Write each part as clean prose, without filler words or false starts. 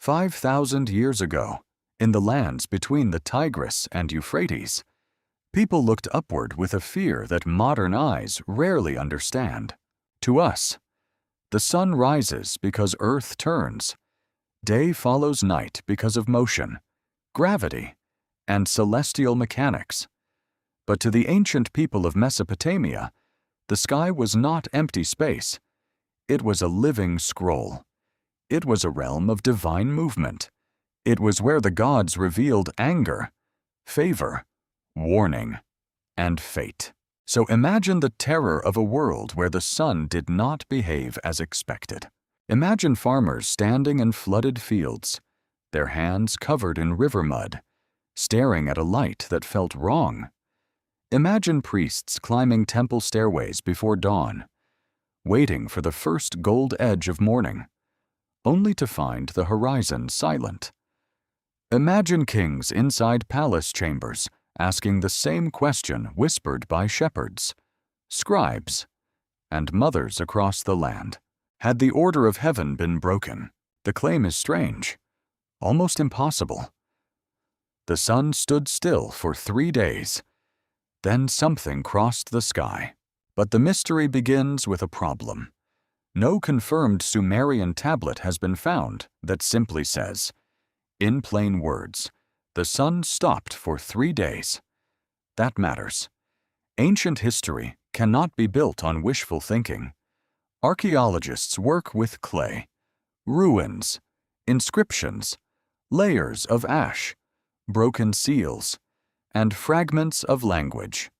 5,000 years ago, in the lands between the Tigris and Euphrates, people looked upward with a fear that modern eyes rarely understand. To us, the sun rises because Earth turns. Day follows night because of motion, gravity, and celestial mechanics. But to the ancient people of Mesopotamia, the sky was not empty space. It was a living scroll. It was a realm of divine movement. It was where the gods revealed anger, favor, warning, and fate. So imagine the terror of a world where the sun did not behave as expected. Imagine farmers standing in flooded fields, their hands covered in river mud, staring at a light that felt wrong. Imagine priests climbing temple stairways before dawn, waiting for the first gold edge of morning, only to find the horizon silent. Imagine kings inside palace chambers asking the same question whispered by shepherds, scribes, and mothers across the land. Had the order of heaven been broken? The claim is strange, almost impossible. The sun stood still for 3 days. Then something crossed the sky. But the mystery begins with a problem. No confirmed Sumerian tablet has been found that simply says, in plain words, the sun stopped for 3 days. That matters. Ancient history cannot be built on wishful thinking. Archaeologists work with clay, ruins, inscriptions, layers of ash, broken seals, and fragments of language.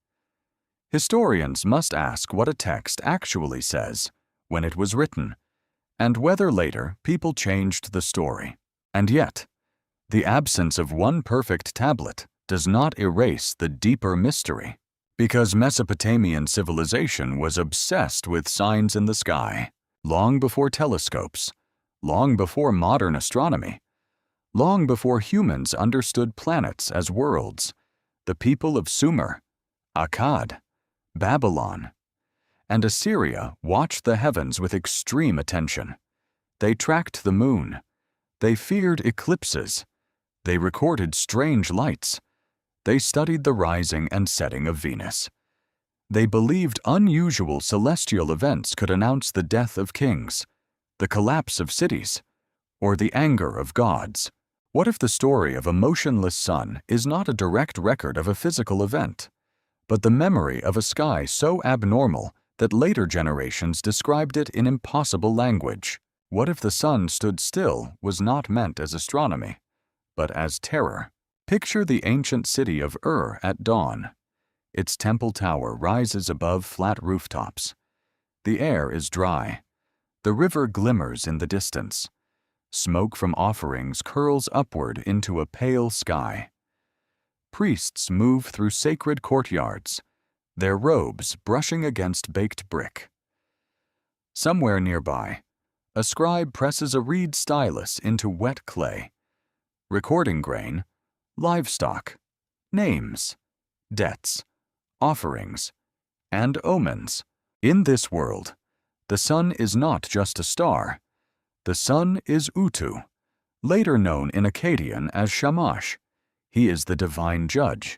Historians must ask what a text actually says when it was written, and whether later people changed the story. And yet, the absence of one perfect tablet does not erase the deeper mystery, because Mesopotamian civilization was obsessed with signs in the sky, long before telescopes, long before modern astronomy, long before humans understood planets as worlds. The people of Sumer, Akkad, Babylon, and Assyria watched the heavens with extreme attention. They tracked the moon. They feared eclipses. They recorded strange lights. They studied the rising and setting of Venus. They believed unusual celestial events could announce the death of kings, the collapse of cities, or the anger of gods. What if the story of a motionless sun is not a direct record of a physical event, but the memory of a sky so abnormal that later generations described it in impossible language? What if the sun stood still was not meant as astronomy, but as terror? Picture the ancient city of Ur at dawn. Its temple tower rises above flat rooftops. The air is dry. The river glimmers in the distance. Smoke from offerings curls upward into a pale sky. Priests move through sacred courtyards, their robes brushing against baked brick. Somewhere nearby, a scribe presses a reed stylus into wet clay, recording grain, livestock, names, debts, offerings, and omens. In this world, the sun is not just a star. The sun is Utu, later known in Akkadian as Shamash. He is the divine judge.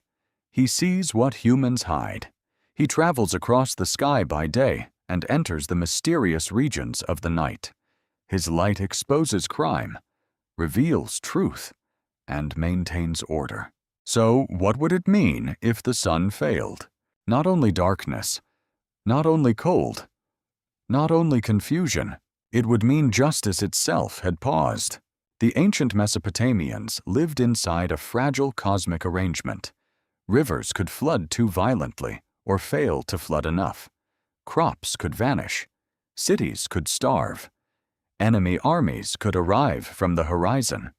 He sees what humans hide. He travels across the sky by day and enters the mysterious regions of the night. His light exposes crime, reveals truth, and maintains order. So, what would it mean if the sun failed? Not only darkness, not only cold, not only confusion, it would mean justice itself had paused. The ancient Mesopotamians lived inside a fragile cosmic arrangement. Rivers could flood too violently or fail to flood enough. Crops could vanish. Cities could starve. Enemy armies could arrive from the horizon.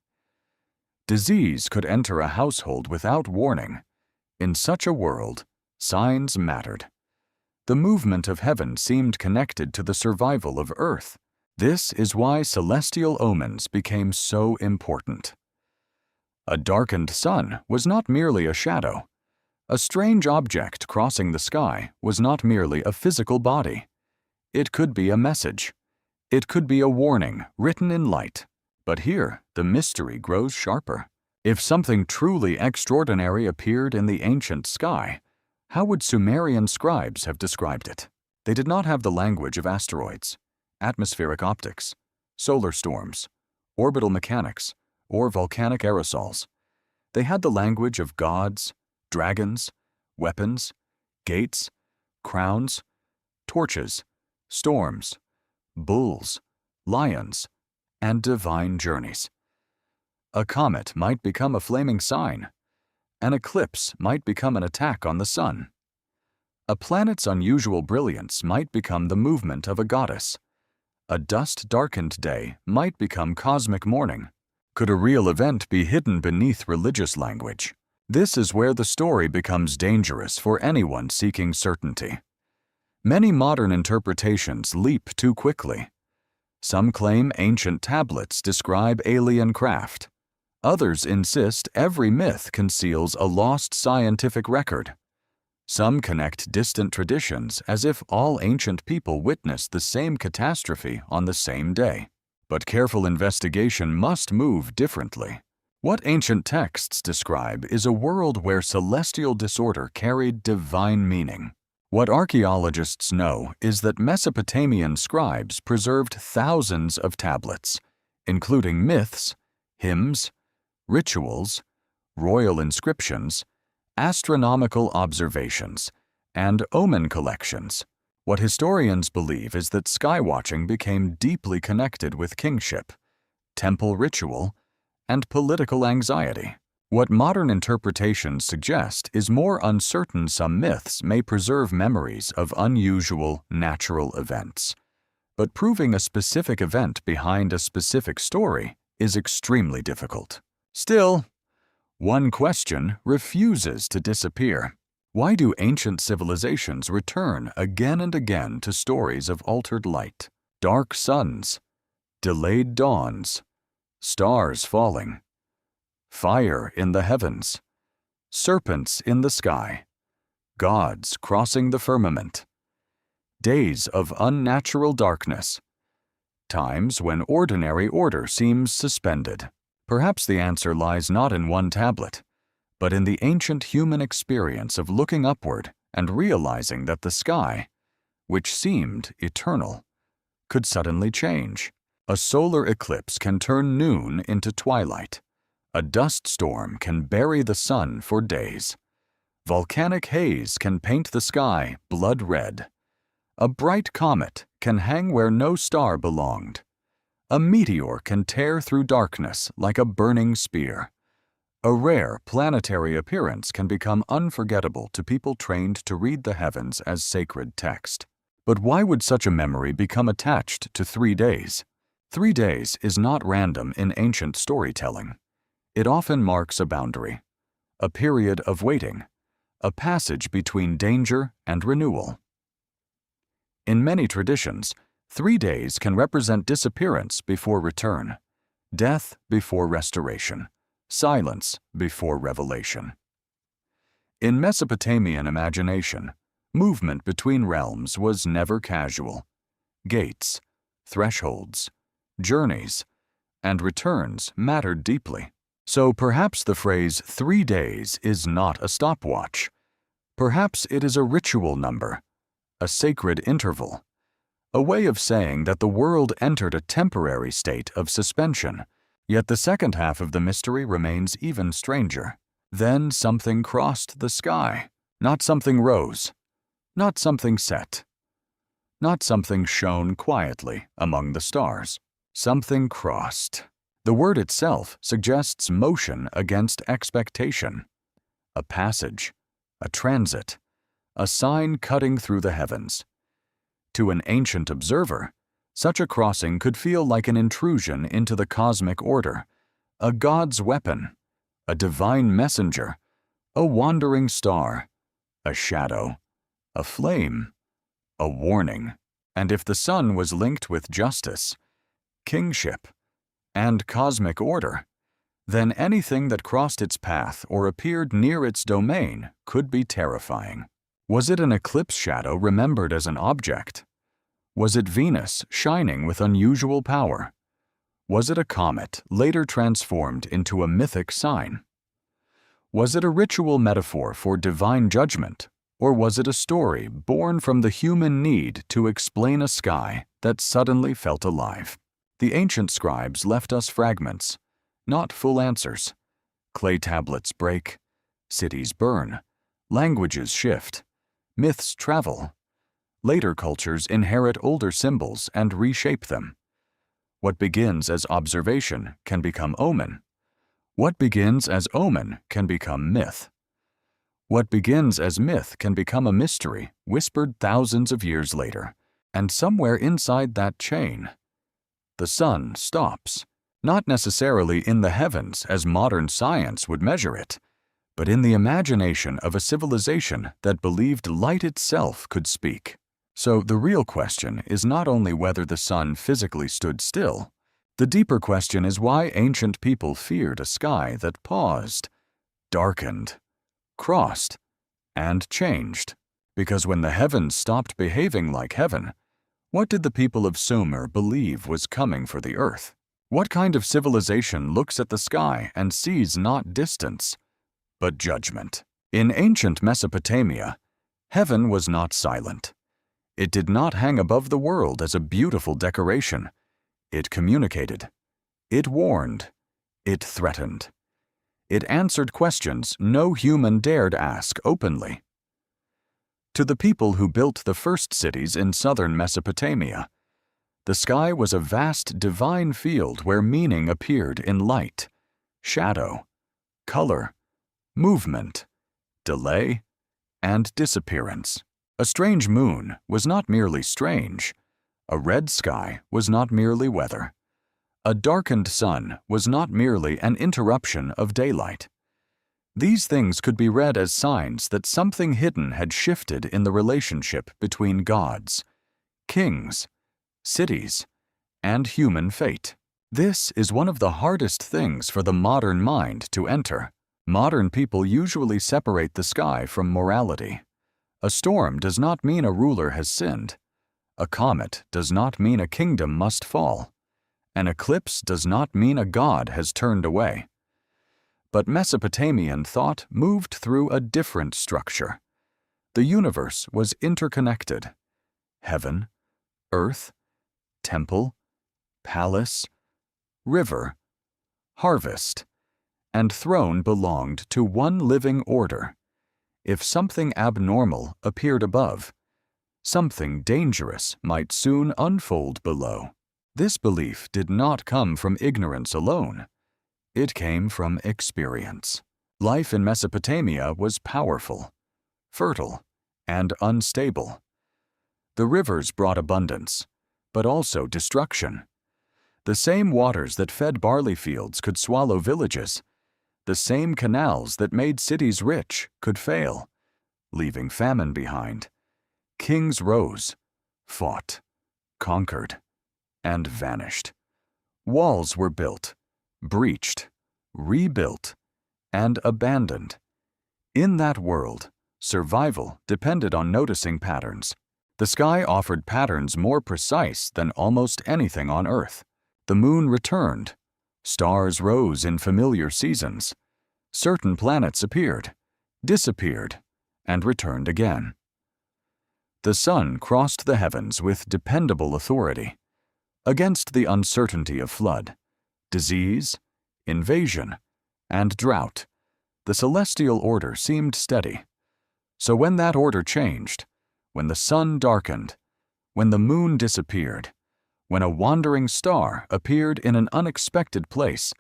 Disease could enter a household without warning. In such a world, signs mattered. The movement of heaven seemed connected to the survival of Earth. This is why celestial omens became so important. A darkened sun was not merely a shadow. A strange object crossing the sky was not merely a physical body. It could be a message. It could be a warning written in light. But here, the mystery grows sharper. If something truly extraordinary appeared in the ancient sky, how would Sumerian scribes have described it? They did not have the language of asteroids, atmospheric optics, solar storms, orbital mechanics, or volcanic aerosols. They had the language of gods, dragons, weapons, gates, crowns, torches, storms, bulls, lions, and divine journeys. A comet might become a flaming sign. An eclipse might become an attack on the sun. A planet's unusual brilliance might become the movement of a goddess. A dust-darkened day might become cosmic mourning. Could a real event be hidden beneath religious language? This is where the story becomes dangerous for anyone seeking certainty. Many modern interpretations leap too quickly. Some claim ancient tablets describe alien craft. Others insist every myth conceals a lost scientific record. Some connect distant traditions as if all ancient people witnessed the same catastrophe on the same day. But careful investigation must move differently. What ancient texts describe is a world where celestial disorder carried divine meaning. What archaeologists know is that Mesopotamian scribes preserved thousands of tablets, including myths, hymns, rituals, royal inscriptions, astronomical observations, and omen collections. What historians believe is that skywatching became deeply connected with kingship, temple ritual, and political anxiety. What modern interpretations suggest is more uncertain. Some myths may preserve memories of unusual natural events, but proving a specific event behind a specific story is extremely difficult. Still, one question refuses to disappear. Why do ancient civilizations return again and again to stories of altered light, dark suns, delayed dawns, stars falling, fire in the heavens, serpents in the sky, gods crossing the firmament, days of unnatural darkness, times when ordinary order seems suspended? Perhaps the answer lies not in one tablet, but in the ancient human experience of looking upward and realizing that the sky, which seemed eternal, could suddenly change. A solar eclipse can turn noon into twilight. A dust storm can bury the sun for days. Volcanic haze can paint the sky blood red. A bright comet can hang where no star belonged. A meteor can tear through darkness like a burning spear. A rare planetary appearance can become unforgettable to people trained to read the heavens as sacred text. But why would such a memory become attached to 3 days? 3 days is not random in ancient storytelling. It often marks a boundary, a period of waiting, a passage between danger and renewal. In many traditions, 3 days can represent disappearance before return, death before restoration, silence before revelation. In Mesopotamian imagination, movement between realms was never casual. Gates, thresholds, journeys, and returns mattered deeply. So perhaps the phrase 3 days is not a stopwatch. Perhaps it is a ritual number, a sacred interval, a way of saying that the world entered a temporary state of suspension. Yet the second half of the mystery remains even stranger. Then something crossed the sky. Not something rose. Not something set. Not something shone quietly among the stars. Something crossed. The word itself suggests motion against expectation. A passage, a transit, a sign cutting through the heavens. To an ancient observer, such a crossing could feel like an intrusion into the cosmic order, a god's weapon, a divine messenger, a wandering star, a shadow, a flame, a warning. And if the sun was linked with justice, kingship, and cosmic order, then anything that crossed its path or appeared near its domain could be terrifying. Was it an eclipse shadow remembered as an object? Was it Venus shining with unusual power? Was it a comet later transformed into a mythic sign? Was it a ritual metaphor for divine judgment, or was it a story born from the human need to explain a sky that suddenly felt alive? The ancient scribes left us fragments, not full answers. Clay tablets break, cities burn, languages shift, myths travel. Later cultures inherit older symbols and reshape them. What begins as observation can become omen. What begins as omen can become myth. What begins as myth can become a mystery whispered thousands of years later, and somewhere inside that chain, the sun stops, not necessarily in the heavens as modern science would measure it, but in the imagination of a civilization that believed light itself could speak. So the real question is not only whether the sun physically stood still. The deeper question is why ancient people feared a sky that paused, darkened, crossed, and changed. Because when the heavens stopped behaving like heaven, what did the people of Sumer believe was coming for the earth? What kind of civilization looks at the sky and sees not distance, but judgment? In ancient Mesopotamia, heaven was not silent. It did not hang above the world as a beautiful decoration. It communicated. It warned. It threatened. It answered questions no human dared ask openly. To the people who built the first cities in southern Mesopotamia, the sky was a vast divine field where meaning appeared in light, shadow, color, movement, delay, and disappearance. A strange moon was not merely strange. A red sky was not merely weather. A darkened sun was not merely an interruption of daylight. These things could be read as signs that something hidden had shifted in the relationship between gods, kings, cities, and human fate. This is one of the hardest things for the modern mind to enter. Modern people usually separate the sky from morality. A storm does not mean a ruler has sinned. A comet does not mean a kingdom must fall. An eclipse does not mean a god has turned away. But Mesopotamian thought moved through a different structure. The universe was interconnected. Heaven, earth, temple, palace, river, harvest, and throne belonged to one living order. If something abnormal appeared above, something dangerous might soon unfold below. This belief did not come from ignorance alone. It came from experience. Life in Mesopotamia was powerful, fertile, and unstable. The rivers brought abundance, but also destruction. The same waters that fed barley fields could swallow villages. The same canals that made cities rich could fail, leaving famine behind. Kings rose, fought, conquered, and vanished. Walls were built, breached, rebuilt, and abandoned. In that world, survival depended on noticing patterns. The sky offered patterns more precise than almost anything on Earth. The moon returned. Stars rose in familiar seasons. Certain planets appeared, disappeared, and returned again. The sun crossed the heavens with dependable authority. Against the uncertainty of flood, disease, invasion, and drought, the celestial order seemed steady. So when that order changed, when the sun darkened, when the moon disappeared, when a wandering star appeared in an unexpected place,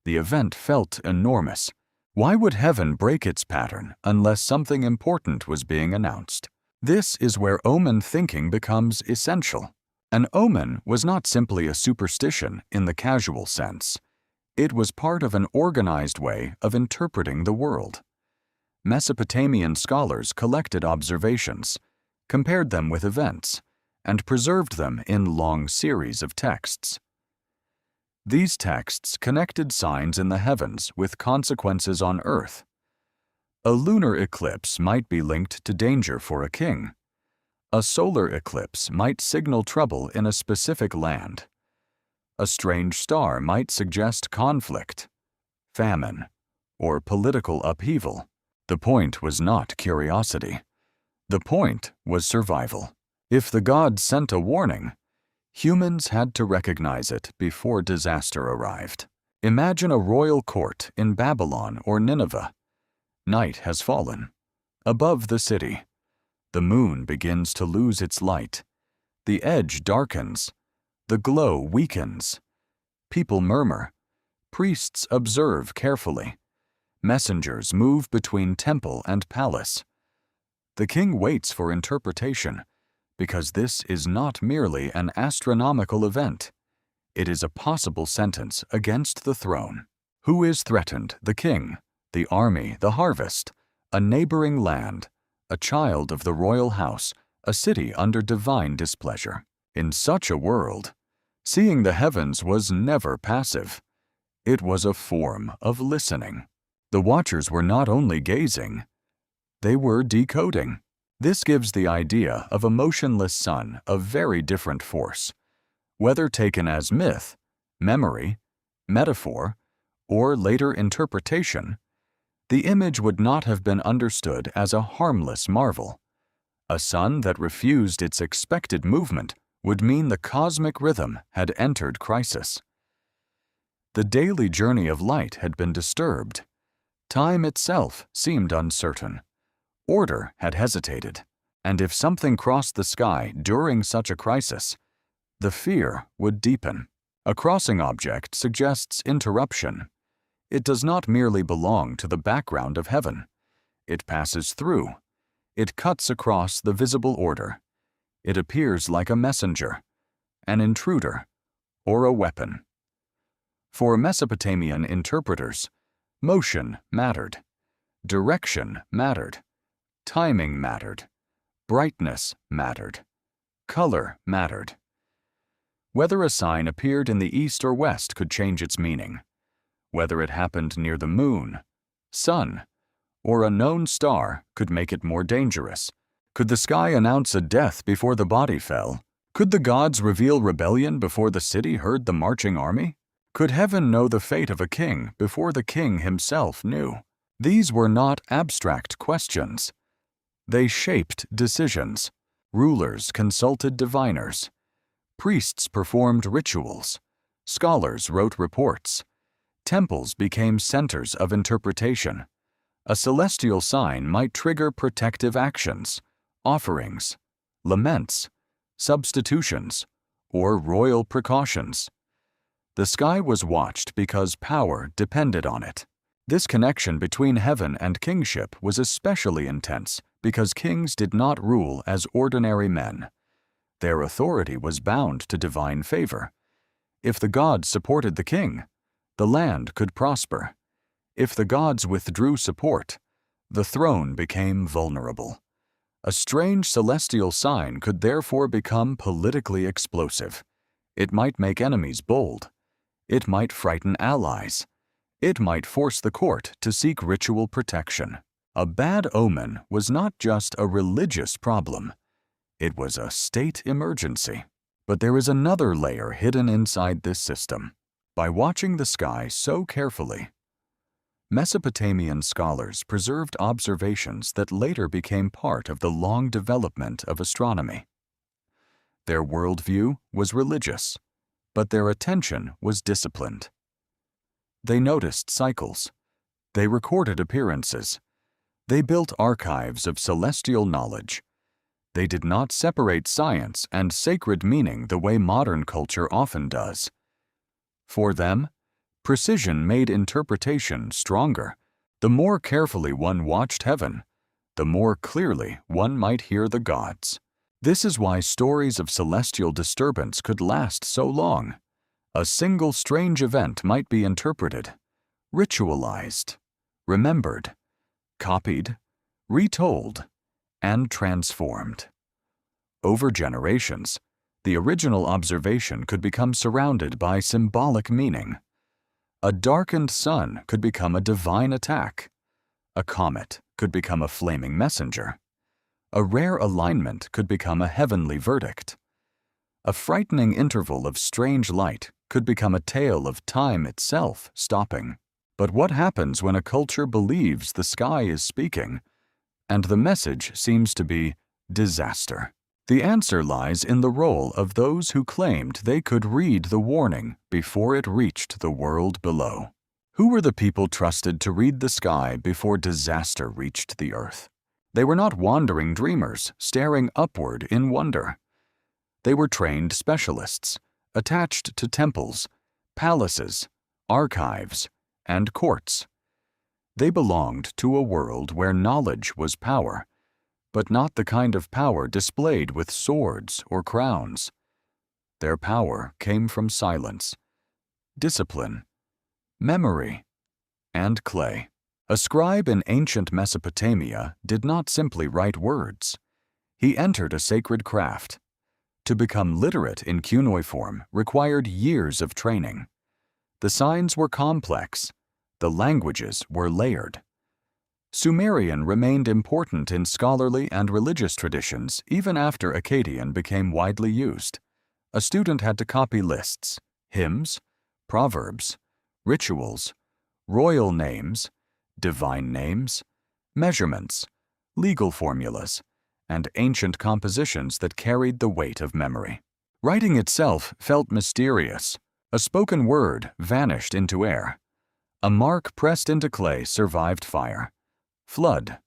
the event felt enormous. Why would heaven break its pattern unless something important was being announced? This is where omen thinking becomes essential. An omen was not simply a superstition in the casual sense. It was part of an organized way of interpreting the world. Mesopotamian scholars collected observations, compared them with events, and preserved them in long series of texts. These texts connected signs in the heavens with consequences on earth. A lunar eclipse might be linked to danger for a king. A solar eclipse might signal trouble in a specific land. A strange star might suggest conflict, famine, or political upheaval. The point was not curiosity. The point was survival. If the gods sent a warning, humans had to recognize it before disaster arrived. Imagine a royal court in Babylon or Nineveh. Night has fallen. Above the city, the moon begins to lose its light. The edge darkens. The glow weakens. People murmur. Priests observe carefully. Messengers move between temple and palace. The king waits for interpretation, because this is not merely an astronomical event. It is a possible sentence against the throne. Who is threatened? The king, the army, the harvest, a neighboring land, a child of the royal house, a city under divine displeasure. In such a world, seeing the heavens was never passive. It was a form of listening. The watchers were not only gazing, they were decoding. This gives the idea of a motionless sun a very different force. Whether taken as myth, memory, metaphor, or later interpretation, the image would not have been understood as a harmless marvel. A sun that refused its expected movement would mean the cosmic rhythm had entered crisis. The daily journey of light had been disturbed. Time itself seemed uncertain. Order had hesitated. And if something crossed the sky during such a crisis, the fear would deepen. A crossing object suggests interruption. It does not merely belong to the background of heaven. It passes through. It cuts across the visible order. It appears like a messenger, an intruder, or a weapon. For Mesopotamian interpreters, motion mattered, direction mattered, timing mattered, brightness mattered, color mattered. Whether a sign appeared in the east or west could change its meaning. Whether it happened near the moon, sun, or a known star could make it more dangerous. Could the sky announce a death before the body fell? Could the gods reveal rebellion before the city heard the marching army? Could heaven know the fate of a king before the king himself knew? These were not abstract questions. They shaped decisions. Rulers consulted diviners. Priests performed rituals. Scholars wrote reports. Temples became centers of interpretation. A celestial sign might trigger protective actions, offerings, laments, substitutions, or royal precautions. The sky was watched because power depended on it. This connection between heaven and kingship was especially intense because kings did not rule as ordinary men. Their authority was bound to divine favor. If the gods supported the king, the land could prosper. If the gods withdrew support, the throne became vulnerable. A strange celestial sign could therefore become politically explosive. It might make enemies bold. It might frighten allies. It might force the court to seek ritual protection. A bad omen was not just a religious problem. It was a state emergency. But there is another layer hidden inside this system. By watching the sky so carefully, Mesopotamian scholars preserved observations that later became part of the long development of astronomy. Their worldview was religious, but their attention was disciplined. They noticed cycles. They recorded appearances. They built archives of celestial knowledge. They did not separate science and sacred meaning the way modern culture often does. For them, precision made interpretation stronger. The more carefully one watched heaven, the more clearly one might hear the gods. This is why stories of celestial disturbance could last so long. A single strange event might be interpreted, ritualized, remembered, copied, retold, and transformed. Over generations, the original observation could become surrounded by symbolic meaning. A darkened sun could become a divine attack. A comet could become a flaming messenger. A rare alignment could become a heavenly verdict. A frightening interval of strange light could become a tale of time itself stopping. But what happens when a culture believes the sky is speaking, and the message seems to be disaster? The answer lies in the role of those who claimed they could read the warning before it reached the world below. Who were the people trusted to read the sky before disaster reached the earth? They were not wandering dreamers staring upward in wonder. They were trained specialists, attached to temples, palaces, archives, and courts. They belonged to a world where knowledge was power, but not the kind of power displayed with swords or crowns. Their power came from silence, discipline, memory, and clay. A scribe in ancient Mesopotamia did not simply write words. He entered a sacred craft. To become literate in cuneiform required years of training. The signs were complex. The languages were layered. Sumerian remained important in scholarly and religious traditions even after Akkadian became widely used. A student had to copy lists, hymns, proverbs, rituals, royal names, divine names, measurements, legal formulas, and ancient compositions that carried the weight of memory. Writing itself felt mysterious. A spoken word vanished into air. A mark pressed into clay survived fire, flood,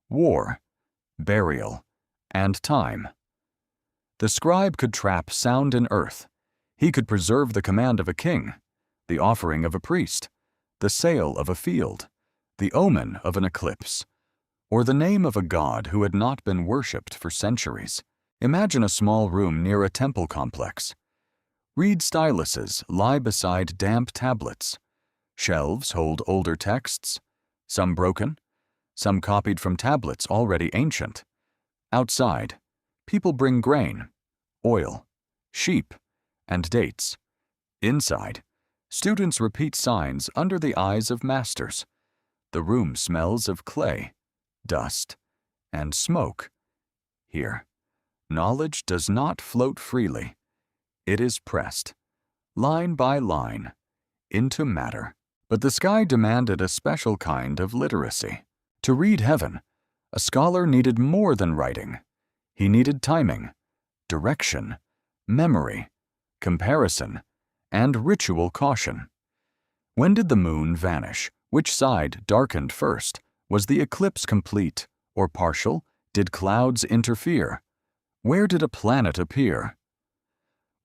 war, burial, and time. The scribe could trap sound in earth. He could preserve the command of a king, the offering of a priest, the sale of a field, the omen of an eclipse, or the name of a god who had not been worshipped for centuries. Imagine a small room near a temple complex. Reed styluses lie beside damp tablets. Shelves hold older texts, some broken, some copied from tablets already ancient. Outside, people bring grain, oil, sheep, and dates. Inside, students repeat signs under the eyes of masters. The room smells of clay, dust, and smoke. Here, knowledge does not float freely. It is pressed, line by line, into matter. But the sky demanded a special kind of literacy. To read heaven, a scholar needed more than writing. He needed timing, direction, memory, comparison, and ritual caution. When did the moon vanish? Which side darkened first? Was the eclipse complete or partial? Did clouds interfere? Where did a planet appear?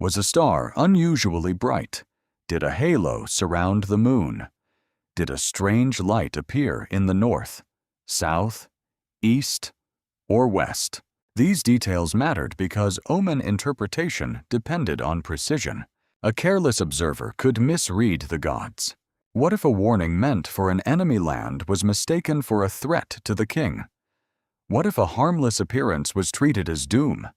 Was a star unusually bright? Did a halo surround the moon? Did a strange light appear in the north, south, east, or west? These details mattered because omen interpretation depended on precision. A careless observer could misread the gods. What if a warning meant for an enemy land was mistaken for a threat to the king? What if a harmless appearance was treated as doom?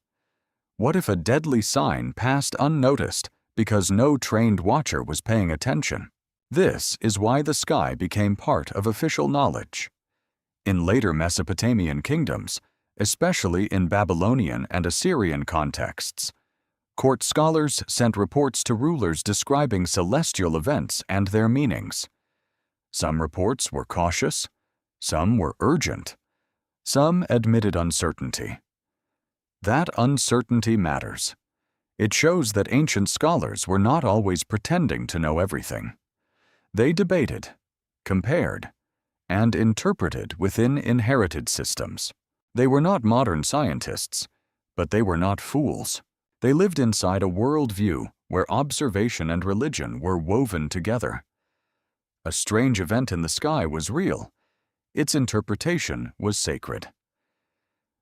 What if a deadly sign passed unnoticed because no trained watcher was paying attention? This is why the sky became part of official knowledge. In later Mesopotamian kingdoms, especially in Babylonian and Assyrian contexts, court scholars sent reports to rulers describing celestial events and their meanings. Some reports were cautious, some were urgent, some admitted uncertainty. That uncertainty matters. It shows that ancient scholars were not always pretending to know everything. They debated, compared, and interpreted within inherited systems. They were not modern scientists, but they were not fools. They lived inside a worldview where observation and religion were woven together. A strange event in the sky was real. Its interpretation was sacred.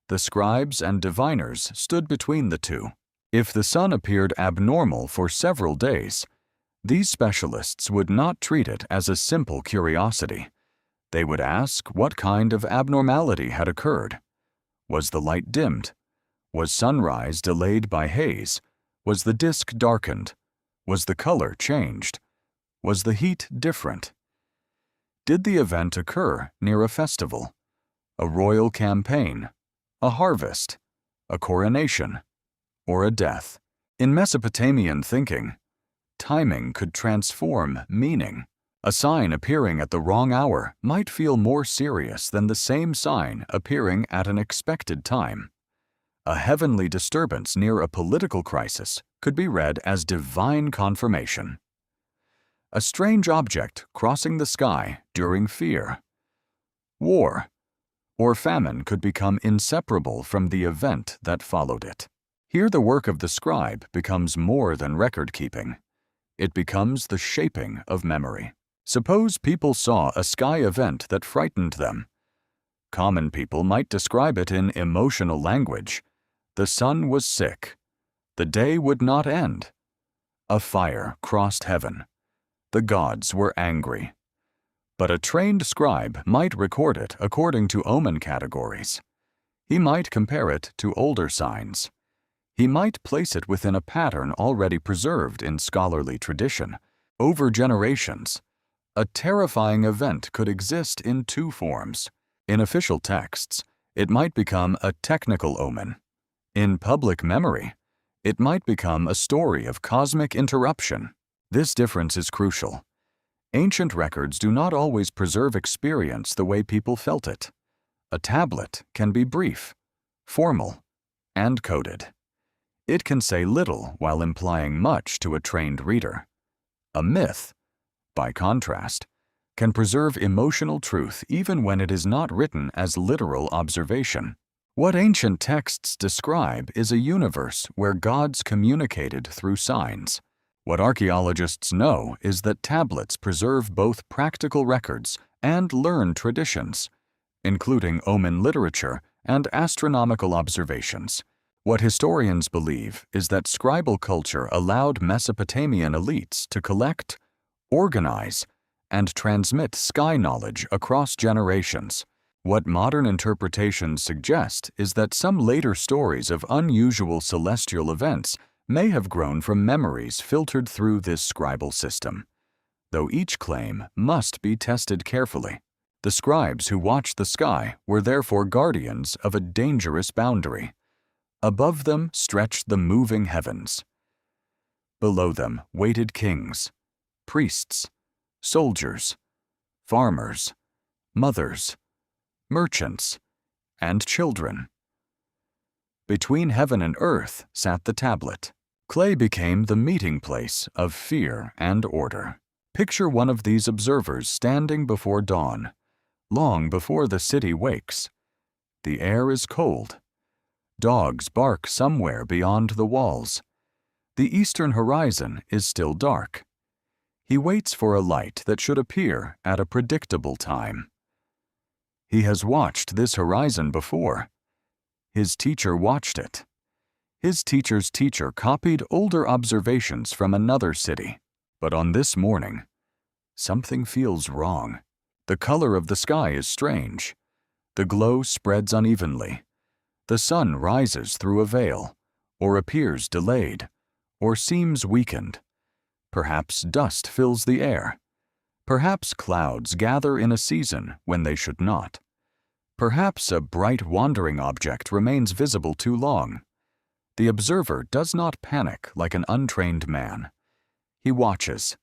The scribes and diviners stood between the two. If the sun appeared abnormal for several days, these specialists would not treat it as a simple curiosity. They would ask what kind of abnormality had occurred. Was the light dimmed? Was sunrise delayed by haze? Was the disk darkened? Was the color changed? Was the heat different? Did the event occur near a festival, a royal campaign, a harvest, a coronation, or a death? In Mesopotamian thinking, timing could transform meaning. A sign appearing at the wrong hour might feel more serious than the same sign appearing at an expected time. A heavenly disturbance near a political crisis could be read as divine confirmation. A strange object crossing the sky during fear. War or famine could become inseparable from the event that followed it. Here the work of the scribe becomes more than record-keeping. It becomes the shaping of memory. Suppose people saw a sky event that frightened them. Common people might describe it in emotional language. The sun was sick. The day would not end. A fire crossed heaven. The gods were angry. But a trained scribe might record it according to omen categories. He might compare it to older signs. He might place it within a pattern already preserved in scholarly tradition. Over generations, a terrifying event could exist in two forms. In official texts, it might become a technical omen. In public memory, it might become a story of cosmic interruption. This difference is crucial. Ancient records do not always preserve experience the way people felt it. A tablet can be brief, formal, and coded. It can say little while implying much to a trained reader. A myth, by contrast, can preserve emotional truth even when it is not written as literal observation. What ancient texts describe is a universe where gods communicated through signs. What archaeologists know is that tablets preserve both practical records and learned traditions, including omen literature and astronomical observations. What historians believe is that scribal culture allowed Mesopotamian elites to collect, organize, and transmit sky knowledge across generations. What modern interpretations suggest is that some later stories of unusual celestial events may have grown from memories filtered through this scribal system, though each claim must be tested carefully. The scribes who watched the sky were therefore guardians of a dangerous boundary. Above them stretched the moving heavens. Below them waited kings, priests, soldiers, farmers, mothers, merchants, and children. Between heaven and earth sat the tablet. Clay became the meeting place of fear and order. Picture one of these observers standing before dawn, long before the city wakes. The air is cold. Dogs bark somewhere beyond the walls. The eastern horizon is still dark. He waits for a light that should appear at a predictable time. He has watched this horizon before. His teacher watched it. His teacher's teacher copied older observations from another city. But on this morning, something feels wrong. The color of the sky is strange. The glow spreads unevenly. The sun rises through a veil, or appears delayed, or seems weakened. Perhaps dust fills the air. Perhaps clouds gather in a season when they should not. Perhaps a bright wandering object remains visible too long. The observer does not panic like an untrained man. He watches.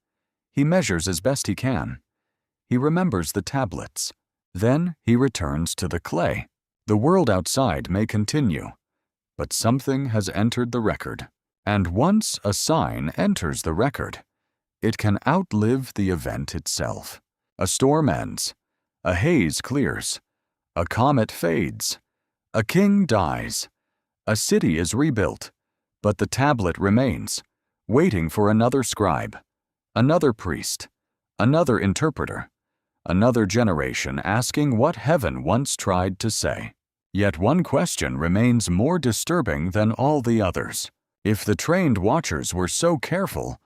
He measures as best he can. He remembers the tablets. Then he returns to the clay. The world outside may continue, but something has entered the record. And once a sign enters the record, it can outlive the event itself. A storm ends. A haze clears. A comet fades. A king dies. A city is rebuilt. But the tablet remains, waiting for another scribe, another priest, another interpreter, another generation asking what heaven once tried to say. Yet one question remains more disturbing than all the others. If the trained watchers were so careful,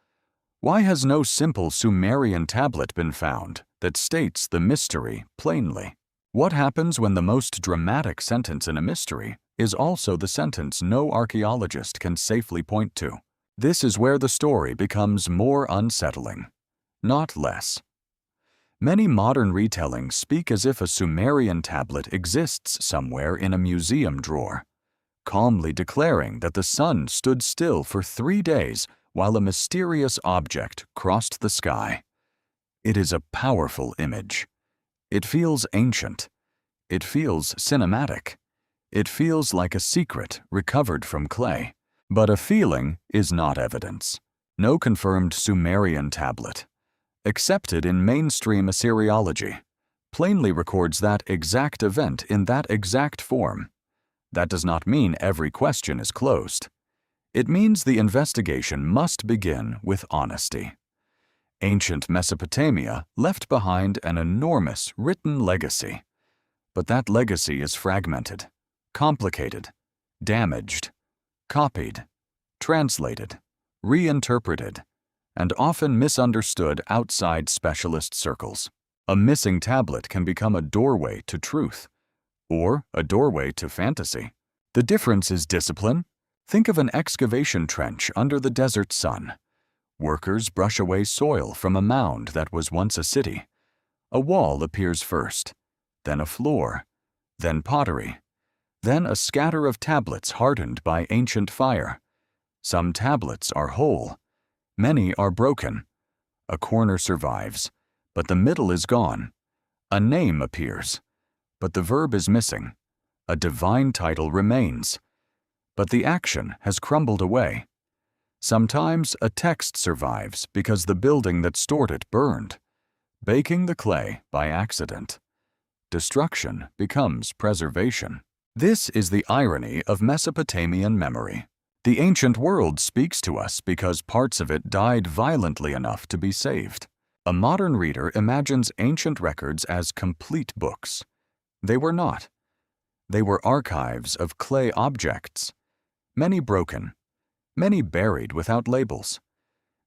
why has no simple Sumerian tablet been found that states the mystery plainly? What happens when the most dramatic sentence in a mystery is also the sentence no archaeologist can safely point to? This is where the story becomes more unsettling, not less. Many modern retellings speak as if a Sumerian tablet exists somewhere in a museum drawer, calmly declaring that the sun stood still for 3 days while a mysterious object crossed the sky. It is a powerful image. It feels ancient. It feels cinematic. It feels like a secret recovered from clay. But a feeling is not evidence. No confirmed Sumerian tablet, accepted in mainstream Assyriology, plainly records that exact event in that exact form. That does not mean every question is closed. It means the investigation must begin with honesty. Ancient Mesopotamia left behind an enormous written legacy, but that legacy is fragmented, complicated, damaged, copied, translated, reinterpreted, and often misunderstood outside specialist circles. A missing tablet can become a doorway to truth, or a doorway to fantasy. The difference is discipline. Think of an excavation trench under the desert sun. Workers brush away soil from a mound that was once a city. A wall appears first, then a floor, then pottery, then a scatter of tablets hardened by ancient fire. Some tablets are whole, many are broken. A corner survives, but the middle is gone. A name appears, but the verb is missing. A divine title remains, but the action has crumbled away. Sometimes a text survives because the building that stored it burned, baking the clay by accident. Destruction becomes preservation. This is the irony of Mesopotamian memory. The ancient world speaks to us because parts of it died violently enough to be saved. A modern reader imagines ancient records as complete books. They were not. They were archives of clay objects, many broken, many buried without labels,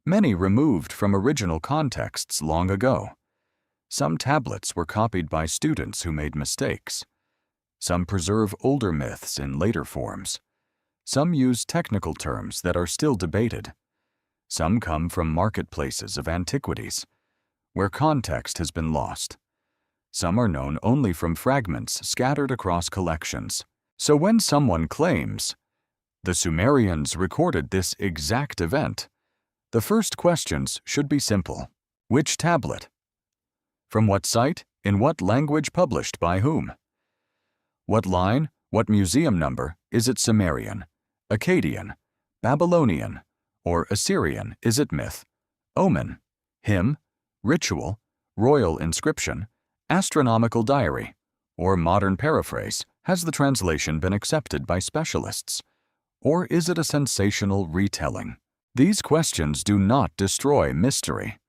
many removed from original contexts long ago. Some tablets were copied by students who made mistakes. Some preserve older myths in later forms. Some use technical terms that are still debated. Some come from marketplaces of antiquities, where context has been lost. Some are known only from fragments scattered across collections. So when someone claims, "The Sumerians recorded this exact event," the first questions should be simple. Which tablet? From what site? In what language? Published by whom? What line? What museum number? Is it Sumerian, Akkadian, Babylonian, or Assyrian? Is it myth, omen, hymn, ritual, royal inscription, astronomical diary, or modern paraphrase? Has the translation been accepted by specialists? Or is it a sensational retelling? These questions do not destroy mystery.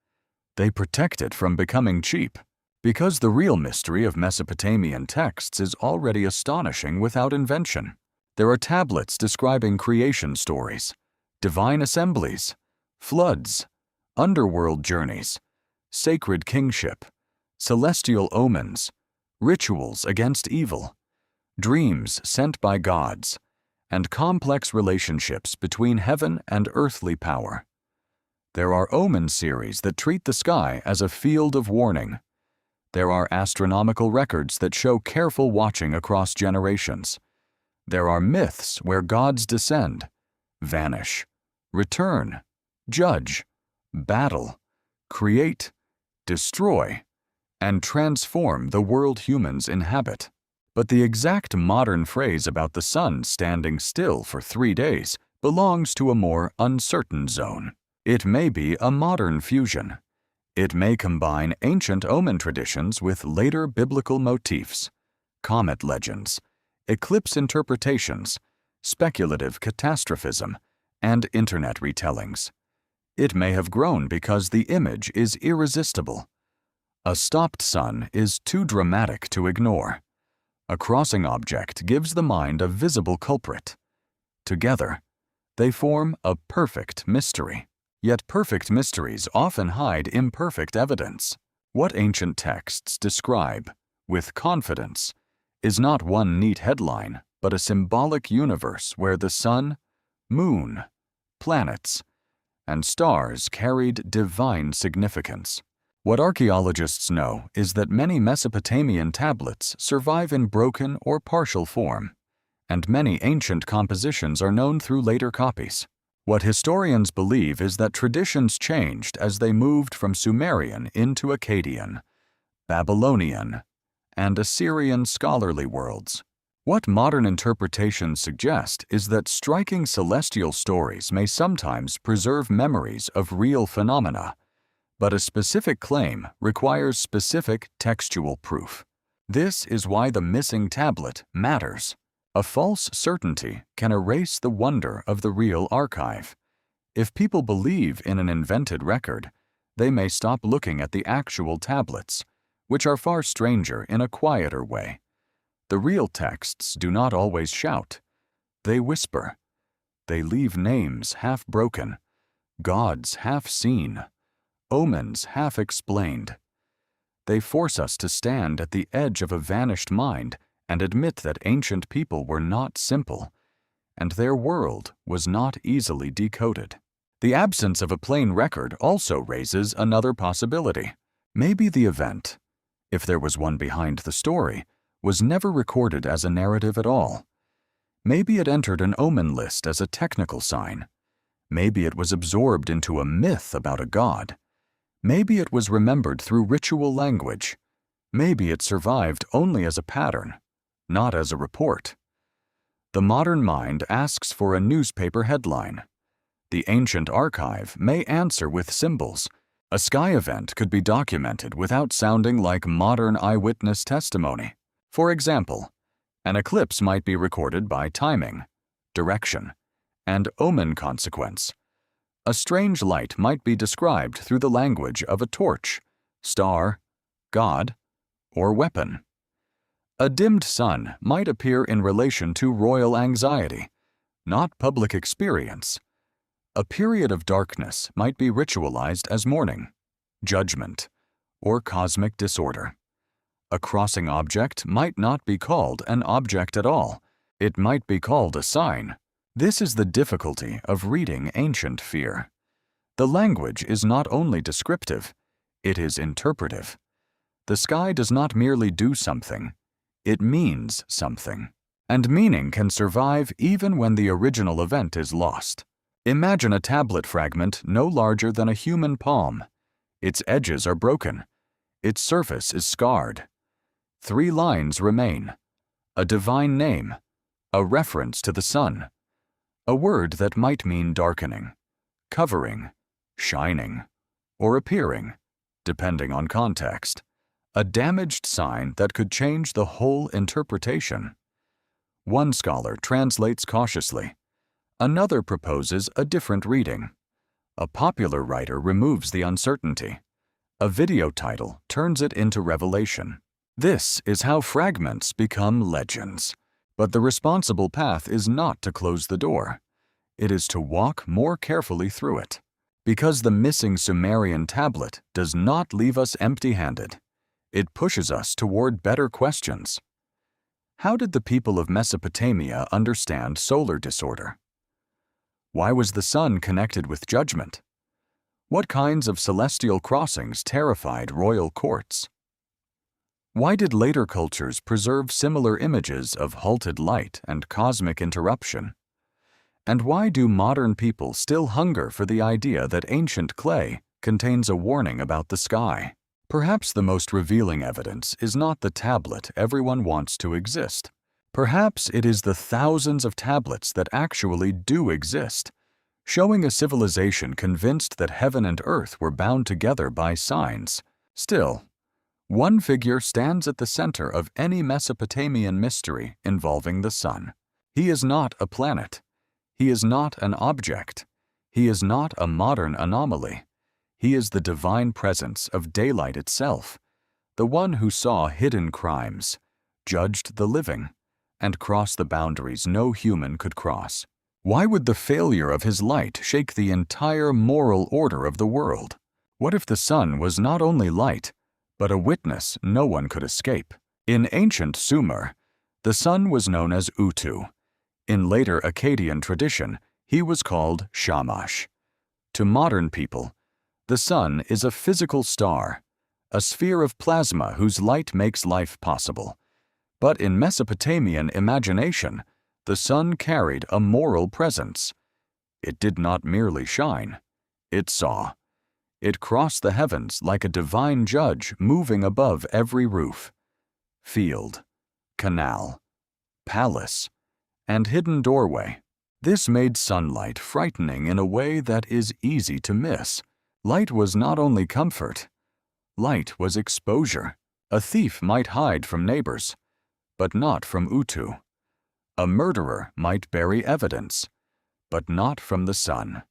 They protect it from becoming cheap, because the real mystery of Mesopotamian texts is already astonishing without invention. There are tablets describing creation stories, divine assemblies, floods, underworld journeys, sacred kingship, celestial omens, rituals against evil, dreams sent by gods, and complex relationships between heaven and earthly power. There are omen series that treat the sky as a field of warning. There are astronomical records that show careful watching across generations. There are myths where gods descend, vanish, return, judge, battle, create, destroy, and transform the world humans inhabit. But the exact modern phrase about the sun standing still for 3 days belongs to a more uncertain zone. It may be a modern fusion. It may combine ancient omen traditions with later biblical motifs, comet legends, eclipse interpretations, speculative catastrophism, and internet retellings. It may have grown because the image is irresistible. A stopped sun is too dramatic to ignore. A crossing object gives the mind a visible culprit. Together, they form a perfect mystery. Yet perfect mysteries often hide imperfect evidence. What ancient texts describe, with confidence, is not one neat headline, but a symbolic universe where the sun, moon, planets, and stars carried divine significance. What archaeologists know is that many Mesopotamian tablets survive in broken or partial form, and many ancient compositions are known through later copies. What historians believe is that traditions changed as they moved from Sumerian into Akkadian, Babylonian, and Assyrian scholarly worlds. What modern interpretations suggest is that striking celestial stories may sometimes preserve memories of real phenomena, but a specific claim requires specific textual proof. This is why the missing tablet matters. A false certainty can erase the wonder of the real archive. If people believe in an invented record, they may stop looking at the actual tablets, which are far stranger in a quieter way. The real texts do not always shout. They whisper. They leave names half broken, gods half seen, omens half explained. They force us to stand at the edge of a vanished mind and admit that ancient people were not simple, and their world was not easily decoded. The absence of a plain record also raises another possibility. Maybe the event, if there was one behind the story, was never recorded as a narrative at all. Maybe it entered an omen list as a technical sign. Maybe it was absorbed into a myth about a god. Maybe it was remembered through ritual language. Maybe it survived only as a pattern, not as a report. The modern mind asks for a newspaper headline. The ancient archive may answer with symbols. A sky event could be documented without sounding like modern eyewitness testimony. For example, an eclipse might be recorded by timing, direction, and omen consequence. A strange light might be described through the language of a torch, star, god, or weapon. A dimmed sun might appear in relation to royal anxiety, not public experience. A period of darkness might be ritualized as mourning, judgment, or cosmic disorder. A crossing object might not be called an object at all. It might be called a sign. This is the difficulty of reading ancient fear. The language is not only descriptive, it is interpretive. The sky does not merely do something, it means something. And meaning can survive even when the original event is lost. Imagine a tablet fragment no larger than a human palm. Its edges are broken. Its surface is scarred. 3 lines remain: a divine name, a reference to the sun, a word that might mean darkening, covering, shining, or appearing, depending on context. A damaged sign that could change the whole interpretation. One scholar translates cautiously. Another proposes a different reading. A popular writer removes the uncertainty. A video title turns it into revelation. This is how fragments become legends. But the responsible path is not to close the door. It is to walk more carefully through it. Because the missing Sumerian tablet does not leave us empty-handed. It pushes us toward better questions. How did the people of Mesopotamia understand solar disorder? Why was the sun connected with judgment? What kinds of celestial crossings terrified royal courts? Why did later cultures preserve similar images of halted light and cosmic interruption? And why do modern people still hunger for the idea that ancient clay contains a warning about the sky? Perhaps the most revealing evidence is not the tablet everyone wants to exist. Perhaps it is the thousands of tablets that actually do exist, showing a civilization convinced that heaven and earth were bound together by signs. Still, one figure stands at the center of any Mesopotamian mystery involving the sun. He is not a planet. He is not an object. He is not a modern anomaly. He is the divine presence of daylight itself, the one who saw hidden crimes, judged the living, and crossed the boundaries no human could cross. Why would the failure of his light shake the entire moral order of the world? What if the sun was not only light, but a witness no one could escape? In ancient Sumer, the sun was known as Utu. In later Akkadian tradition, he was called Shamash. To modern people, the sun is a physical star, a sphere of plasma whose light makes life possible. But in Mesopotamian imagination, the sun carried a moral presence. It did not merely shine, it saw. It crossed the heavens like a divine judge moving above every roof, field, canal, palace, and hidden doorway. This made sunlight frightening in a way that is easy to miss. Light was not only comfort, light was exposure. A thief might hide from neighbors, but not from Utu. A murderer might bury evidence, but not from the sun.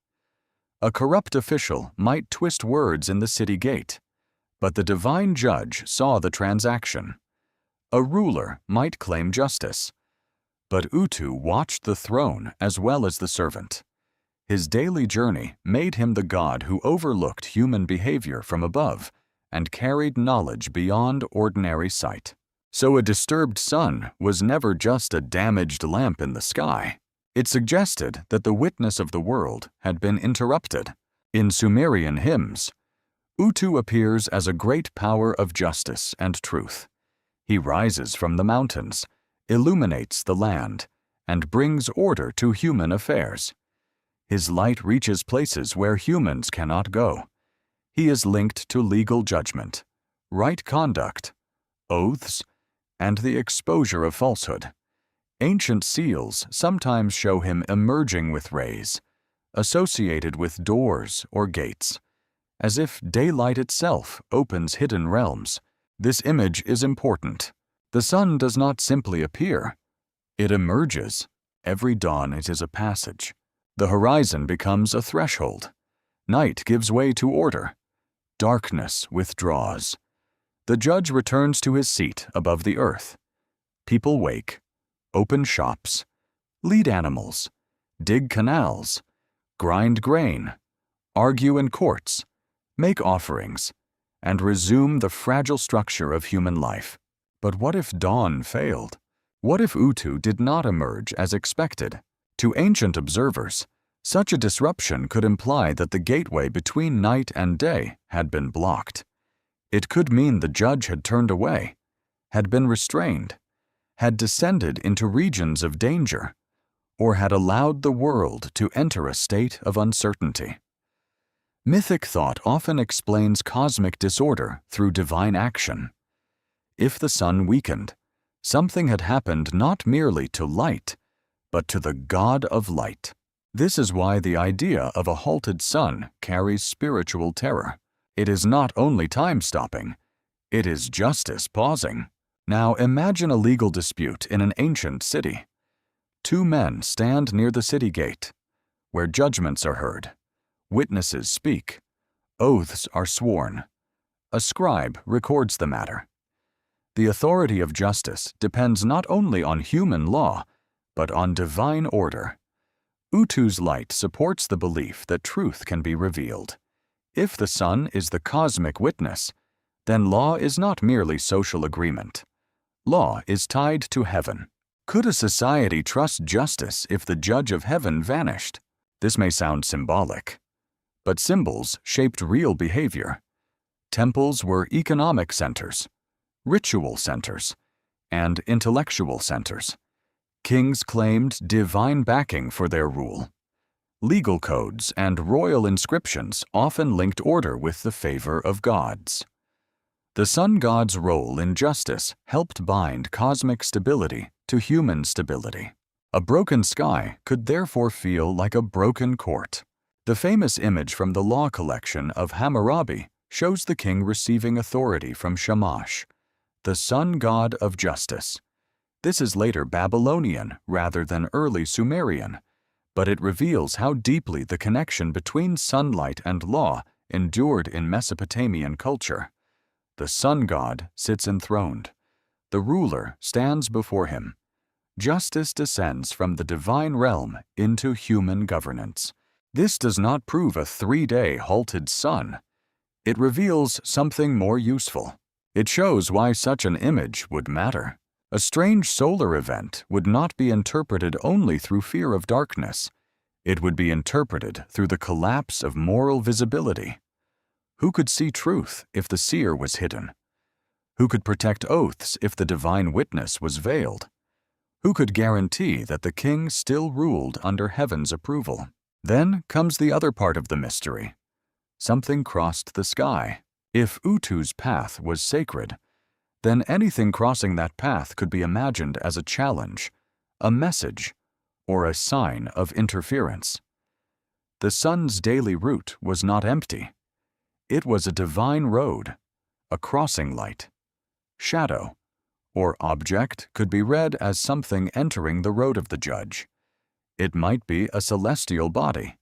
A corrupt official might twist words in the city gate, but the divine judge saw the transaction. A ruler might claim justice, but Utu watched the throne as well as the servant. His daily journey made him the god who overlooked human behavior from above and carried knowledge beyond ordinary sight. So a disturbed sun was never just a damaged lamp in the sky. It suggested that the witness of the world had been interrupted. In Sumerian hymns, Utu appears as a great power of justice and truth. He rises from the mountains, illuminates the land, and brings order to human affairs. His light reaches places where humans cannot go. He is linked to legal judgment, right conduct, oaths, and the exposure of falsehood. Ancient seals sometimes show him emerging with rays, associated with doors or gates, as if daylight itself opens hidden realms. This image is important. The sun does not simply appear, it emerges. Every dawn it is a passage. The horizon becomes a threshold. Night gives way to order. Darkness withdraws. The judge returns to his seat above the earth. People wake, open shops, lead animals, dig canals, grind grain, argue in courts, make offerings, and resume the fragile structure of human life. But what if dawn failed? What if Utu did not emerge as expected? To ancient observers, such a disruption could imply that the gateway between night and day had been blocked. It could mean the judge had turned away, had been restrained, had descended into regions of danger, or had allowed the world to enter a state of uncertainty. Mythic thought often explains cosmic disorder through divine action. If the sun weakened, something had happened not merely to light, but to the God of light. This is why the idea of a halted sun carries spiritual terror. It is not only time stopping, it is justice pausing. Now imagine a legal dispute in an ancient city. Two men stand near the city gate, where judgments are heard, witnesses speak, oaths are sworn. A scribe records the matter. The authority of justice depends not only on human law, but on divine order. Utu's light supports the belief that truth can be revealed. If the sun is the cosmic witness, then law is not merely social agreement. Law is tied to heaven. Could a society trust justice if the judge of heaven vanished? This may sound symbolic, but symbols shaped real behavior. Temples were economic centers, ritual centers, and intellectual centers. Kings claimed divine backing for their rule. Legal codes and royal inscriptions often linked order with the favor of gods. The sun god's role in justice helped bind cosmic stability to human stability. A broken sky could therefore feel like a broken court. The famous image from the law collection of Hammurabi shows the king receiving authority from Shamash, the sun god of justice. This is later Babylonian rather than early Sumerian, but it reveals how deeply the connection between sunlight and law endured in Mesopotamian culture. The sun god sits enthroned. The ruler stands before him. Justice descends from the divine realm into human governance. This does not prove a 3-day halted sun. It reveals something more useful. It shows why such an image would matter. A strange solar event would not be interpreted only through fear of darkness. It would be interpreted through the collapse of moral visibility. Who could see truth if the seer was hidden? Who could protect oaths if the divine witness was veiled? Who could guarantee that the king still ruled under heaven's approval? Then comes the other part of the mystery. Something crossed the sky. If Utu's path was sacred, then anything crossing that path could be imagined as a challenge, a message, or a sign of interference. The sun's daily route was not empty. It was a divine road, a crossing light. Shadow, or object, could be read as something entering the road of the judge. It might be a celestial body.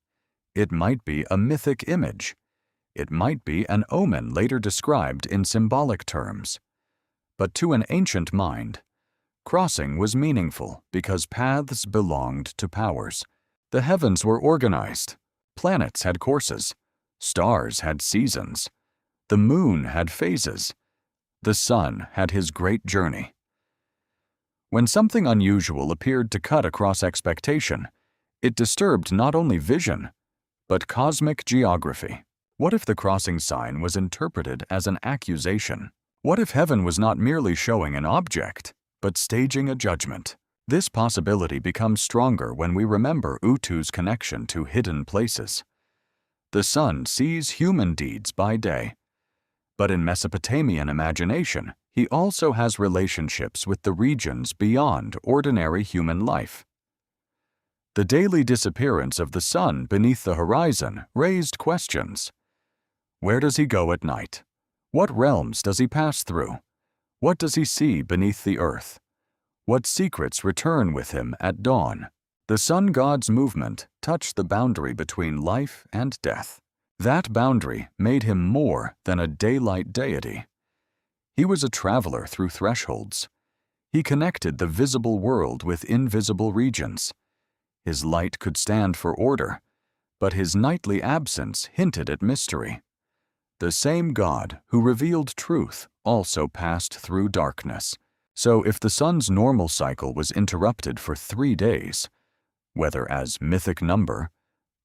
It might be a mythic image. It might be an omen later described in symbolic terms. But to an ancient mind, crossing was meaningful because paths belonged to powers. The heavens were organized. Planets had courses. Stars had seasons. The moon had phases. The sun had his great journey. When something unusual appeared to cut across expectation, it disturbed not only vision, but cosmic geography. What if the crossing sign was interpreted as an accusation? What if heaven was not merely showing an object, but staging a judgment? This possibility becomes stronger when we remember Utu's connection to hidden places. The sun sees human deeds by day, but in Mesopotamian imagination, he also has relationships with the regions beyond ordinary human life. The daily disappearance of the sun beneath the horizon raised questions. Where does he go at night? What realms does he pass through? What does he see beneath the earth? What secrets return with him at dawn? The sun god's movement touched the boundary between life and death. That boundary made him more than a daylight deity. He was a traveler through thresholds. He connected the visible world with invisible regions. His light could stand for order, but his nightly absence hinted at mystery. The same God who revealed truth also passed through darkness. So if the sun's normal cycle was interrupted for 3 days, whether as mythic number,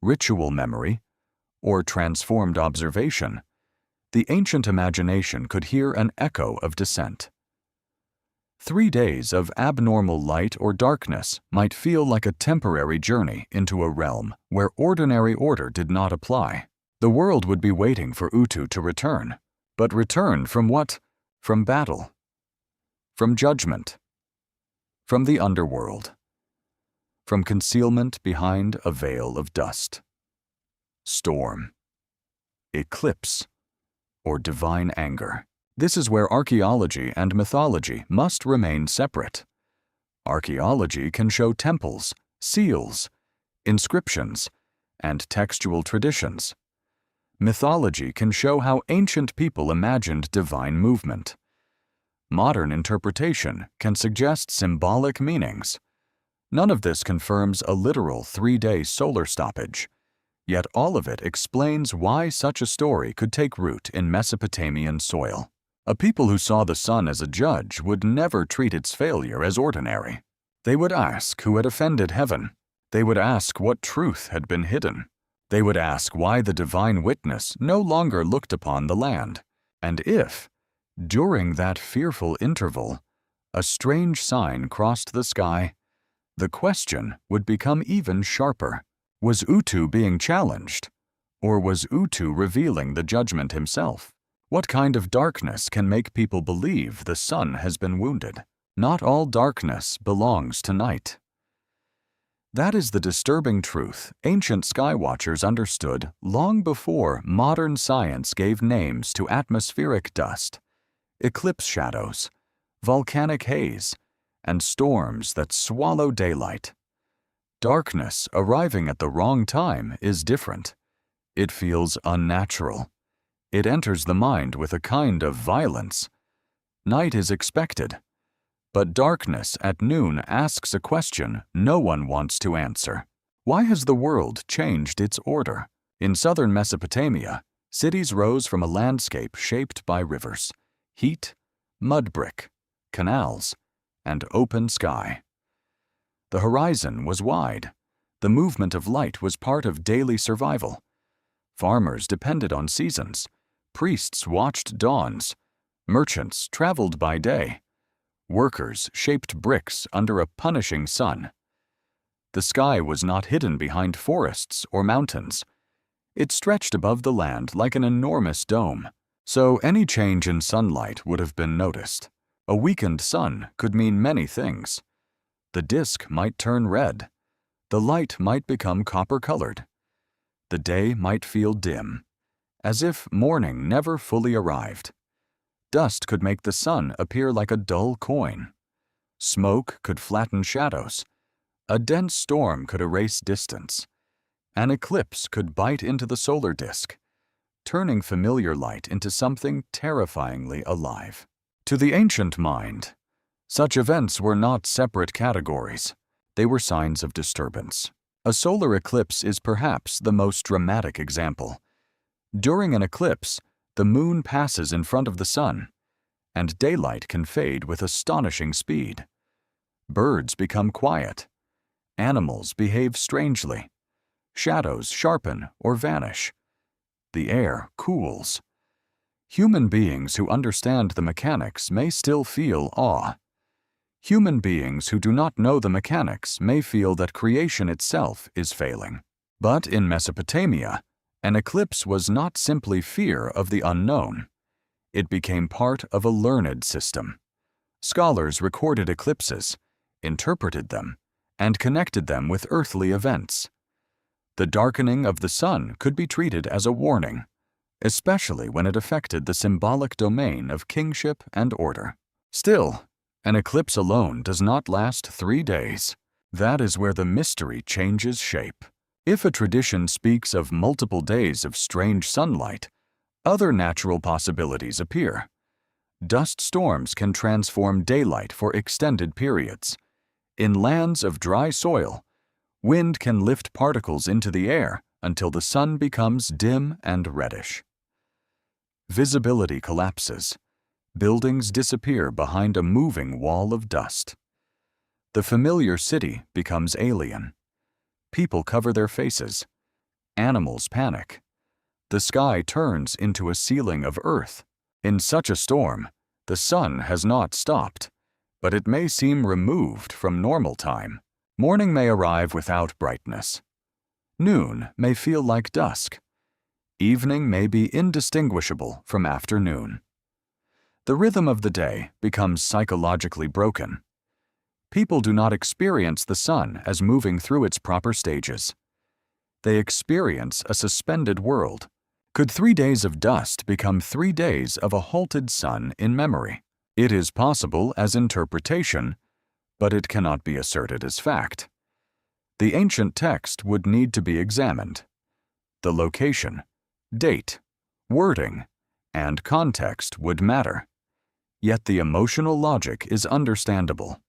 ritual memory, or transformed observation, the ancient imagination could hear an echo of dissent. 3 days of abnormal light or darkness might feel like a temporary journey into a realm where ordinary order did not apply. The world would be waiting for Utu to return. But return from what? From battle. From judgment. From the underworld. From concealment behind a veil of dust. Storm. Eclipse. Or divine anger. This is where archaeology and mythology must remain separate. Archaeology can show temples, seals, inscriptions, and textual traditions. Mythology can show how ancient people imagined divine movement. Modern interpretation can suggest symbolic meanings. None of this confirms a literal 3-day solar stoppage, yet all of it explains why such a story could take root in Mesopotamian soil. A people who saw the sun as a judge would never treat its failure as ordinary. They would ask who had offended heaven. They would ask what truth had been hidden. They would ask why the divine witness no longer looked upon the land, and if, during that fearful interval, a strange sign crossed the sky, the question would become even sharper. Was Utu being challenged, or was Utu revealing the judgment himself? What kind of darkness can make people believe the sun has been wounded? Not all darkness belongs to night. That is the disturbing truth ancient skywatchers understood long before modern science gave names to atmospheric dust, eclipse shadows, volcanic haze, and storms that swallow daylight. Darkness arriving at the wrong time is different. It feels unnatural. It enters the mind with a kind of violence. Night is expected. But darkness at noon asks a question no one wants to answer. Why has the world changed its order? In southern Mesopotamia, cities rose from a landscape shaped by rivers, heat, mud brick, canals, and open sky. The horizon was wide. The movement of light was part of daily survival. Farmers depended on seasons. Priests watched dawns. Merchants traveled by day. Workers shaped bricks under a punishing sun. The sky was not hidden behind forests or mountains. It stretched above the land like an enormous dome, so any change in sunlight would have been noticed. A weakened sun could mean many things. The disk might turn red. The light might become copper-colored. The day might feel dim, as if morning never fully arrived. Dust could make the sun appear like a dull coin. Smoke could flatten shadows. A dense storm could erase distance. An eclipse could bite into the solar disk, turning familiar light into something terrifyingly alive. To the ancient mind, such events were not separate categories. They were signs of disturbance. A solar eclipse is perhaps the most dramatic example. During an eclipse, the moon passes in front of the sun, and daylight can fade with astonishing speed. Birds become quiet. Animals behave strangely. Shadows sharpen or vanish. The air cools. Human beings who understand the mechanics may still feel awe. Human beings who do not know the mechanics may feel that creation itself is failing. But in Mesopotamia, an eclipse was not simply fear of the unknown. It became part of a learned system. Scholars recorded eclipses, interpreted them, and connected them with earthly events. The darkening of the sun could be treated as a warning, especially when it affected the symbolic domain of kingship and order. Still, an eclipse alone does not last 3 days. That is where the mystery changes shape. If a tradition speaks of multiple days of strange sunlight, other natural possibilities appear. Dust storms can transform daylight for extended periods. In lands of dry soil, wind can lift particles into the air until the sun becomes dim and reddish. Visibility collapses. Buildings disappear behind a moving wall of dust. The familiar city becomes alien. People cover their faces. Animals panic. The sky turns into a ceiling of earth. In such a storm, the sun has not stopped, but it may seem removed from normal time. Morning may arrive without brightness. Noon may feel like dusk. Evening may be indistinguishable from afternoon. The rhythm of the day becomes psychologically broken. People do not experience the sun as moving through its proper stages. They experience a suspended world. Could 3 days of dust become 3 days of a halted sun in memory? It is possible as interpretation, but it cannot be asserted as fact. The ancient text would need to be examined. The location, date, wording, and context would matter. Yet the emotional logic is understandable.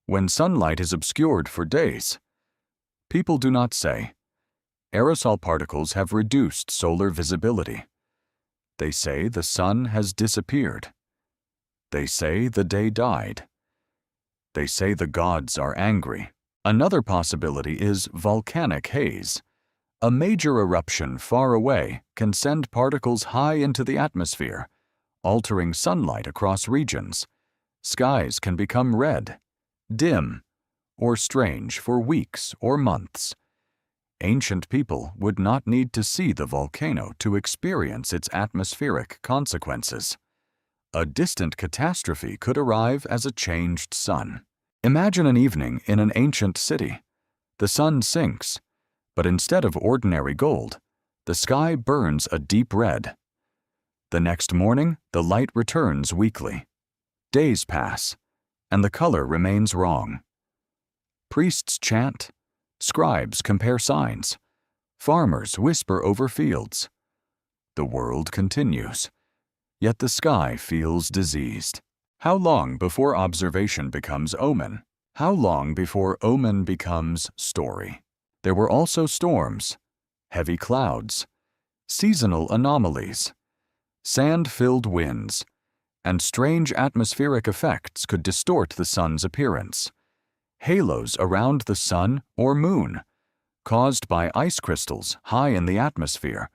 When sunlight is obscured for days, people do not say, "Aerosol particles have reduced solar visibility." They say the sun has disappeared. They say the day died. They say the gods are angry. Another possibility is volcanic haze. A major eruption far away can send particles high into the atmosphere, altering sunlight across regions. Skies can become red, dim, or strange for weeks or months. Ancient people would not need to see the volcano to experience its atmospheric consequences. A distant catastrophe could arrive as a changed sun. Imagine an evening in an ancient city. The sun sinks, but instead of ordinary gold, the sky burns a deep red. The next morning, the light returns weakly. Days pass, and the color remains wrong. Priests chant, scribes compare signs, farmers whisper over fields. The world continues, yet the sky feels diseased. How long before observation becomes omen? How long before omen becomes story? There were also storms, heavy clouds, seasonal anomalies, sand-filled winds, and strange atmospheric effects could distort the sun's appearance. Halos around the sun or moon, caused by ice crystals high in the atmosphere,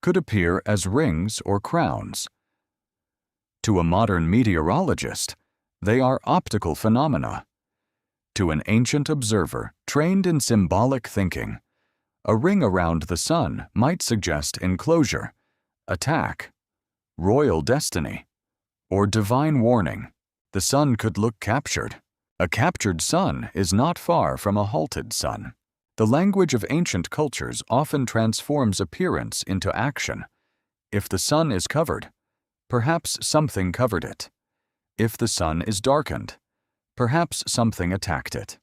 could appear as rings or crowns. To a modern meteorologist, they are optical phenomena. To an ancient observer trained in symbolic thinking, a ring around the sun might suggest enclosure, attack, royal destiny, or divine warning. The sun could look captured. A captured sun is not far from a halted sun. The language of ancient cultures often transforms appearance into action. If the sun is covered, perhaps something covered it. If the sun is darkened, perhaps something attacked it.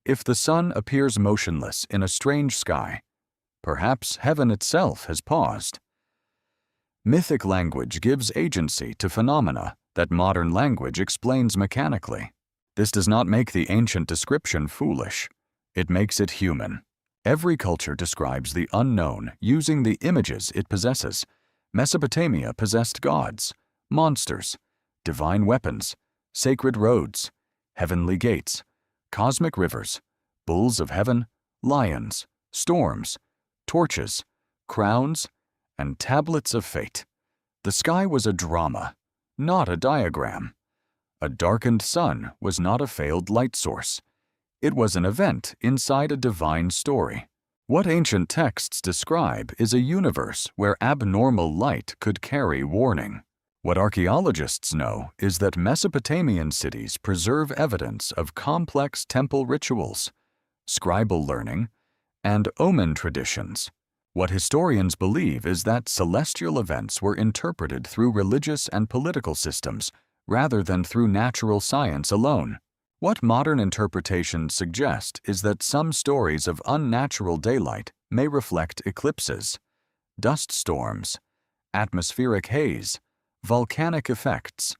If the sun appears motionless in a strange sky, perhaps heaven itself has paused. Mythic language gives agency to phenomena that modern language explains mechanically. This does not make the ancient description foolish. It makes it human. Every culture describes the unknown using the images it possesses. Mesopotamia possessed gods, monsters, divine weapons, sacred roads, heavenly gates, cosmic rivers, bulls of heaven, lions, storms, torches, crowns, and tablets of fate. The sky was a drama, not a diagram. A darkened sun was not a failed light source. It was an event inside a divine story. What ancient texts describe is a universe where abnormal light could carry warning. What archaeologists know is that Mesopotamian cities preserve evidence of complex temple rituals, scribal learning, and omen traditions. What historians believe is that celestial events were interpreted through religious and political systems rather than through natural science alone. What modern interpretations suggest is that some stories of unnatural daylight may reflect eclipses, dust storms, atmospheric haze, volcanic effects,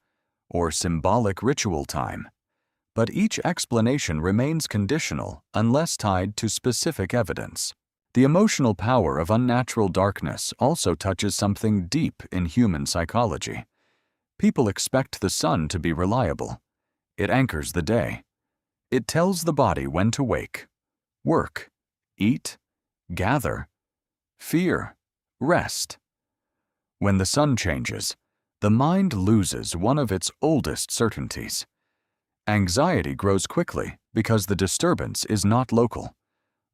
or symbolic ritual time. But each explanation remains conditional unless tied to specific evidence. The emotional power of unnatural darkness also touches something deep in human psychology. People expect the sun to be reliable. It anchors the day. It tells the body when to wake, work, eat, gather, fear, rest. When the sun changes, the mind loses one of its oldest certainties. Anxiety grows quickly because the disturbance is not local.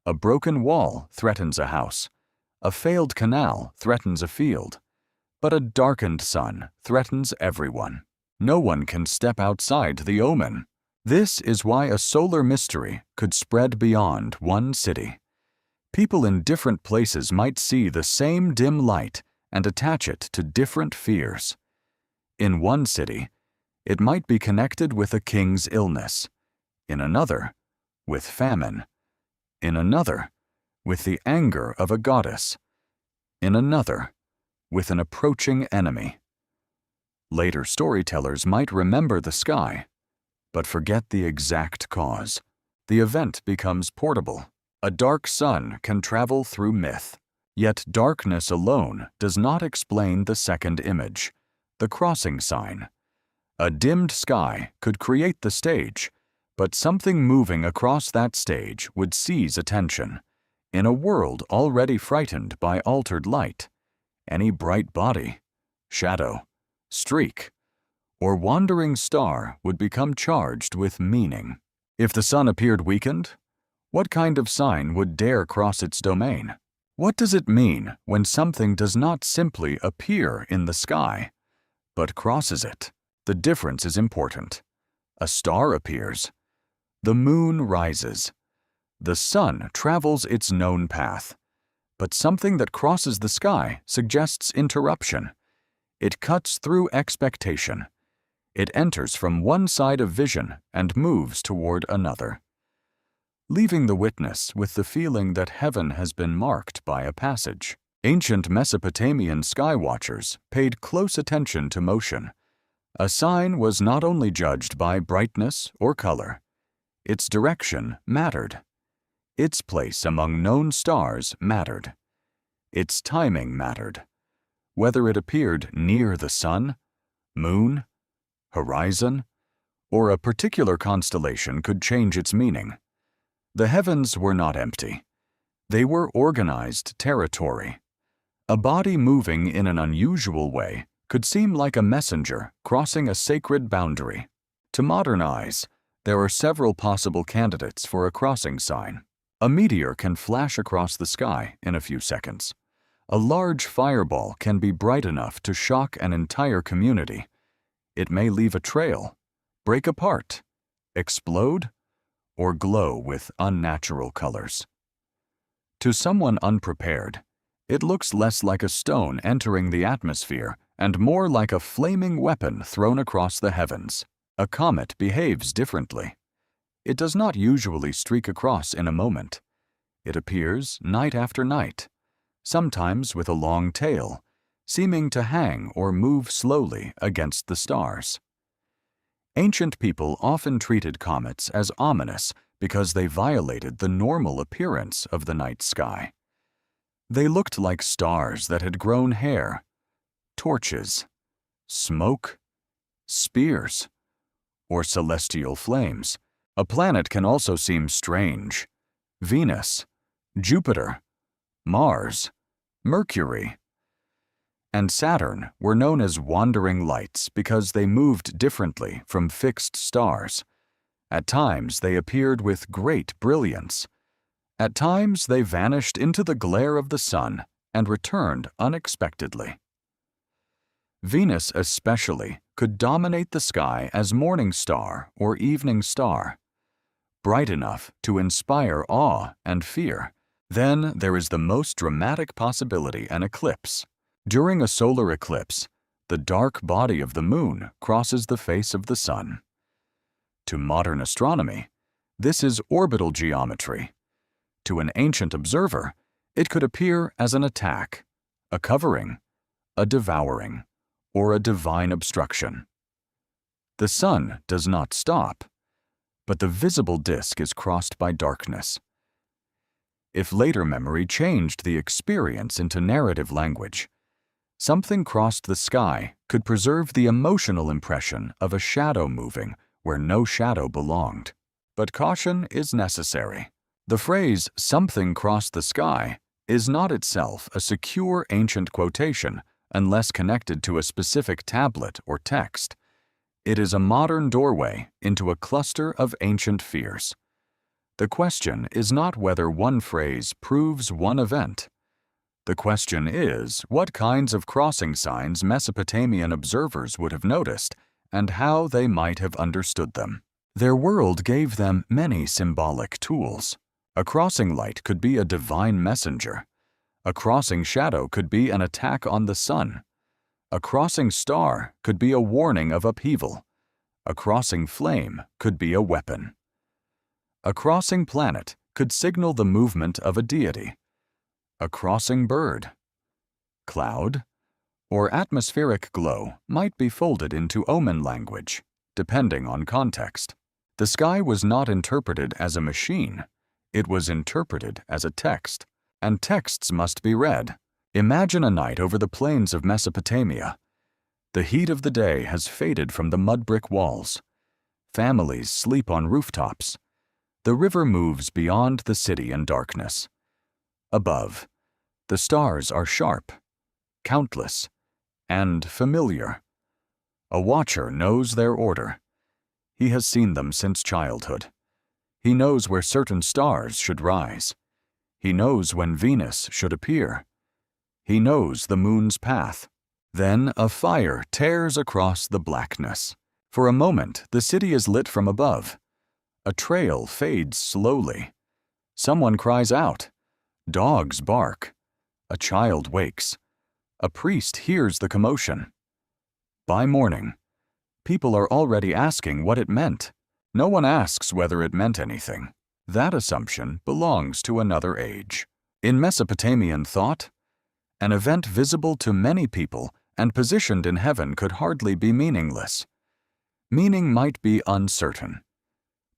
A broken wall threatens a house. A failed canal threatens a field. But a darkened sun threatens everyone. No one can step outside the omen. This is why a solar mystery could spread beyond one city. People in different places might see the same dim light and attach it to different fears. In one city, it might be connected with a king's illness. In another, with famine. In another, with the anger of a goddess. In another, with an approaching enemy. Later storytellers might remember the sky, but forget the exact cause. The event becomes portable. A dark sun can travel through myth. Yet darkness alone does not explain the second image, the crossing sign. A dimmed sky could create the stage, but something moving across that stage would seize attention. In a world already frightened by altered light, any bright body, shadow, streak, or wandering star would become charged with meaning. If the sun appeared weakened, what kind of sign would dare cross its domain? What does it mean when something does not simply appear in the sky, but crosses it? The difference is important. A star appears. The moon rises. The sun travels its known path. But something that crosses the sky suggests interruption. It cuts through expectation. It enters from one side of vision and moves toward another, leaving the witness with the feeling that heaven has been marked by a passage. Ancient Mesopotamian sky watchers paid close attention to motion. A sign was not only judged by brightness or color. Its direction mattered. Its place among known stars mattered. Its timing mattered. Whether it appeared near the sun, moon, horizon, or a particular constellation could change its meaning. The heavens were not empty. They were organized territory. A body moving in an unusual way could seem like a messenger crossing a sacred boundary. To modern eyes, There are several possible candidates for a crossing sign. A meteor can flash across the sky in a few seconds. A large fireball can be bright enough to shock an entire community. It may leave a trail, break apart, explode, or glow with unnatural colors. To someone unprepared, it looks less like a stone entering the atmosphere and more like a flaming weapon thrown across the heavens. A comet behaves differently. It does not usually streak across in a moment. It appears night after night, sometimes with a long tail, seeming to hang or move slowly against the stars. Ancient people often treated comets as ominous because they violated the normal appearance of the night sky. They looked like stars that had grown hair, torches, smoke, spears, or celestial flames. A planet can also seem strange. Venus, Jupiter, Mars, Mercury, and Saturn were known as wandering lights because they moved differently from fixed stars. At times they appeared with great brilliance. At times they vanished into the glare of the sun and returned unexpectedly. Venus especially could dominate the sky as morning star or evening star, bright enough to inspire awe and fear. Then there is the most dramatic possibility, an eclipse. During a solar eclipse, the dark body of the moon crosses the face of the sun. To modern astronomy, this is orbital geometry. To an ancient observer, it could appear as an attack, a covering, a devouring, or a divine obstruction. The sun does not stop, but the visible disk is crossed by darkness. If later memory changed the experience into narrative language, something crossed the sky could preserve the emotional impression of a shadow moving where no shadow belonged. But caution is necessary. The phrase, "something crossed the sky," is not itself a secure ancient quotation unless connected to a specific tablet or text. It is a modern doorway into a cluster of ancient fears. The question is not whether one phrase proves one event. The question is what kinds of crossing signs Mesopotamian observers would have noticed and how they might have understood them. Their world gave them many symbolic tools. A crossing light could be a divine messenger. A crossing shadow could be an attack on the sun. A crossing star could be a warning of upheaval. A crossing flame could be a weapon. A crossing planet could signal the movement of a deity. A crossing bird, cloud, or atmospheric glow might be folded into omen language, depending on context. The sky was not interpreted as a machine. It was interpreted as a text, and texts must be read. Imagine a night over the plains of Mesopotamia. The heat of the day has faded from the mud brick walls. Families sleep on rooftops. The river moves beyond the city in darkness. Above, the stars are sharp, countless, and familiar. A watcher knows their order. He has seen them since childhood. He knows where certain stars should rise. He knows when Venus should appear. He knows the moon's path. Then a fire tears across the blackness. For a moment, the city is lit from above. A trail fades slowly. Someone cries out. Dogs bark. A child wakes. A priest hears the commotion. By morning, people are already asking what it meant. No one asks whether it meant anything. That assumption belongs to another age. In Mesopotamian thought, an event visible to many people and positioned in heaven could hardly be meaningless. Meaning might be uncertain,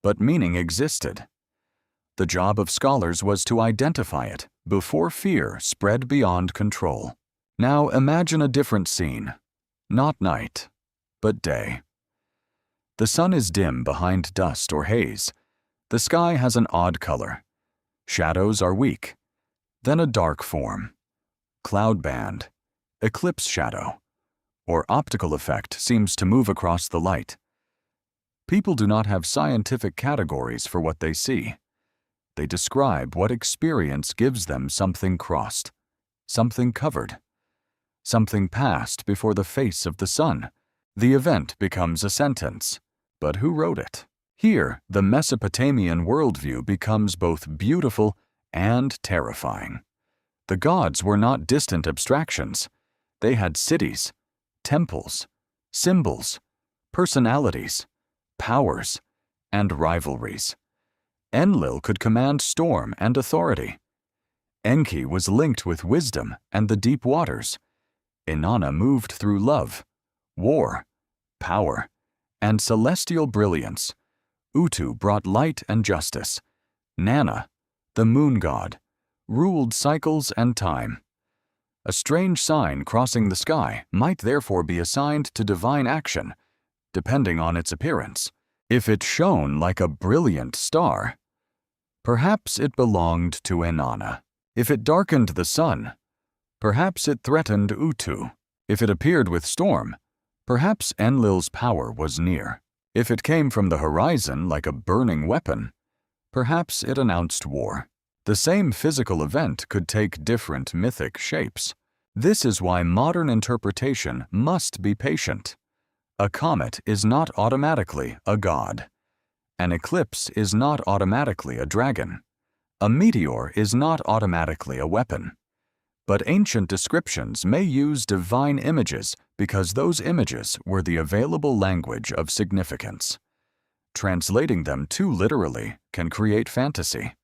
but meaning existed. The job of scholars was to identify it before fear spread beyond control. Now imagine a different scene, not night, but day. The sun is dim behind dust or haze. The sky has an odd color. Shadows are weak. Then a dark form, cloud band, eclipse shadow, or optical effect seems to move across the light. People do not have scientific categories for what they see. They describe what experience gives them something crossed, something covered, something passed before the face of the sun. The event becomes a sentence. But who wrote it? Here, the Mesopotamian worldview becomes both beautiful and terrifying. The gods were not distant abstractions. They had cities, temples, symbols, personalities, powers, and rivalries. Enlil could command storm and authority. Enki was linked with wisdom and the deep waters. Inanna moved through love, war, power, and celestial brilliance. Utu brought light and justice. Nana, the moon god, ruled cycles and time. A strange sign crossing the sky might therefore be assigned to divine action, depending on its appearance. If it shone like a brilliant star, perhaps it belonged to Inanna. If it darkened the sun, perhaps it threatened Utu. If it appeared with storm, perhaps Enlil's power was near. If it came from the horizon like a burning weapon, perhaps it announced war. The same physical event could take different mythic shapes. This is why modern interpretation must be patient. A comet is not automatically a god. An eclipse is not automatically a dragon. A meteor is not automatically a weapon. But ancient descriptions may use divine images because those images were the available language of significance. Translating them too literally can create fantasy.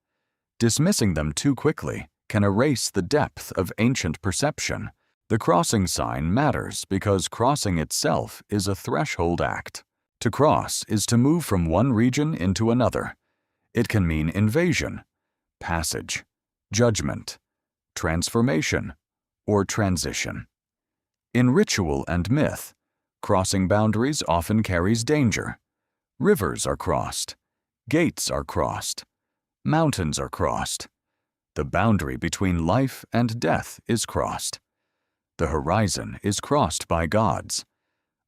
Dismissing them too quickly can erase the depth of ancient perception. The crossing sign matters because crossing itself is a threshold act. To cross is to move from one region into another. It can mean invasion, passage, judgment, transformation, or transition. In ritual and myth, crossing boundaries often carries danger. Rivers are crossed, gates are crossed, mountains are crossed. The boundary between life and death is crossed. The horizon is crossed by gods.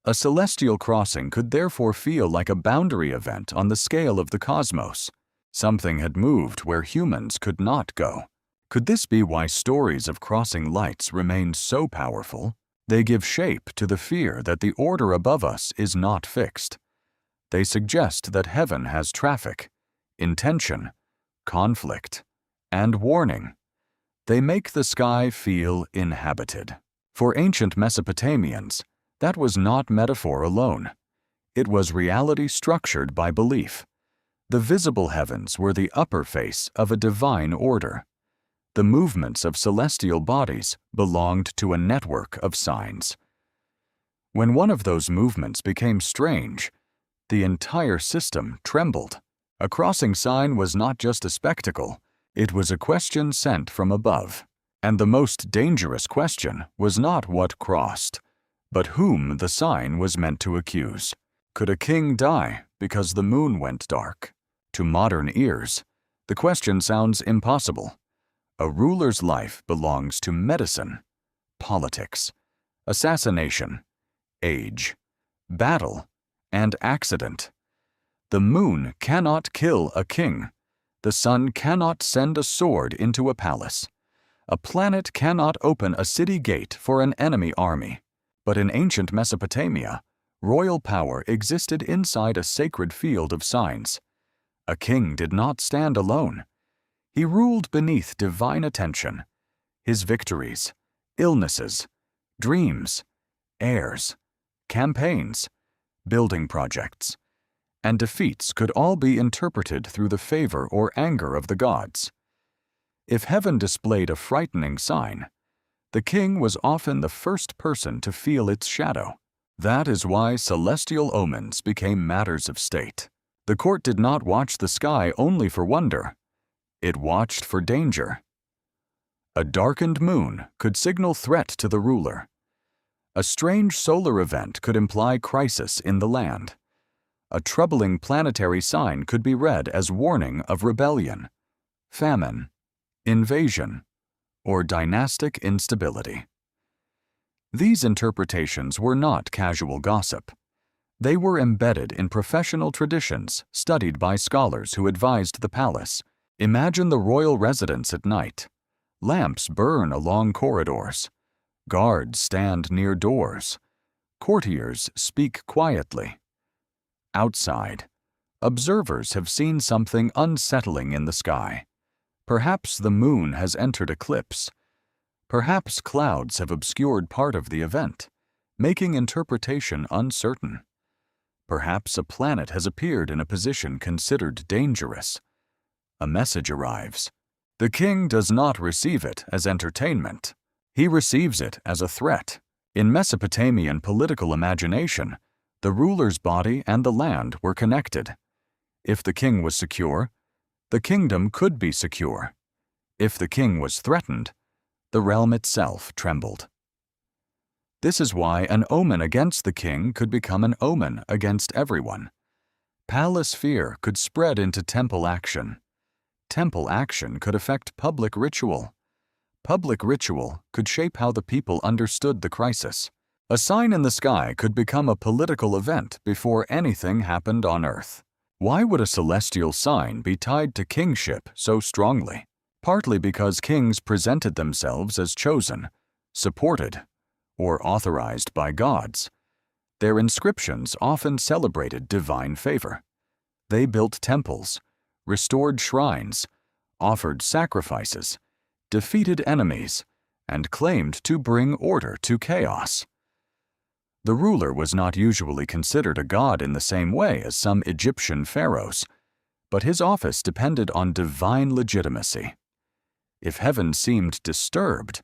A celestial crossing could therefore feel like a boundary event on the scale of the cosmos. Something had moved where humans could not go. Could this be why stories of crossing lights remain so powerful? They give shape to the fear that the order above us is not fixed. They suggest that heaven has traffic, intention, conflict, and warning. They make the sky feel inhabited. For ancient Mesopotamians, that was not metaphor alone. It was reality structured by belief. The visible heavens were the upper face of a divine order. The movements of celestial bodies belonged to a network of signs. When one of those movements became strange, the entire system trembled. A crossing sign was not just a spectacle, it was a question sent from above. And the most dangerous question was not what crossed, but whom the sign was meant to accuse. Could a king die because the moon went dark? To modern ears, the question sounds impossible. A ruler's life belongs to medicine, politics, assassination, age, battle, and accident. The moon cannot kill a king. The sun cannot send a sword into a palace. A planet cannot open a city gate for an enemy army. But in ancient Mesopotamia, royal power existed inside a sacred field of signs. A king did not stand alone. He ruled beneath divine attention. His victories, illnesses, dreams, heirs, campaigns, building projects, and defeats could all be interpreted through the favor or anger of the gods. If heaven displayed a frightening sign, the king was often the first person to feel its shadow. That is why celestial omens became matters of state. The court did not watch the sky only for wonder. It watched for danger. A darkened moon could signal threat to the ruler. A strange solar event could imply crisis in the land. A troubling planetary sign could be read as warning of rebellion, famine, invasion, or dynastic instability. These interpretations were not casual gossip. They were embedded in professional traditions studied by scholars who advised the palace. Imagine the royal residence at night. Lamps burn along corridors. Guards stand near doors. Courtiers speak quietly. Outside, observers have seen something unsettling in the sky. Perhaps the moon has entered eclipse. Perhaps clouds have obscured part of the event, making interpretation uncertain. Perhaps a planet has appeared in a position considered dangerous. A message arrives. The king does not receive it as entertainment. He receives it as a threat. In Mesopotamian political imagination, the ruler's body and the land were connected. If the king was secure, the kingdom could be secure. If the king was threatened, the realm itself trembled. This is why an omen against the king could become an omen against everyone. Palace fear could spread into temple action. Temple action could affect public ritual. Public ritual could shape how the people understood the crisis. A sign in the sky could become a political event before anything happened on Earth. Why would a celestial sign be tied to kingship so strongly? Partly because kings presented themselves as chosen, supported, or authorized by gods. Their inscriptions often celebrated divine favor. They built temples, restored shrines, offered sacrifices, defeated enemies, and claimed to bring order to chaos. The ruler was not usually considered a god in the same way as some Egyptian pharaohs, but his office depended on divine legitimacy. If heaven seemed disturbed,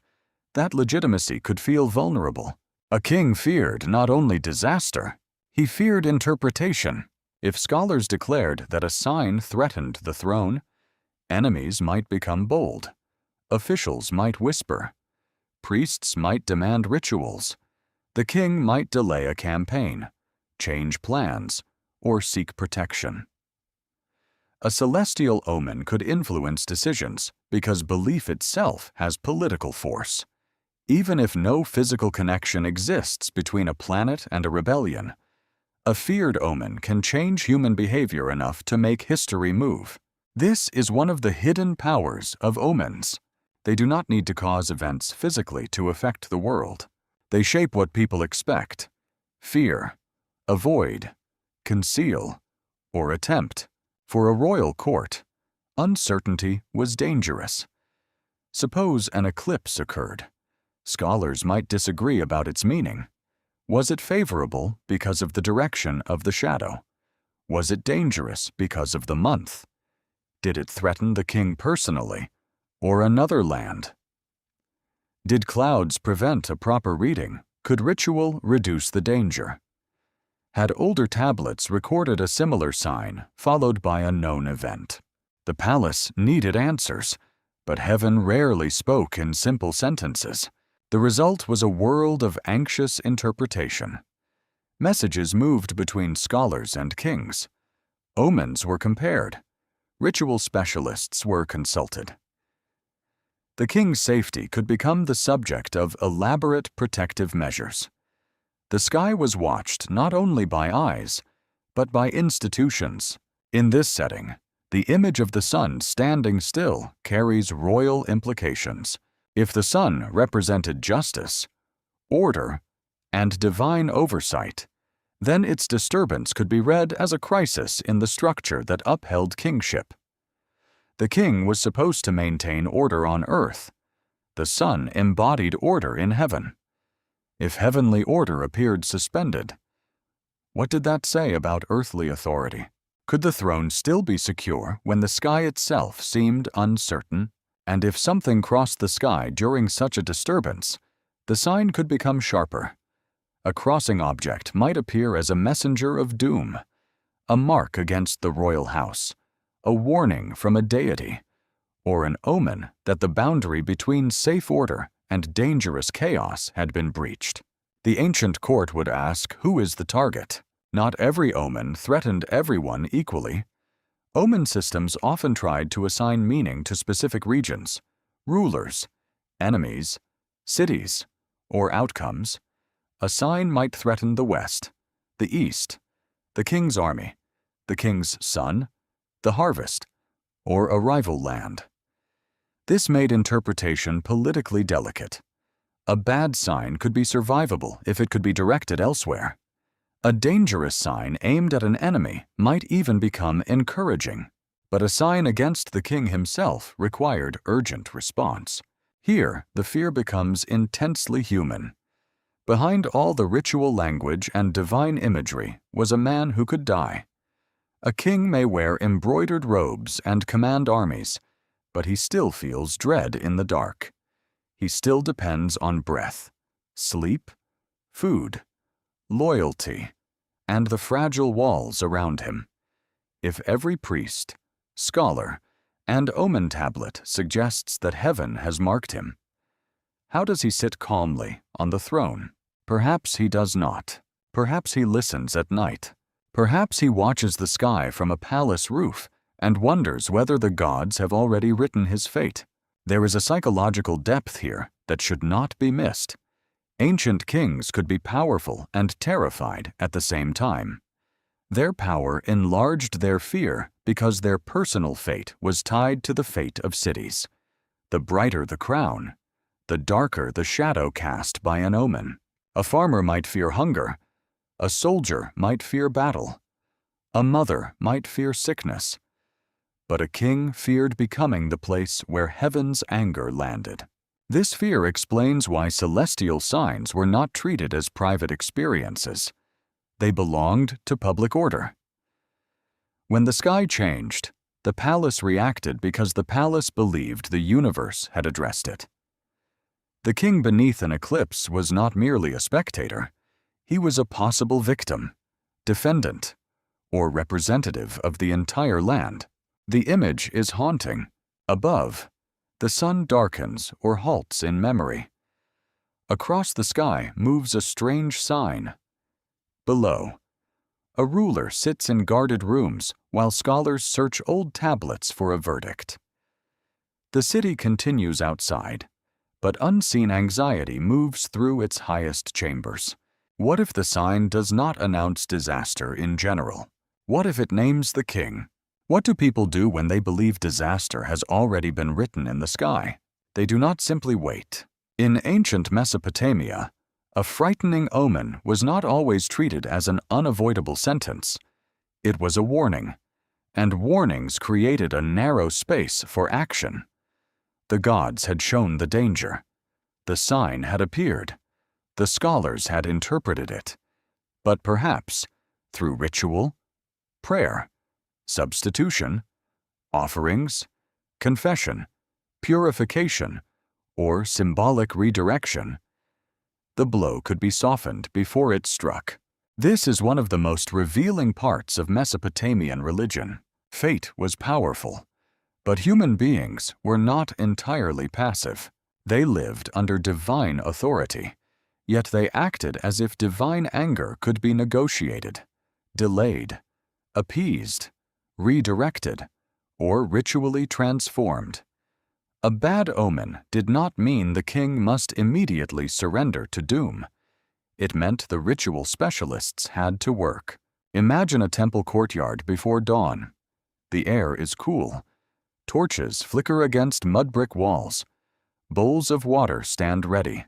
that legitimacy could feel vulnerable. A king feared not only disaster, he feared interpretation. If scholars declared that a sign threatened the throne, enemies might become bold. Officials might whisper. Priests might demand rituals. The king might delay a campaign, change plans, or seek protection. A celestial omen could influence decisions because belief itself has political force. Even if no physical connection exists between a planet and a rebellion, a feared omen can change human behavior enough to make history move. This is one of the hidden powers of omens. They do not need to cause events physically to affect the world. They shape what people expect, fear, avoid, conceal, or attempt. For a royal court, uncertainty was dangerous. Suppose an eclipse occurred. Scholars might disagree about its meaning. Was it favorable because of the direction of the shadow? Was it dangerous because of the month? Did it threaten the king personally, or another land? Did clouds prevent a proper reading? Could ritual reduce the danger? Had older tablets recorded a similar sign, followed by a known event? The palace needed answers, but heaven rarely spoke in simple sentences. The result was a world of anxious interpretation. Messages moved between scholars and kings. Omens were compared. Ritual specialists were consulted. The king's safety could become the subject of elaborate protective measures. The sky was watched not only by eyes, but by institutions. In this setting, the image of the sun standing still carries royal implications. If the sun represented justice, order, and divine oversight, then its disturbance could be read as a crisis in the structure that upheld kingship. The king was supposed to maintain order on earth. The sun embodied order in heaven. If heavenly order appeared suspended, what did that say about earthly authority? Could the throne still be secure when the sky itself seemed uncertain? And if something crossed the sky during such a disturbance, the sign could become sharper. A crossing object might appear as a messenger of doom, a mark against the royal house, a warning from a deity, or an omen that the boundary between safe order and dangerous chaos had been breached. The ancient court would ask, who is the target? Not every omen threatened everyone equally. Omen systems often tried to assign meaning to specific regions, rulers, enemies, cities, or outcomes. A sign might threaten the West, the East, the king's army, the king's son, the harvest, or a rival land. This made interpretation politically delicate. A bad sign could be survivable if it could be directed elsewhere. A dangerous sign aimed at an enemy might even become encouraging, but a sign against the king himself required urgent response. Here, the fear becomes intensely human. Behind all the ritual language and divine imagery was a man who could die. A king may wear embroidered robes and command armies, but he still feels dread in the dark. He still depends on breath, sleep, food, loyalty, and the fragile walls around him. If every priest, scholar, and omen tablet suggests that heaven has marked him, how does he sit calmly on the throne? Perhaps he does not. Perhaps he listens at night. Perhaps he watches the sky from a palace roof and wonders whether the gods have already written his fate. There is a psychological depth here that should not be missed. Ancient kings could be powerful and terrified at the same time. Their power enlarged their fear because their personal fate was tied to the fate of cities. The brighter the crown, the darker the shadow cast by an omen. A farmer might fear hunger. A soldier might fear battle. A mother might fear sickness. But a king feared becoming the place where heaven's anger landed. This fear explains why celestial signs were not treated as private experiences. They belonged to public order. When the sky changed, the palace reacted because the palace believed the universe had addressed it. The king beneath an eclipse was not merely a spectator. He was a possible victim, defendant, or representative of the entire land. The image is haunting. Above, the sun darkens or halts in memory. Across the sky moves a strange sign. Below, a ruler sits in guarded rooms while scholars search old tablets for a verdict. The city continues outside, but unseen anxiety moves through its highest chambers. What if the sign does not announce disaster in general? What if it names the king? What do people do when they believe disaster has already been written in the sky? They do not simply wait. In ancient Mesopotamia, a frightening omen was not always treated as an unavoidable sentence. It was a warning, and warnings created a narrow space for action. The gods had shown the danger. The sign had appeared. The scholars had interpreted it. But perhaps, through ritual, prayer, substitution, offerings, confession, purification, or symbolic redirection, the blow could be softened before it struck. This is one of the most revealing parts of Mesopotamian religion. Fate was powerful, but human beings were not entirely passive. They lived under divine authority, yet they acted as if divine anger could be negotiated, delayed, appeased, redirected, or ritually transformed. A bad omen did not mean the king must immediately surrender to doom. It meant the ritual specialists had to work. Imagine a temple courtyard before dawn. The air is cool. Torches flicker against mud brick walls. Bowls of water stand ready.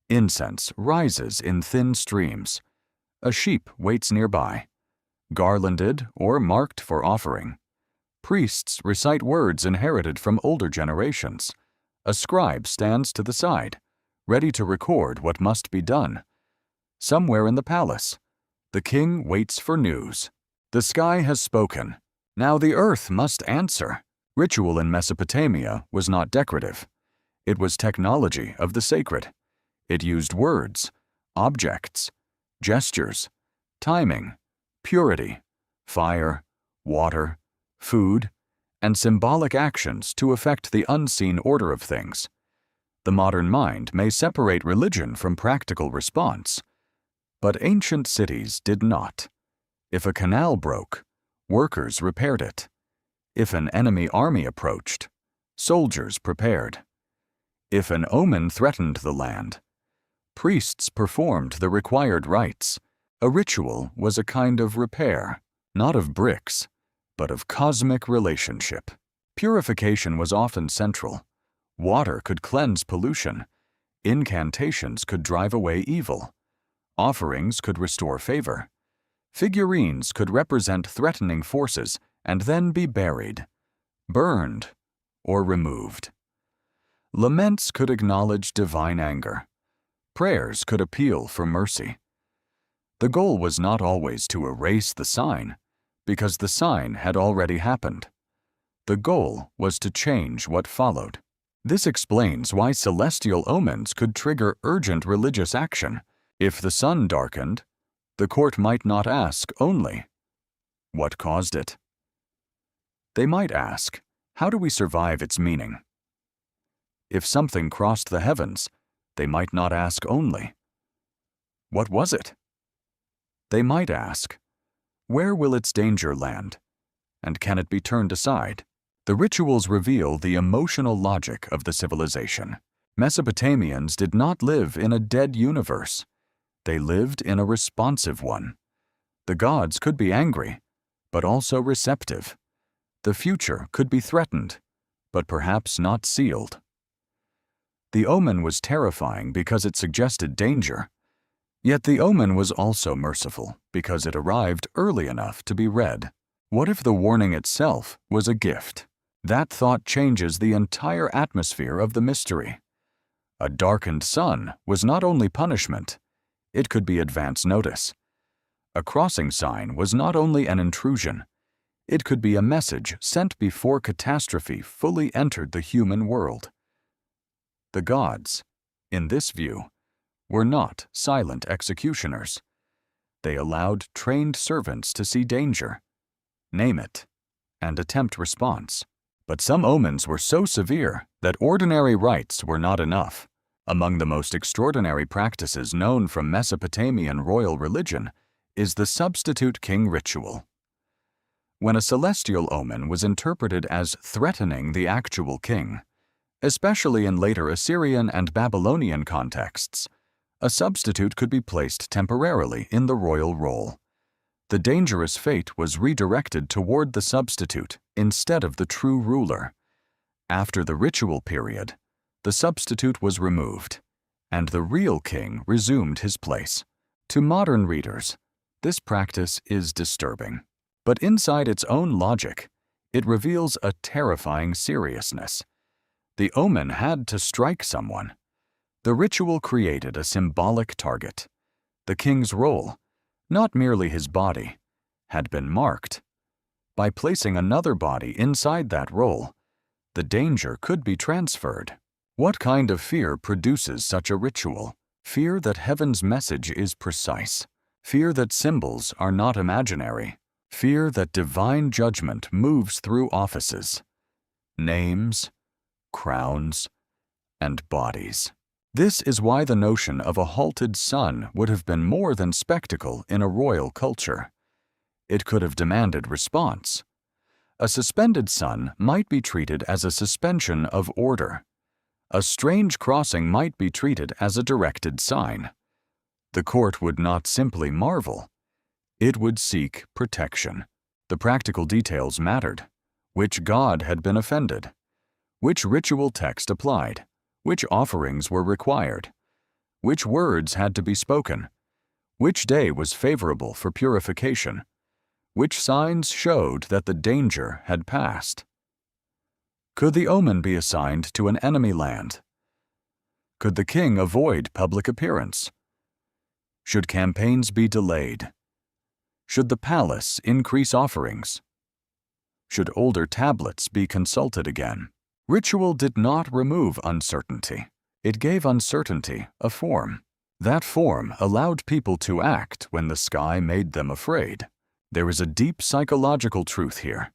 Incense rises in thin streams. A sheep waits nearby, garlanded or marked for offering. Priests recite words inherited from older generations. A scribe stands to the side, ready to record what must be done. Somewhere in the palace, the king waits for news. The sky has spoken. Now the earth must answer. Ritual in Mesopotamia was not decorative. It was technology of the sacred. It used words, objects, gestures, timing, purity, fire, water, food, and symbolic actions to affect the unseen order of things. The modern mind may separate religion from practical response, but ancient cities did not. If a canal broke, workers repaired it. If an enemy army approached, soldiers prepared. If an omen threatened the land, priests performed the required rites. A ritual was a kind of repair, not of bricks, but of cosmic relationship. Purification was often central. Water could cleanse pollution. Incantations could drive away evil. Offerings could restore favor. Figurines could represent threatening forces and then be buried, burned, or removed. Laments could acknowledge divine anger. Prayers could appeal for mercy. The goal was not always to erase the sign, because the sign had already happened. The goal was to change what followed. This explains why celestial omens could trigger urgent religious action. If the sun darkened, the court might not ask only, "What caused it?" They might ask, "How do we survive its meaning?" If something crossed the heavens, they might not ask only, "What was it?" They might ask, "Where will its danger land? And can it be turned aside?" The rituals reveal the emotional logic of the civilization. Mesopotamians did not live in a dead universe. They lived in a responsive one. The gods could be angry, but also receptive. The future could be threatened, but perhaps not sealed. The omen was terrifying because it suggested danger. Yet the omen was also merciful because it arrived early enough to be read. What if the warning itself was a gift? That thought changes the entire atmosphere of the mystery. A darkened sun was not only punishment, it could be advance notice. A crossing sign was not only an intrusion, it could be a message sent before catastrophe fully entered the human world. The gods, in this view, were not silent executioners. They allowed trained servants to see danger, name it, and attempt response. But some omens were so severe that ordinary rites were not enough. Among the most extraordinary practices known from Mesopotamian royal religion is the substitute king ritual. When a celestial omen was interpreted as threatening the actual king, especially in later Assyrian and Babylonian contexts, a substitute could be placed temporarily in the royal role. The dangerous fate was redirected toward the substitute instead of the true ruler. After the ritual period, the substitute was removed, and the real king resumed his place. To modern readers, this practice is disturbing. But inside its own logic, it reveals a terrifying seriousness. The omen had to strike someone. The ritual created a symbolic target. The king's role, not merely his body, had been marked. By placing another body inside that role, the danger could be transferred. What kind of fear produces such a ritual? Fear that heaven's message is precise. Fear that symbols are not imaginary. Fear that divine judgment moves through offices, names, crowns, and bodies. This is why the notion of a halted sun would have been more than spectacle in a royal culture. It could have demanded response. A suspended sun might be treated as a suspension of order. A strange crossing might be treated as a directed sign. The court would not simply marvel. It would seek protection. The practical details mattered. Which god had been offended? Which ritual text applied? Which offerings were required? Which words had to be spoken? Which day was favorable for purification? Which signs showed that the danger had passed? Could the omen be assigned to an enemy land? Could the king avoid public appearance? Should campaigns be delayed? Should the palace increase offerings? Should older tablets be consulted again? Ritual did not remove uncertainty. It gave uncertainty a form. That form allowed people to act when the sky made them afraid. There is a deep psychological truth here.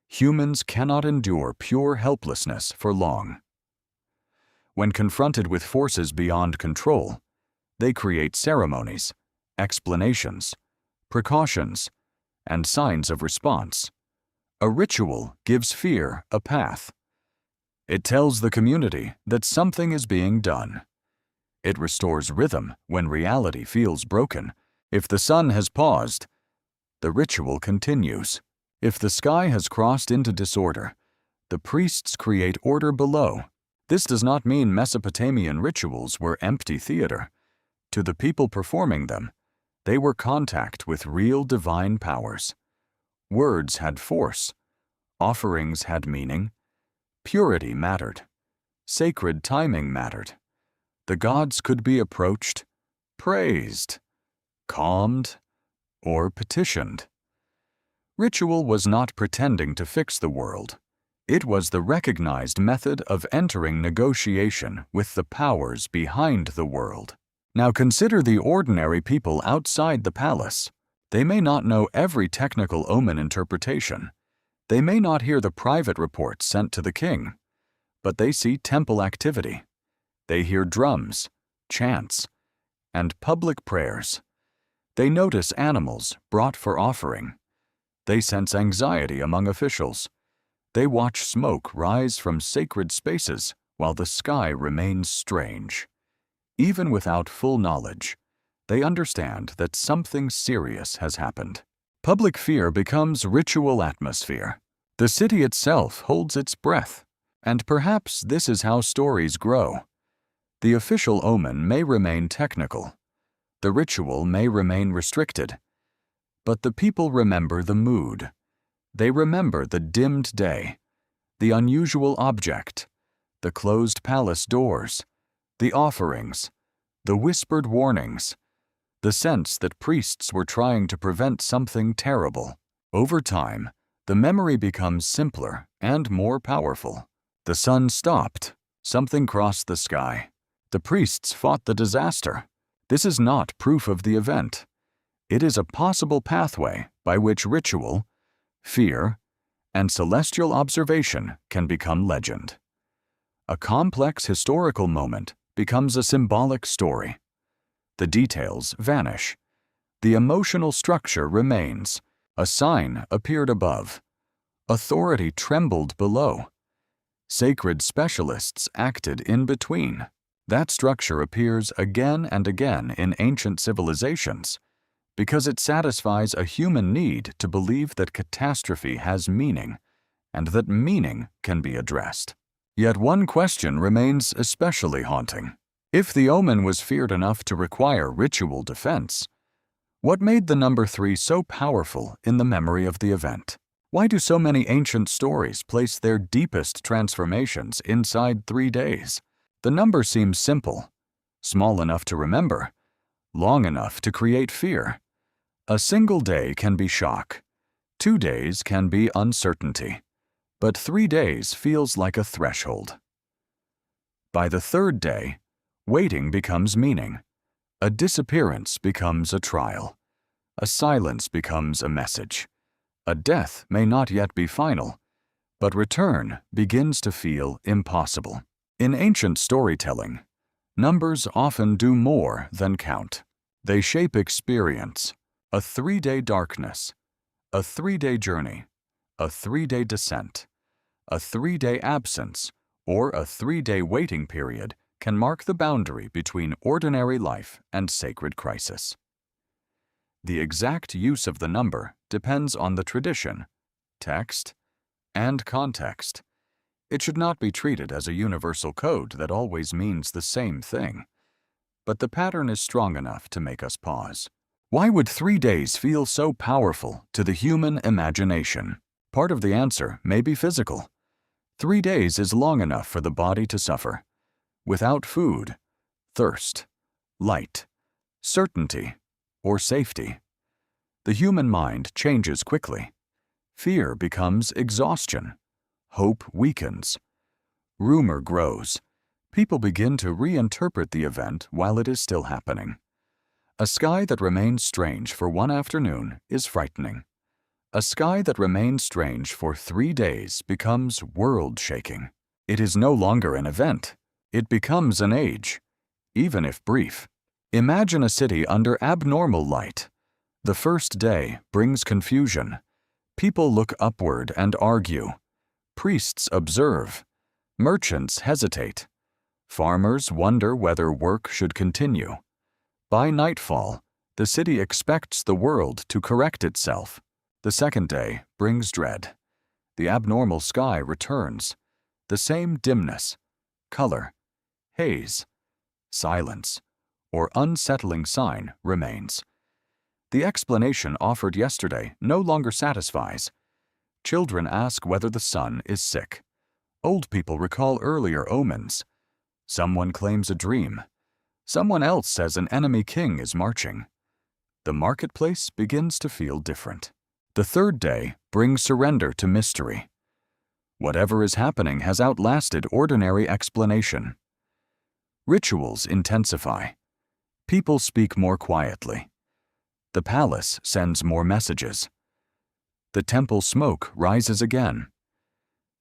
Humans cannot endure pure helplessness for long. When confronted with forces beyond control, they create ceremonies, explanations, precautions, and signs of response. A ritual gives fear a path. It tells the community that something is being done. It restores rhythm when reality feels broken, If the sun has paused, the ritual continues. If the sky has crossed into disorder, the priests create order below. This does not mean Mesopotamian rituals were empty theater. To the people performing them, they were contact with real divine powers. Words had force, offerings had meaning, purity mattered, sacred timing mattered. The gods could be approached, praised, calmed, or petitioned. Ritual was not pretending to fix the world. It was the recognized method of entering negotiation with the powers behind the world. Now consider the ordinary people outside the palace. They may not know every technical omen interpretation. They may not hear the private reports sent to the king. But they see temple activity. They hear drums, chants, and public prayers. They notice animals brought for offering. They sense anxiety among officials. They watch smoke rise from sacred spaces while the sky remains strange. Even without full knowledge, they understand that something serious has happened. Public fear becomes ritual atmosphere. The city itself holds its breath. And perhaps this is how stories grow. The official omen may remain technical. The ritual may remain restricted. But the people remember the mood. They remember the dimmed day, the unusual object, the closed palace doors, the offerings, the whispered warnings, the sense that priests were trying to prevent something terrible. Over time, the memory becomes simpler and more powerful. The sun stopped. Something crossed the sky. The priests fought the disaster. This is not proof of the event. It is a possible pathway by which ritual, fear, and celestial observation can become legend. A complex historical moment becomes a symbolic story. The details vanish. The emotional structure remains. A sign appeared above. Authority trembled below. Sacred specialists acted in between. That structure appears again and again in ancient civilizations because it satisfies a human need to believe that catastrophe has meaning and that meaning can be addressed. Yet one question remains especially haunting. If the omen was feared enough to require ritual defense, what made the number 3 so powerful in the memory of the event? Why do so many ancient stories place their deepest transformations inside 3 days? The number seems simple, small enough to remember, long enough to create fear. A single day can be shock. 2 days can be uncertainty. But 3 days feels like a threshold. By the 3rd day, waiting becomes meaning. A disappearance becomes a trial. A silence becomes a message. A death may not yet be final, but return begins to feel impossible. In ancient storytelling, numbers often do more than count. They shape experience. A 3-day darkness, a 3-day journey, a 3-day descent, a 3-day absence, or a 3-day waiting period can mark the boundary between ordinary life and sacred crisis. The exact use of the number depends on the tradition, text, and context. It should not be treated as a universal code that always means the same thing. But the pattern is strong enough to make us pause. Why would 3 days feel so powerful to the human imagination? Part of the answer may be physical. 3 days is long enough for the body to suffer. Without food, thirst, light, certainty, or safety. The human mind changes quickly. Fear becomes exhaustion. Hope weakens. Rumor grows. People begin to reinterpret the event while it is still happening. A sky that remains strange for 1 afternoon is frightening. A sky that remains strange for 3 days becomes world-shaking. It is no longer an event. It becomes an age, even if brief. Imagine a city under abnormal light. The first day brings confusion. People look upward and argue. Priests observe. Merchants hesitate. Farmers wonder whether work should continue. By nightfall, The city expects the world to correct itself. The second day brings dread. The abnormal sky returns. The same dimness, color, haze, silence, or unsettling sign remains. The explanation offered yesterday no longer satisfies. Children ask whether the sun is sick. Old people recall earlier omens. Someone claims a dream. Someone else says an enemy king is marching. The marketplace begins to feel different. The third day brings surrender to mystery. Whatever is happening has outlasted ordinary explanation. Rituals intensify. People speak more quietly. The palace sends more messages. The temple smoke rises again.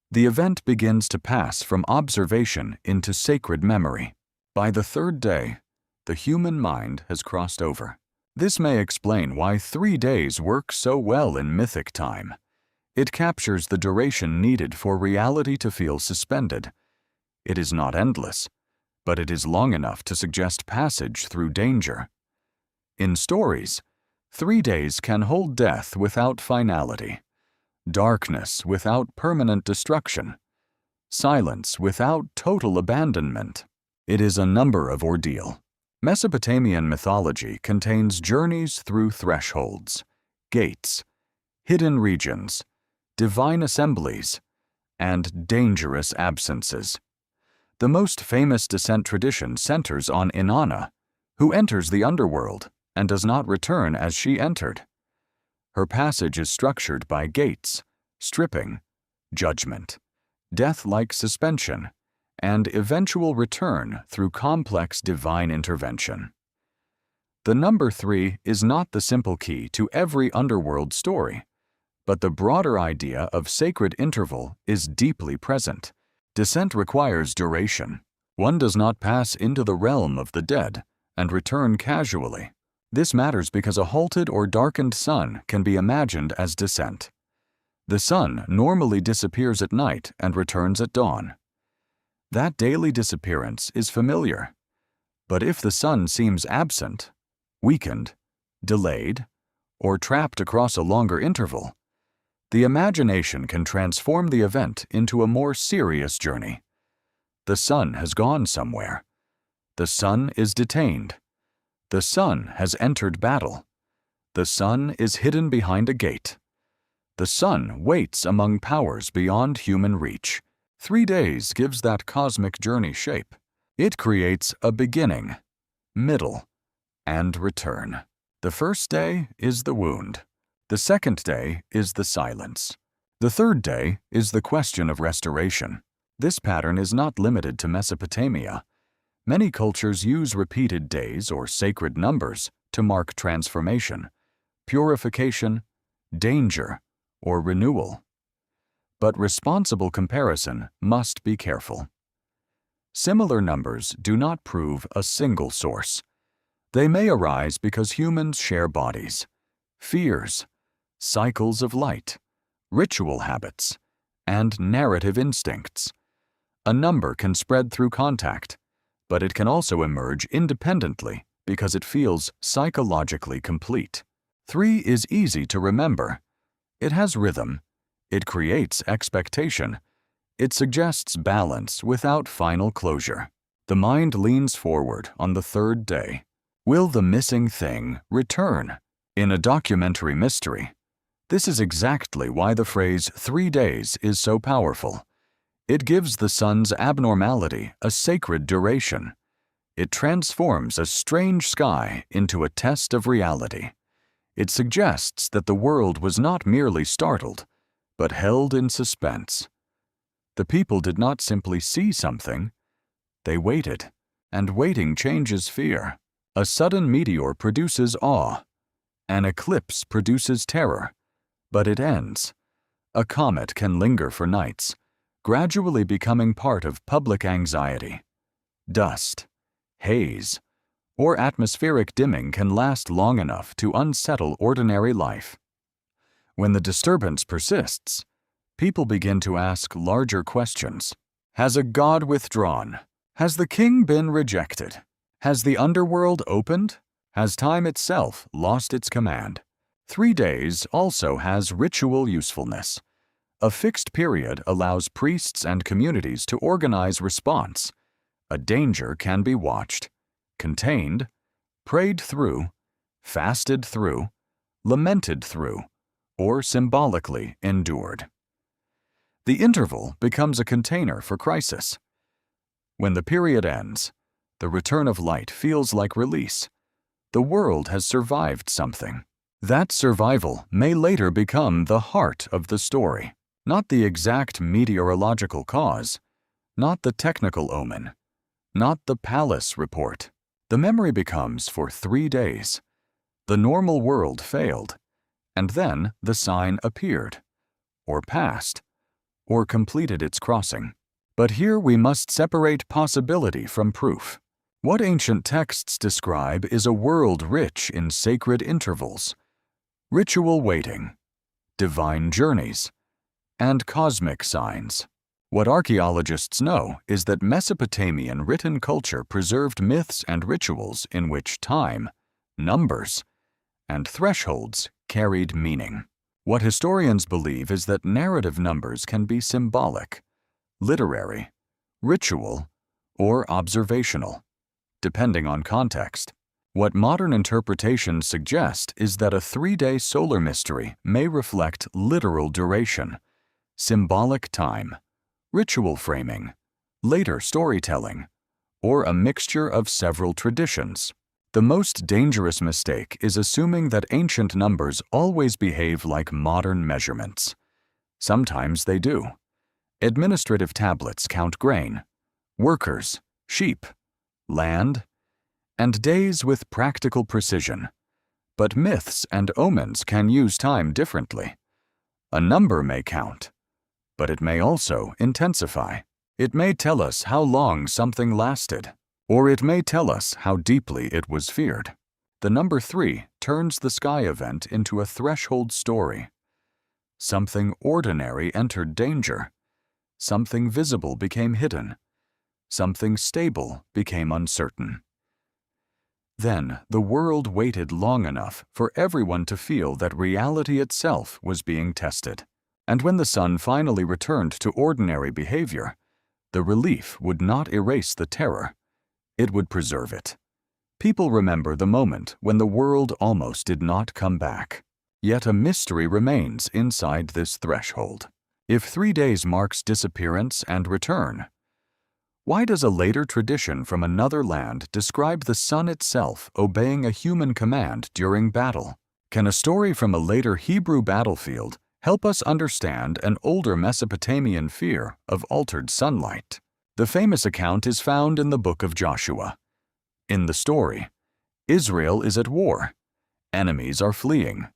The event begins to pass from observation into sacred memory. By the third day, the human mind has crossed over. This may explain why 3 days work so well in mythic time. It captures the duration needed for reality to feel suspended. It is not endless, but it is long enough to suggest passage through danger. In stories, 3 days can hold death without finality, darkness without permanent destruction, silence without total abandonment. It is a number of ordeal. Mesopotamian mythology contains journeys through thresholds, gates, hidden regions, divine assemblies, and dangerous absences. The most famous descent tradition centers on Inanna, who enters the underworld and does not return as she entered. Her passage is structured by gates, stripping, judgment, death-like suspension, and eventual return through complex divine intervention. The number 3 is not the simple key to every underworld story, but the broader idea of sacred interval is deeply present. Descent requires duration. One does not pass into the realm of the dead and return casually. This matters because a halted or darkened sun can be imagined as descent. The sun normally disappears at night and returns at dawn. That daily disappearance is familiar. But if the sun seems absent, weakened, delayed, or trapped across a longer interval, the imagination can transform the event into a more serious journey. The sun has gone somewhere. The sun is detained. The sun has entered battle. The sun is hidden behind a gate. The sun waits among powers beyond human reach. 3 days gives that cosmic journey shape. It creates a beginning, middle, and return. The first day is the wound. The second day is the silence. The third day is the question of restoration. This pattern is not limited to Mesopotamia. Many cultures use repeated days or sacred numbers to mark transformation, purification, danger, or renewal. But responsible comparison must be careful. Similar numbers do not prove a single source. They may arise because humans share bodies, fears, cycles of light, ritual habits, and narrative instincts. A number can spread through contact, but it can also emerge independently because it feels psychologically complete. 3 is easy to remember. It has rhythm. It creates expectation. It suggests balance without final closure. The mind leans forward on the third day. Will the missing thing return? In a documentary mystery, this is exactly why the phrase 3 days is so powerful. It gives the sun's abnormality a sacred duration. It transforms a strange sky into a test of reality. It suggests that the world was not merely startled, but held in suspense. The people did not simply see something, they waited, and waiting changes fear. A sudden meteor produces awe. An eclipse produces terror, but it ends. A comet can linger for nights, gradually becoming part of public anxiety. Dust, haze, or atmospheric dimming can last long enough to unsettle ordinary life. When the disturbance persists, people begin to ask larger questions. Has a god withdrawn? Has the king been rejected? Has the underworld opened? Has time itself lost its command? 3 days also has ritual usefulness. A fixed period allows priests and communities to organize response. A danger can be watched, contained, prayed through, fasted through, lamented through, or symbolically endured. The interval becomes a container for crisis. When the period ends, the return of light feels like release. The world has survived something. That survival may later become the heart of the story, not the exact meteorological cause, not the technical omen, not the palace report. The memory becomes for 3 days. The normal world failed, and then the sign appeared, or passed, or completed its crossing. But here we must separate possibility from proof. What ancient texts describe is a world rich in sacred intervals, ritual waiting, divine journeys, and cosmic signs. What archaeologists know is that Mesopotamian written culture preserved myths and rituals in which time, numbers, and thresholds carried meaning. What historians believe is that narrative numbers can be symbolic, literary, ritual, or observational, depending on context. What modern interpretations suggest is that a 3-day solar mystery may reflect literal duration, symbolic time, ritual framing, later storytelling, or a mixture of several traditions. The most dangerous mistake is assuming that ancient numbers always behave like modern measurements. Sometimes they do. Administrative tablets count grain, workers, sheep, land, and days with practical precision. But myths and omens can use time differently. A number may count, but it may also intensify. It may tell us how long something lasted, or it may tell us how deeply it was feared. The number 3 turns the sky event into a threshold story. Something ordinary entered danger. Something visible became hidden. Something stable became uncertain. Then the world waited long enough for everyone to feel that reality itself was being tested. And when the sun finally returned to ordinary behavior, the relief would not erase the terror. It would preserve it. People remember the moment when the world almost did not come back. Yet a mystery remains inside this threshold. If 3 days marks disappearance and return, why does a later tradition from another land describe the sun itself obeying a human command during battle? Can a story from a later Hebrew battlefield help us understand an older Mesopotamian fear of altered sunlight? The famous account is found in the book of Joshua. In the story, Israel is at war, enemies are fleeing,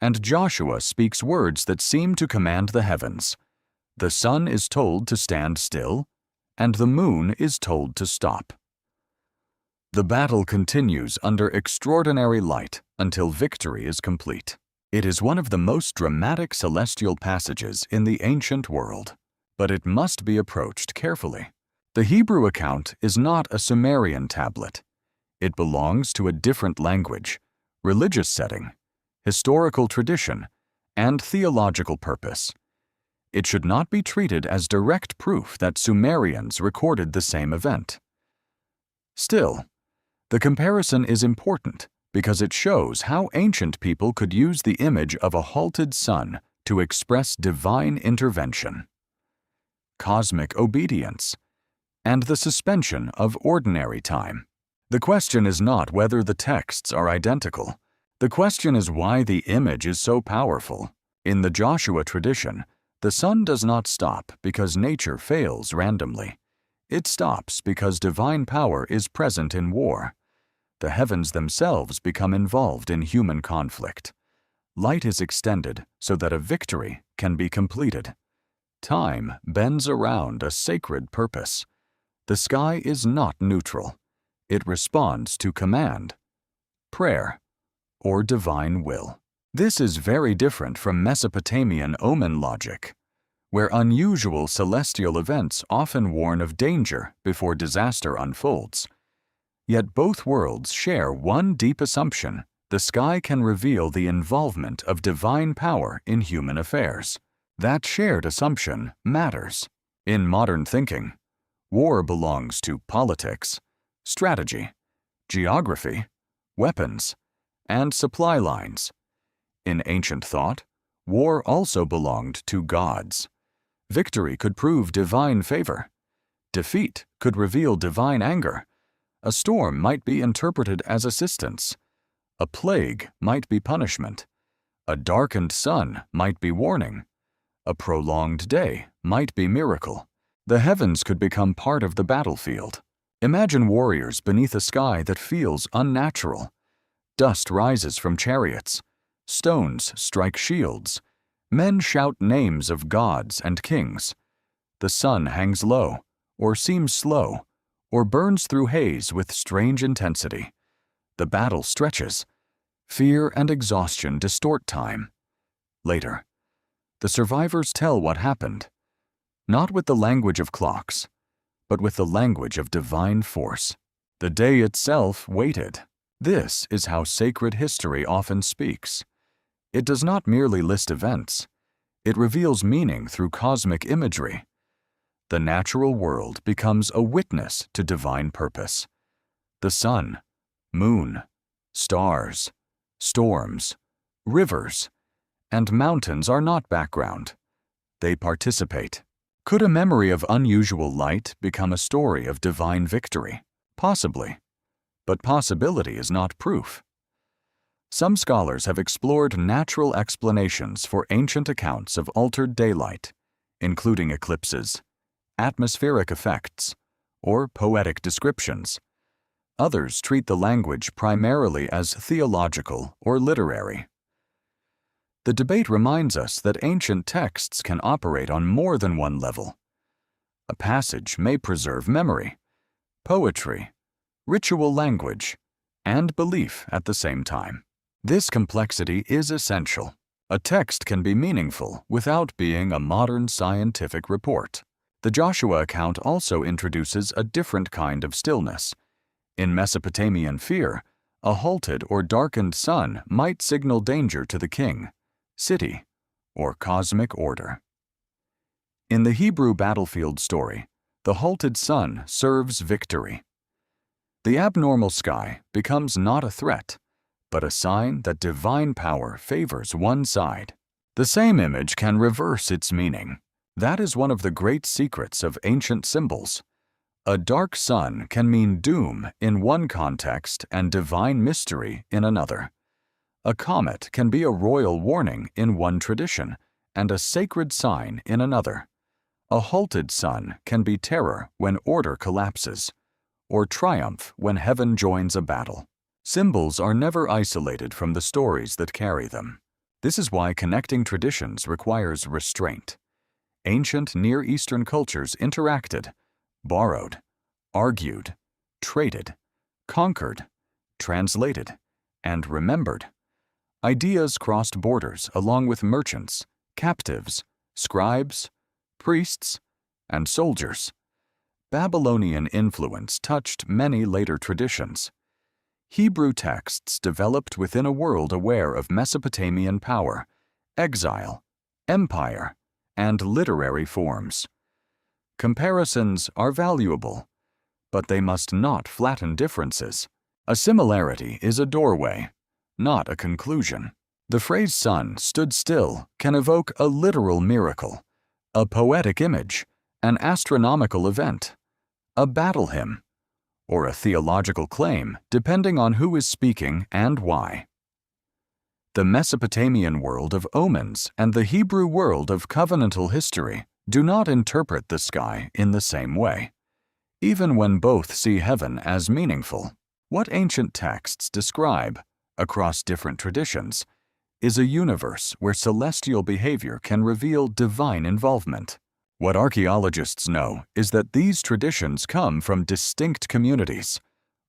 and Joshua speaks words that seem to command the heavens. The sun is told to stand still, and the moon is told to stop. The battle continues under extraordinary light until victory is complete. It is one of the most dramatic celestial passages in the ancient world, but it must be approached carefully. The Hebrew account is not a Sumerian tablet. It belongs to a different language, religious setting, historical tradition, and theological purpose. It should not be treated as direct proof that Sumerians recorded the same event. Still, the comparison is important because it shows how ancient people could use the image of a halted sun to express divine intervention, cosmic obedience, and the suspension of ordinary time. The question is not whether the texts are identical. The question is why the image is so powerful. In the Joshua tradition, the sun does not stop because nature fails randomly. It stops because divine power is present in war. The heavens themselves become involved in human conflict. Light is extended so that a victory can be completed. Time bends around a sacred purpose. The sky is not neutral. It responds to command, prayer, or divine will. This is very different from Mesopotamian omen logic, where unusual celestial events often warn of danger before disaster unfolds. Yet both worlds share one deep assumption: the sky can reveal the involvement of divine power in human affairs. That shared assumption matters. In modern thinking, war belongs to politics, strategy, geography, weapons, and supply lines. In ancient thought, war also belonged to gods. Victory could prove divine favor. Defeat could reveal divine anger. A storm might be interpreted as assistance. A plague might be punishment. A darkened sun might be warning. A prolonged day might be miracle. The heavens could become part of the battlefield. Imagine warriors beneath a sky that feels unnatural. Dust rises from chariots. Stones strike shields. Men shout names of gods and kings. The sun hangs low, or seems slow, or burns through haze with strange intensity. The battle stretches. Fear and exhaustion distort time. Later, the survivors tell what happened, not with the language of clocks, but with the language of divine force. The day itself waited. This is how sacred history often speaks. It does not merely list events. It reveals meaning through cosmic imagery. The natural world becomes a witness to divine purpose. The sun, moon, stars, storms, rivers, and mountains are not background. They participate. Could a memory of unusual light become a story of divine victory? Possibly. But possibility is not proof. Some scholars have explored natural explanations for ancient accounts of altered daylight, including eclipses, atmospheric effects, or poetic descriptions. Others treat the language primarily as theological or literary. The debate reminds us that ancient texts can operate on more than one level. A passage may preserve memory, poetry, ritual language, and belief at the same time. This complexity is essential. A text can be meaningful without being a modern scientific report. The Joshua account also introduces a different kind of stillness. In Mesopotamian fear, a halted or darkened sun might signal danger to the king, city, or cosmic order. In the Hebrew battlefield story, the halted sun serves victory. The abnormal sky becomes not a threat, but a sign that divine power favors one side. The same image can reverse its meaning. That is one of the great secrets of ancient symbols. A dark sun can mean doom in one context and divine mystery in another. A comet can be a royal warning in one tradition and a sacred sign in another. A halted sun can be terror when order collapses, or triumph when heaven joins a battle. Symbols are never isolated from the stories that carry them. This is why connecting traditions requires restraint. Ancient Near Eastern cultures interacted, borrowed, argued, traded, conquered, translated, and remembered. Ideas crossed borders along with merchants, captives, scribes, priests, and soldiers. Babylonian influence touched many later traditions. Hebrew texts developed within a world aware of Mesopotamian power, exile, empire, and literary forms. Comparisons are valuable, but they must not flatten differences. A similarity is a doorway, not a conclusion. The phrase sun stood still can evoke a literal miracle, a poetic image, an astronomical event, a battle hymn, or a theological claim, depending on who is speaking and why. The Mesopotamian world of omens and the Hebrew world of covenantal history do not interpret the sky in the same way, even when both see heaven as meaningful. What ancient texts describe, across different traditions, is a universe where celestial behavior can reveal divine involvement. What archaeologists know is that these traditions come from distinct communities,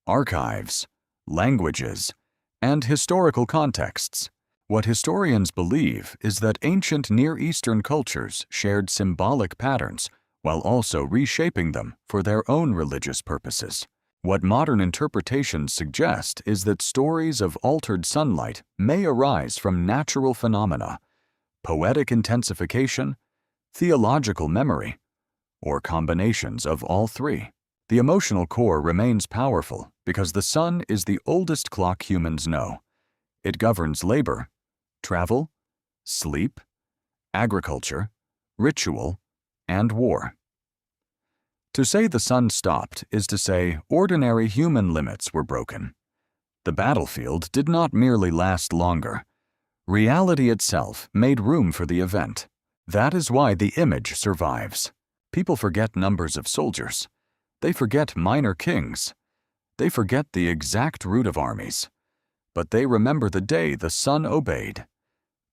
archives, languages, and historical contexts. What historians believe is that ancient Near Eastern cultures shared symbolic patterns while also reshaping them for their own religious purposes. What modern interpretations suggest is that stories of altered sunlight may arise from natural phenomena, poetic intensification, theological memory, or combinations of all three. The emotional core remains powerful because the sun is the oldest clock humans know. It governs labor, travel, sleep, agriculture, ritual, and war. To say the sun stopped is to say ordinary human limits were broken. The battlefield did not merely last longer. Reality itself made room for the event. That is why the image survives. People forget numbers of soldiers. They forget minor kings. They forget the exact route of armies. But they remember the day the sun obeyed,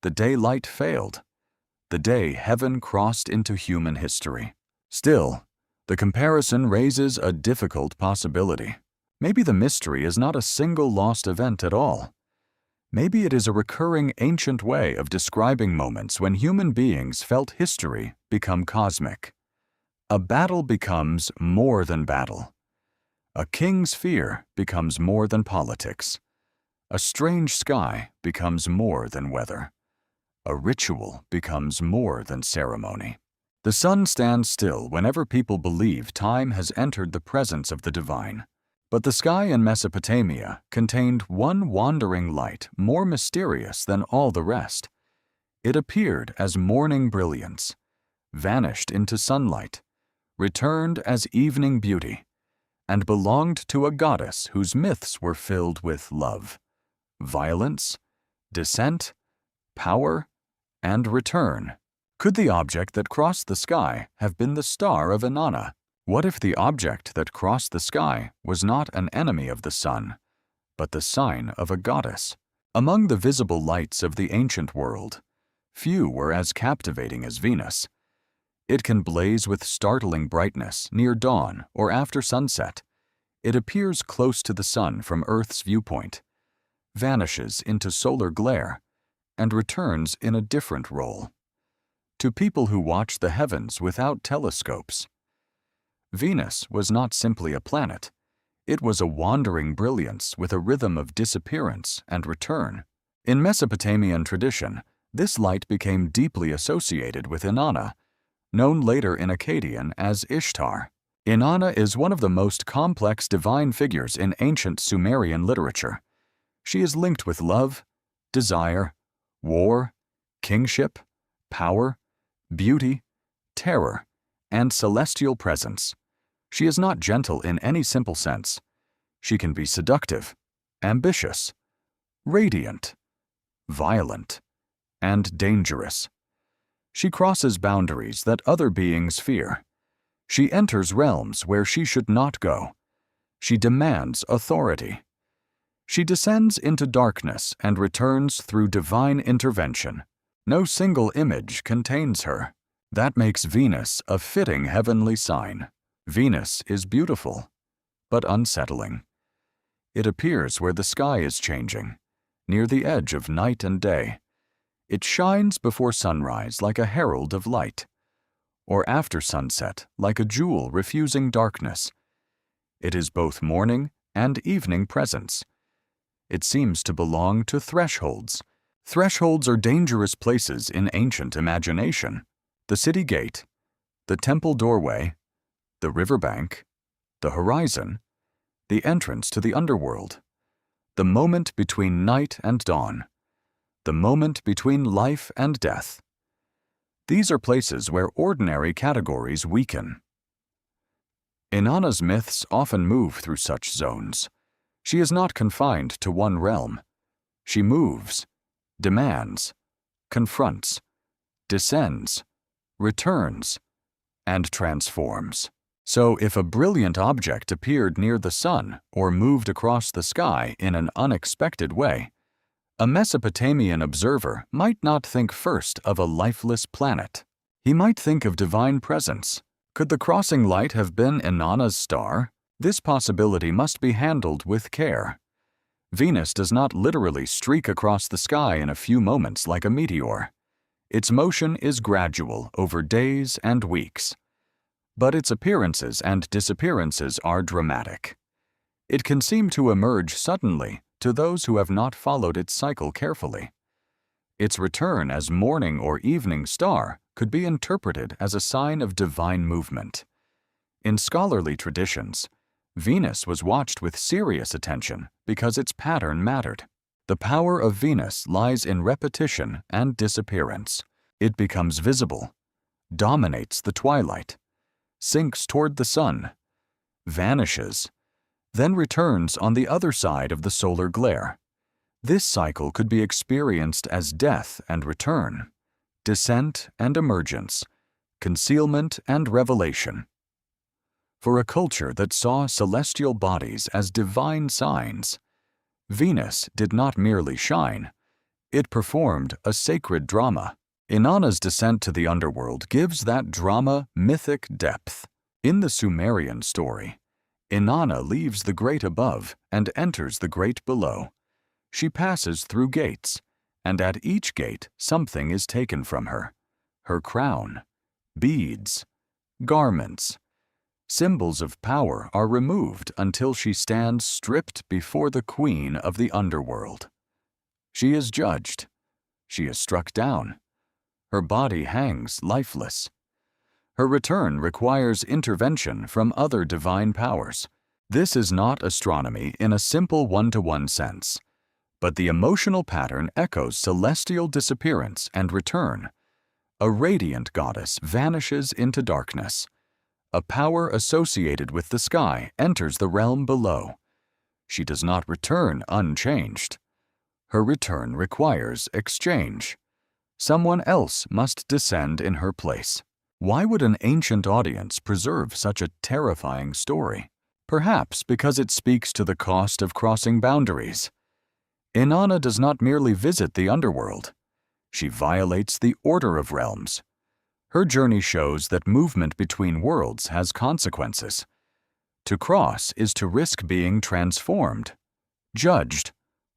the day light failed, the day heaven crossed into human history. Still, the comparison raises a difficult possibility. Maybe the mystery is not a single lost event at all. Maybe it is a recurring ancient way of describing moments when human beings felt history become cosmic. A battle becomes more than battle. A king's fear becomes more than politics. A strange sky becomes more than weather. A ritual becomes more than ceremony. The sun stands still whenever people believe time has entered the presence of the divine. But the sky in Mesopotamia contained one wandering light more mysterious than all the rest. It appeared as morning brilliance, vanished into sunlight, returned as evening beauty, and belonged to a goddess whose myths were filled with love, violence, descent, power, and return. Could the object that crossed the sky have been the star of Inanna? What if the object that crossed the sky was not an enemy of the sun, but the sign of a goddess? Among the visible lights of the ancient world, few were as captivating as Venus. It can blaze with startling brightness near dawn or after sunset. It appears close to the sun from Earth's viewpoint, vanishes into solar glare, and returns in a different role. To people who watch the heavens without telescopes, Venus was not simply a planet. It was a wandering brilliance with a rhythm of disappearance and return. In Mesopotamian tradition, this light became deeply associated with Inanna, known later in Akkadian as Ishtar. Inanna is one of the most complex divine figures in ancient Sumerian literature. She is linked with love, desire, war, kingship, power, beauty, terror, and celestial presence. She is not gentle in any simple sense. She can be seductive, ambitious, radiant, violent, and dangerous. She crosses boundaries that other beings fear. She enters realms where she should not go. She demands authority. She descends into darkness and returns through divine intervention. No single image contains her. That makes Venus a fitting heavenly sign. Venus is beautiful, but unsettling. It appears where the sky is changing, near the edge of night and day. It shines before sunrise like a herald of light, or after sunset like a jewel refusing darkness. It is both morning and evening presence. It seems to belong to thresholds. Thresholds are dangerous places in ancient imagination. The city gate, the temple doorway, the riverbank, the horizon, the entrance to the underworld, the moment between night and dawn, the moment between life and death. These are places where ordinary categories weaken. Inanna's myths often move through such zones. She is not confined to one realm. She moves, demands, confronts, descends, returns, and transforms. So if a brilliant object appeared near the sun or moved across the sky in an unexpected way, a Mesopotamian observer might not think first of a lifeless planet. He might think of divine presence. Could the crossing light have been Inanna's star? This possibility must be handled with care. Venus does not literally streak across the sky in a few moments like a meteor. Its motion is gradual over days and weeks. But its appearances and disappearances are dramatic. It can seem to emerge suddenly to those who have not followed its cycle carefully. Its return as morning or evening star could be interpreted as a sign of divine movement. In scholarly traditions, Venus was watched with serious attention because its pattern mattered. The power of Venus lies in repetition and disappearance. It becomes visible, dominates the twilight, sinks toward the sun, vanishes, then returns on the other side of the solar glare. This cycle could be experienced as death and return, descent and emergence, concealment and revelation. For a culture that saw celestial bodies as divine signs, Venus did not merely shine, it performed a sacred drama. Inanna's descent to the underworld gives that drama mythic depth. In the Sumerian story, Inanna leaves the great above and enters the great below. She passes through gates, and at each gate something is taken from her: her crown, beads, garments. Symbols of power are removed until she stands stripped before the queen of the underworld. She is judged. She is struck down. Her body hangs lifeless. Her return requires intervention from other divine powers. This is not astronomy in a simple one-to-one sense, but the emotional pattern echoes celestial disappearance and return. A radiant goddess vanishes into darkness. A power associated with the sky enters the realm below. She does not return unchanged. Her return requires exchange. Someone else must descend in her place. Why would an ancient audience preserve such a terrifying story? Perhaps because it speaks to the cost of crossing boundaries. Inanna does not merely visit the underworld. She violates the order of realms. Her journey shows that movement between worlds has consequences. To cross is to risk being transformed, judged,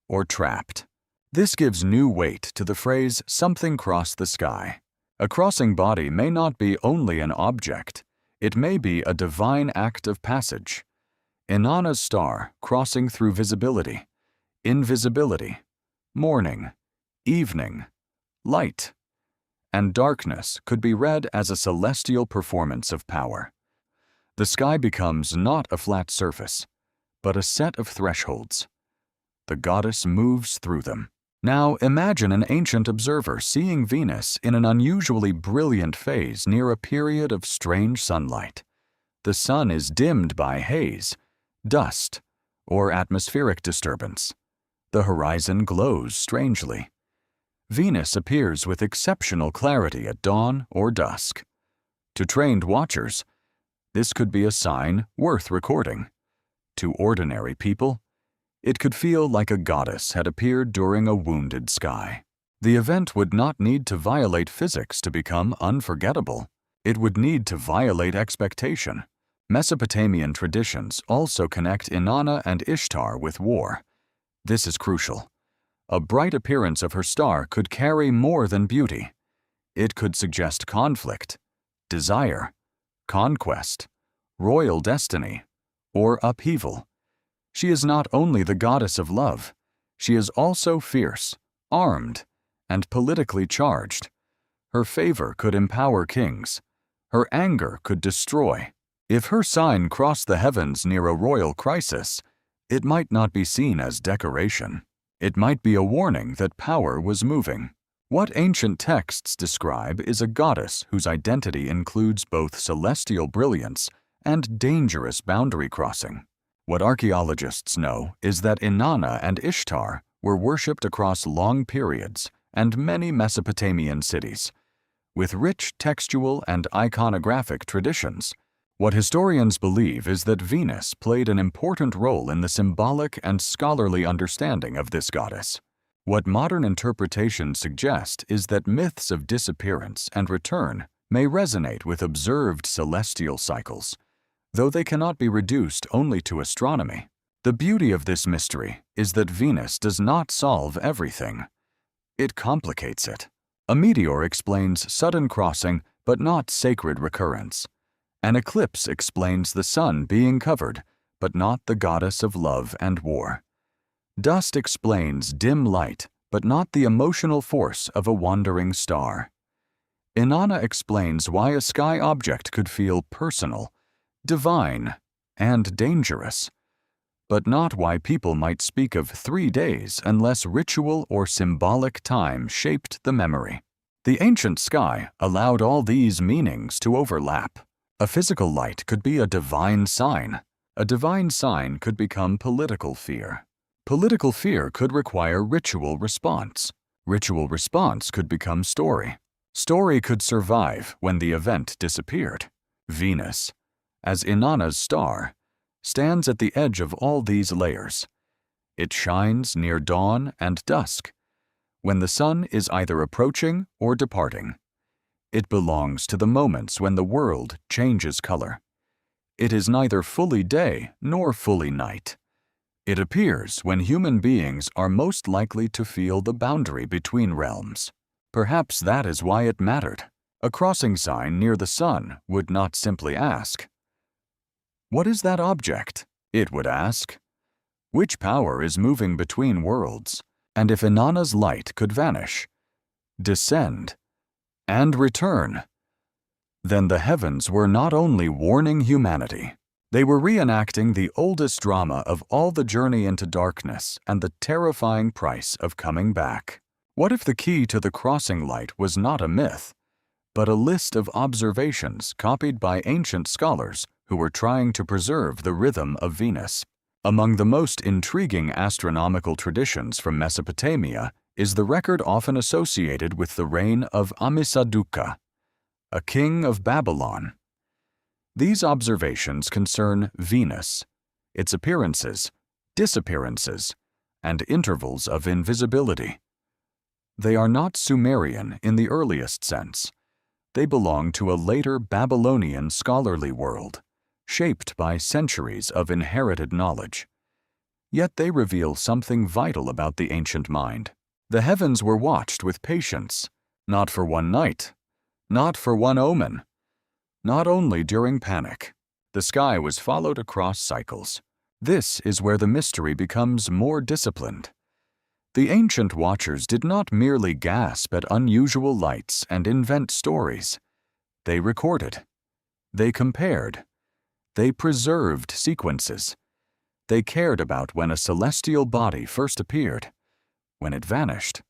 or trapped. This gives new weight to the phrase "something crossed the sky." A crossing body may not be only an object. It may be a divine act of passage. Inanna's star crossing through visibility, invisibility, morning, evening, light, and darkness could be read as a celestial performance of power. The sky becomes not a flat surface, but a set of thresholds. The goddess moves through them. Now imagine an ancient observer seeing Venus in an unusually brilliant phase near a period of strange sunlight. The sun is dimmed by haze, dust, or atmospheric disturbance. The horizon glows strangely. Venus appears with exceptional clarity at dawn or dusk. To trained watchers, this could be a sign worth recording. To ordinary people, it could feel like a goddess had appeared during a wounded sky. The event would not need to violate physics to become unforgettable. It would need to violate expectation. Mesopotamian traditions also connect Inanna and Ishtar with war. This is crucial. A bright appearance of her star could carry more than beauty. It could suggest conflict, desire, conquest, royal destiny, or upheaval. She is not only the goddess of love, she is also fierce, armed, and politically charged. Her favor could empower kings. Her anger could destroy. If her sign crossed the heavens near a royal crisis, it might not be seen as decoration. It might be a warning that power was moving. What ancient texts describe is a goddess whose identity includes both celestial brilliance and dangerous boundary crossing. What archaeologists know is that Inanna and Ishtar were worshipped across long periods and many Mesopotamian cities, with rich textual and iconographic traditions. What historians believe is that Venus played an important role in the symbolic and scholarly understanding of this goddess. What modern interpretations suggest is that myths of disappearance and return may resonate with observed celestial cycles, though they cannot be reduced only to astronomy. The beauty of this mystery is that Venus does not solve everything. It complicates it. A meteor explains sudden crossing but not sacred recurrence. An eclipse explains the sun being covered, but not the goddess of love and war. Dust explains dim light, but not the emotional force of a wandering star. Inanna explains why a sky object could feel personal, divine, and dangerous, but not why people might speak of 3 days unless ritual or symbolic time shaped the memory. The ancient sky allowed all these meanings to overlap. A physical light could be a divine sign. A divine sign could become political fear. Political fear could require ritual response. Ritual response could become story. Story could survive when the event disappeared. Venus, as Inanna's star, stands at the edge of all these layers. It shines near dawn and dusk, when the sun is either approaching or departing. It belongs to the moments when the world changes color. It is neither fully day nor fully night. It appears when human beings are most likely to feel the boundary between realms. Perhaps that is why it mattered. A crossing sign near the sun would not simply ask, "What is that object?" It would ask, "Which power is moving between worlds?" And if Inanna's light could vanish, descend, and return, then the heavens were not only warning humanity, they were reenacting the oldest drama of all, the journey into darkness and the terrifying price of coming back. What if the key to the crossing light was not a myth, but a list of observations copied by ancient scholars who were trying to preserve the rhythm of Venus? Among the most intriguing astronomical traditions from Mesopotamia is the record often associated with the reign of Amisaduqa, a king of Babylon. These observations concern Venus, its appearances, disappearances, and intervals of invisibility. They are not Sumerian in the earliest sense. They belong to a later Babylonian scholarly world, shaped by centuries of inherited knowledge. Yet they reveal something vital about the ancient mind. The heavens were watched with patience, not for one night, not for one omen, not only during panic. The sky was followed across cycles. This is where the mystery becomes more disciplined. The ancient watchers did not merely gasp at unusual lights and invent stories. They recorded. They compared. They preserved sequences. They cared about when a celestial body first appeared, when it vanished,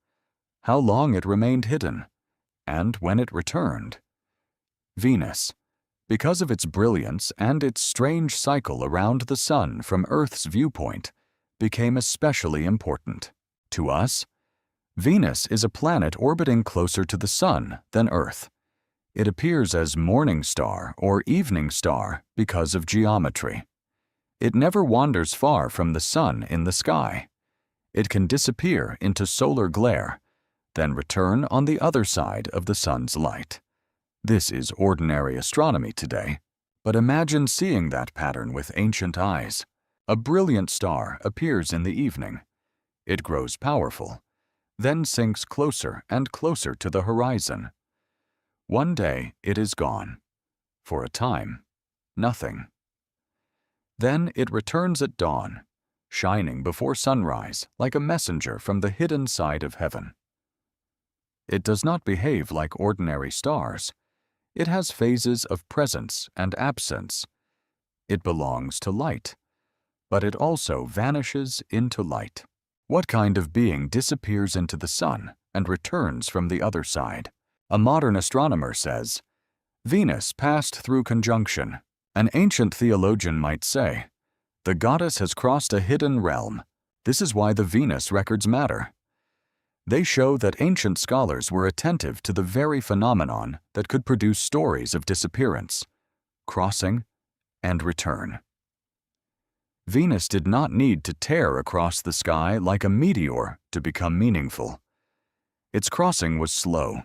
how long it remained hidden, and when it returned. Venus, because of its brilliance and its strange cycle around the sun from Earth's viewpoint, became especially important. To us, Venus is a planet orbiting closer to the sun than Earth. It appears as morning star or evening star because of geometry. It never wanders far from the sun in the sky. It can disappear into solar glare, then return on the other side of the sun's light. This is ordinary astronomy today, but imagine seeing that pattern with ancient eyes. A brilliant star appears in the evening. It grows powerful, then sinks closer and closer to the horizon. One day it is gone. For a time, nothing. Then it returns at dawn, shining before sunrise like a messenger from the hidden side of heaven. It does not behave like ordinary stars. It has phases of presence and absence. It belongs to light, but it also vanishes into light. What kind of being disappears into the sun and returns from the other side? A modern astronomer says, Venus passed through conjunction. An ancient theologian might say, the goddess has crossed a hidden realm. This is why the Venus records matter. They show that ancient scholars were attentive to the very phenomenon that could produce stories of disappearance, crossing, and return. Venus did not need to tear across the sky like a meteor to become meaningful. Its crossing was slow,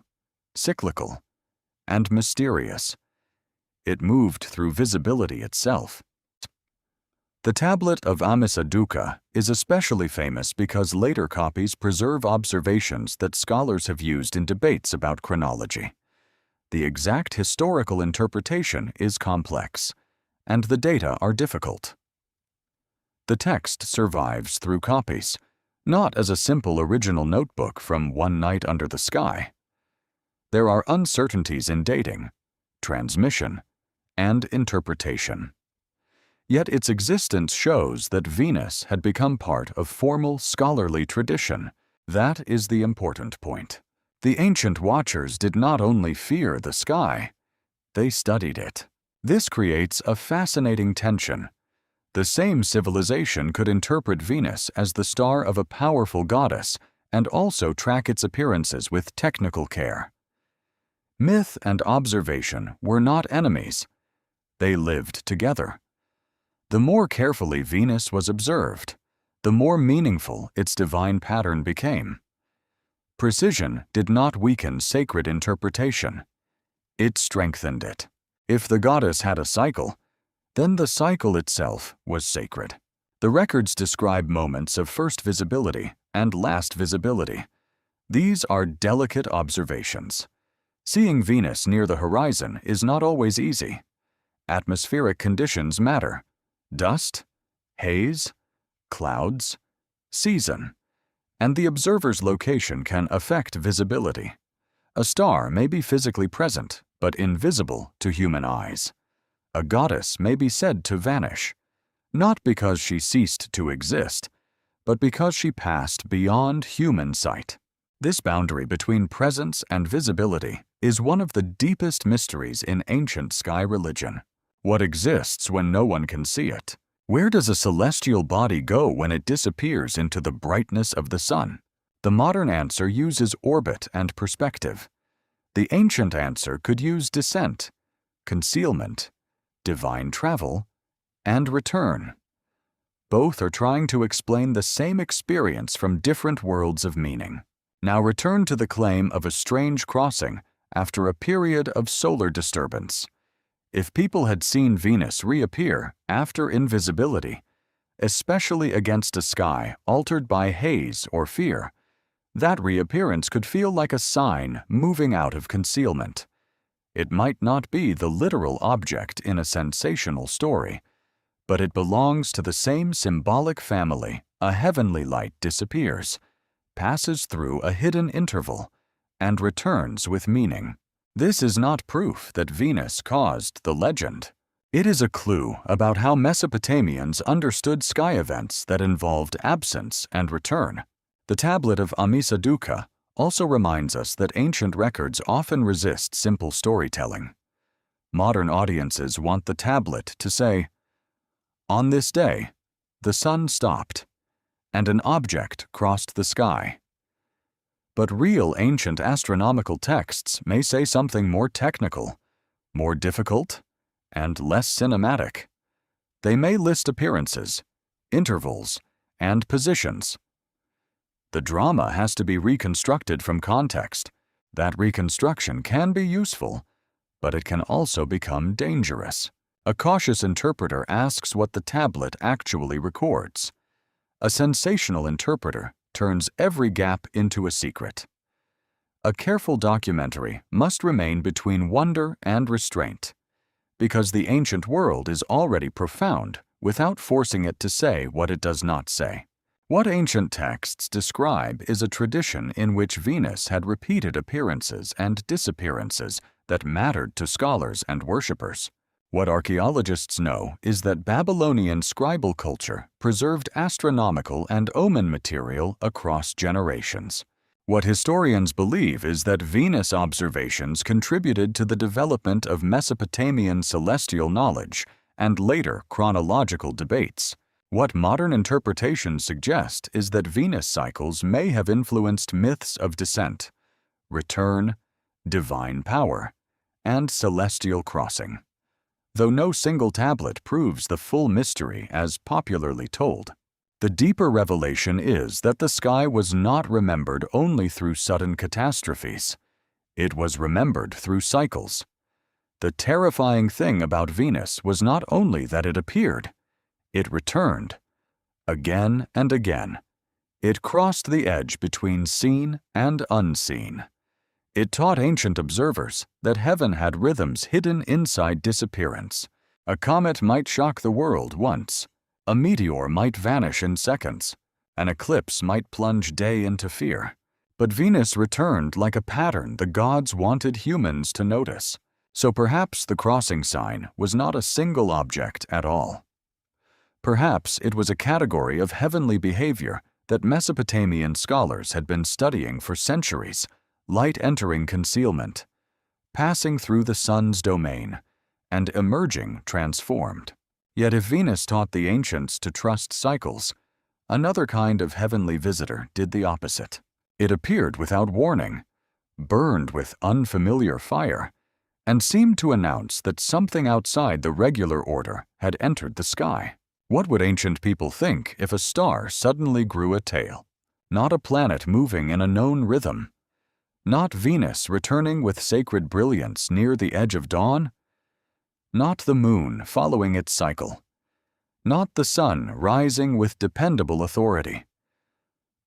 cyclical, and mysterious. It moved through visibility itself. The tablet of Amisaduqa is especially famous because later copies preserve observations that scholars have used in debates about chronology. The exact historical interpretation is complex, and the data are difficult. The text survives through copies, not as a simple original notebook from one night under the sky. There are uncertainties in dating, transmission, and interpretation. Yet its existence shows that Venus had become part of formal scholarly tradition. That is the important point. The ancient watchers did not only fear the sky, they studied it. This creates a fascinating tension. The same civilization could interpret Venus as the star of a powerful goddess and also track its appearances with technical care. Myth and observation were not enemies. They lived together. The more carefully Venus was observed, the more meaningful its divine pattern became. Precision did not weaken sacred interpretation. It strengthened it. If the goddess had a cycle, then the cycle itself was sacred. The records describe moments of first visibility and last visibility. These are delicate observations. Seeing Venus near the horizon is not always easy. Atmospheric conditions matter. Dust, haze, clouds, season, and the observer's location can affect visibility. A star may be physically present, but invisible to human eyes. A goddess may be said to vanish, not because she ceased to exist, but because she passed beyond human sight. This boundary between presence and visibility is one of the deepest mysteries in ancient sky religion. What exists when no one can see it? Where does a celestial body go when it disappears into the brightness of the sun? The modern answer uses orbit and perspective. The ancient answer could use descent, concealment, divine travel, and return. Both are trying to explain the same experience from different worlds of meaning. Now return to the claim of a strange crossing after a period of solar disturbance. If people had seen Venus reappear after invisibility, especially against a sky altered by haze or fear, that reappearance could feel like a sign moving out of concealment. It might not be the literal object in a sensational story, but it belongs to the same symbolic family. A heavenly light disappears, passes through a hidden interval, and returns with meaning. This is not proof that Venus caused the legend. It is a clue about how Mesopotamians understood sky events that involved absence and return. The tablet of Amisaduqa also reminds us that ancient records often resist simple storytelling. Modern audiences want the tablet to say, "On this day, the sun stopped, and an object crossed the sky." But real ancient astronomical texts may say something more technical, more difficult, and less cinematic. They may list appearances, intervals, and positions. The drama has to be reconstructed from context. That reconstruction can be useful, but it can also become dangerous. A cautious interpreter asks what the tablet actually records. A sensational interpreter turns every gap into a secret. A careful documentary must remain between wonder and restraint, because the ancient world is already profound without forcing it to say what it does not say. What ancient texts describe is a tradition in which Venus had repeated appearances and disappearances that mattered to scholars and worshippers. What archaeologists know is that Babylonian scribal culture preserved astronomical and omen material across generations. What historians believe is that Venus observations contributed to the development of Mesopotamian celestial knowledge and later chronological debates. What modern interpretations suggest is that Venus cycles may have influenced myths of descent, return, divine power, and celestial crossing, though no single tablet proves the full mystery as popularly told. The deeper revelation is that the sky was not remembered only through sudden catastrophes. It was remembered through cycles. The terrifying thing about Venus was not only that it appeared, it returned. Again and again. It crossed the edge between seen and unseen. It taught ancient observers that heaven had rhythms hidden inside disappearance. A comet might shock the world once, A meteor might vanish in seconds. An eclipse might plunge day into fear. But Venus returned like a pattern the gods wanted humans to notice. So perhaps the crossing sign was not a single object at all. Perhaps it was a category of heavenly behavior that Mesopotamian scholars had been studying for centuries, light entering concealment, passing through the sun's domain, and emerging transformed. Yet if Venus taught the ancients to trust cycles, another kind of heavenly visitor did the opposite. It appeared without warning, burned with unfamiliar fire, and seemed to announce that something outside the regular order had entered the sky. What would ancient people think if a star suddenly grew a tail? Not a planet moving in a known rhythm. Not Venus returning with sacred brilliance near the edge of dawn. Not the moon following its cycle. Not the sun rising with dependable authority.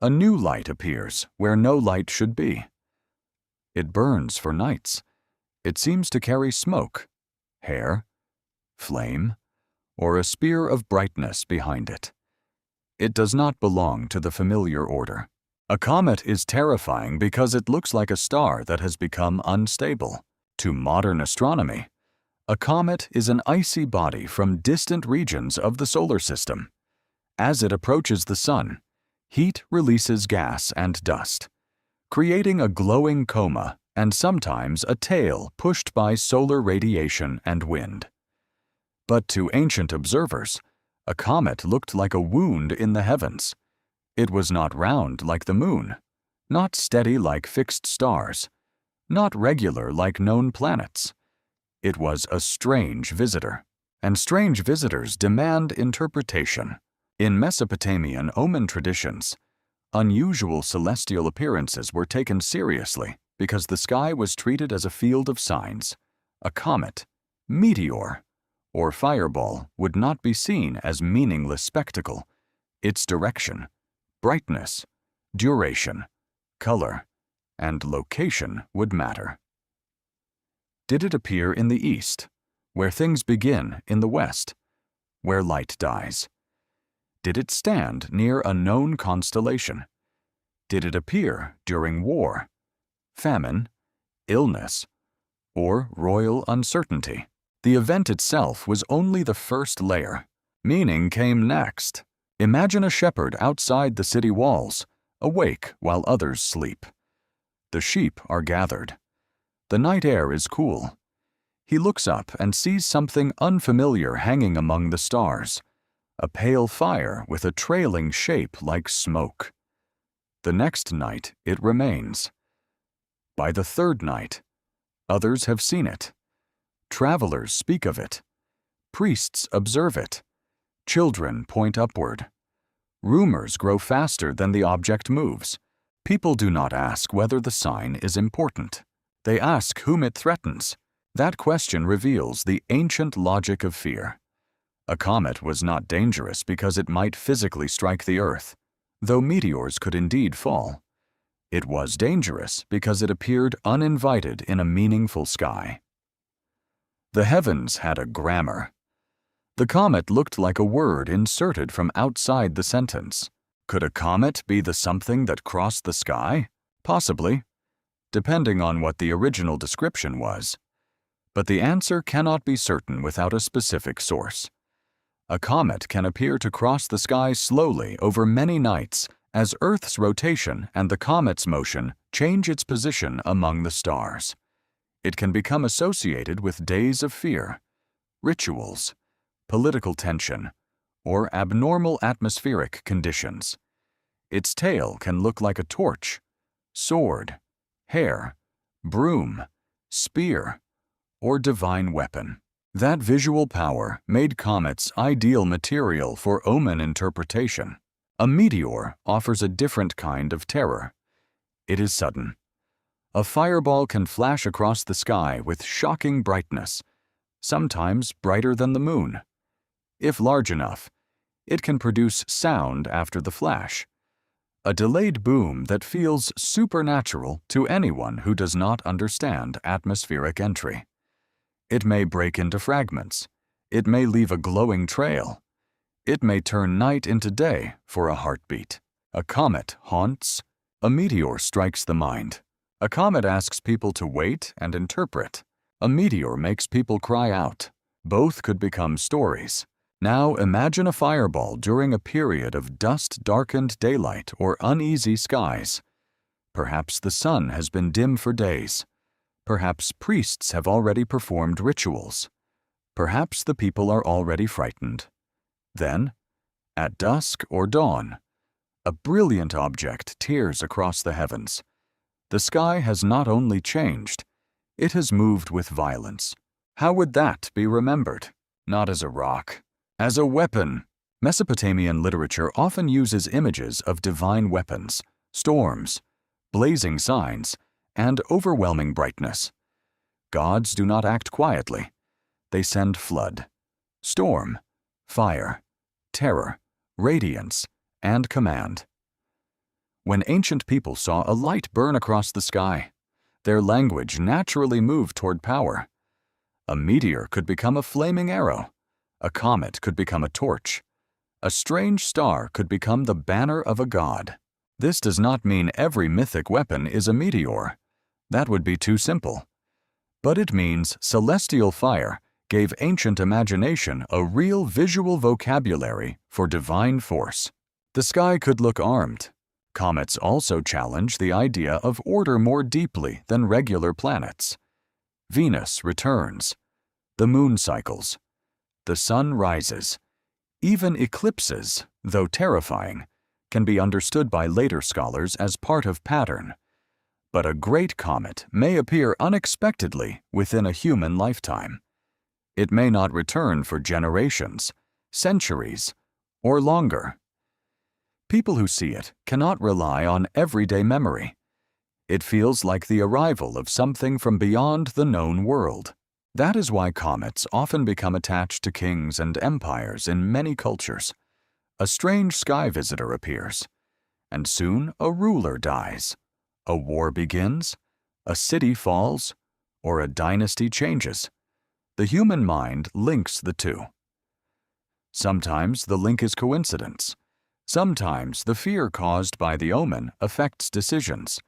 A new light appears where no light should be. It burns for nights. It seems to carry smoke, hair, flame, or a spear of brightness behind it. It does not belong to the familiar order. A comet is terrifying because it looks like a star that has become unstable. To modern astronomy, a comet is an icy body from distant regions of the solar system. As it approaches the sun, heat releases gas and dust, creating a glowing coma and sometimes a tail pushed by solar radiation and wind. But to ancient observers, a comet looked like a wound in the heavens. It was not round like the moon, not steady like fixed stars, not regular like known planets. It was a strange visitor, and strange visitors demand interpretation. In Mesopotamian omen traditions, unusual celestial appearances were taken seriously because the sky was treated as a field of signs. A comet, meteor, or fireball would not be seen as meaningless spectacle. Its direction, brightness, duration, color, and location would matter. Did it appear in the east, where things begin in the west, where light dies? Did it stand near a known constellation? Did it appear during war, famine, illness, or royal uncertainty? The event itself was only the first layer. Meaning came next. Imagine a shepherd outside the city walls, awake while others sleep. The sheep are gathered. The night air is cool. He looks up and sees something unfamiliar hanging among the stars, a pale fire with a trailing shape like smoke. The next night it remains. By the third night, others have seen it. Travelers speak of it. Priests observe it. Children point upward. Rumors grow faster than the object moves. People do not ask whether the sign is important. They ask whom it threatens. That question reveals the ancient logic of fear. A comet was not dangerous because it might physically strike the Earth, though meteors could indeed fall. It was dangerous because it appeared uninvited in a meaningful sky. The heavens had a grammar. The comet looked like a word inserted from outside the sentence. Could a comet be the something that crossed the sky? Possibly, depending on what the original description was. But the answer cannot be certain without a specific source. A comet can appear to cross the sky slowly over many nights as Earth's rotation and the comet's motion change its position among the stars. It can become associated with days of fear, rituals, political tension, or abnormal atmospheric conditions. Its tail can look like a torch, sword, hair, broom, spear, or divine weapon. That visual power made comets ideal material for omen interpretation. A meteor offers a different kind of terror. It is sudden. A fireball can flash across the sky with shocking brightness, sometimes brighter than the moon. If large enough, it can produce sound after the flash, a delayed boom that feels supernatural to anyone who does not understand atmospheric entry. It may break into fragments. It may leave a glowing trail. It may turn night into day for a heartbeat. A comet haunts. A meteor strikes the mind. A comet asks people to wait and interpret. A meteor makes people cry out. Both could become stories. Now imagine a fireball during a period of dust-darkened daylight or uneasy skies. Perhaps the sun has been dim for days. Perhaps priests have already performed rituals. Perhaps the people are already frightened. Then, at dusk or dawn, a brilliant object tears across the heavens. The sky has not only changed, it has moved with violence. How would that be remembered? Not as a rock, as a weapon. Mesopotamian literature often uses images of divine weapons, storms, blazing signs, and overwhelming brightness. Gods do not act quietly. They send flood, storm, fire, terror, radiance, and command. When ancient people saw a light burn across the sky, their language naturally moved toward power. A meteor could become a flaming arrow. A comet could become a torch. A strange star could become the banner of a god. This does not mean every mythic weapon is a meteor. That would be too simple. But it means celestial fire gave ancient imagination a real visual vocabulary for divine force. The sky could look armed. Comets also challenge the idea of order more deeply than regular planets. Venus returns. The moon cycles. The sun rises. Even eclipses, though terrifying, can be understood by later scholars as part of pattern. But a great comet may appear unexpectedly within a human lifetime. It may not return for generations, centuries, or longer. People who see it cannot rely on everyday memory. It feels like the arrival of something from beyond the known world. That is why comets often become attached to kings and empires in many cultures. A strange sky visitor appears, and soon a ruler dies. A war begins, a city falls, or a dynasty changes. The human mind links the two. Sometimes the link is coincidence. Sometimes the fear caused by the omen affects decisions.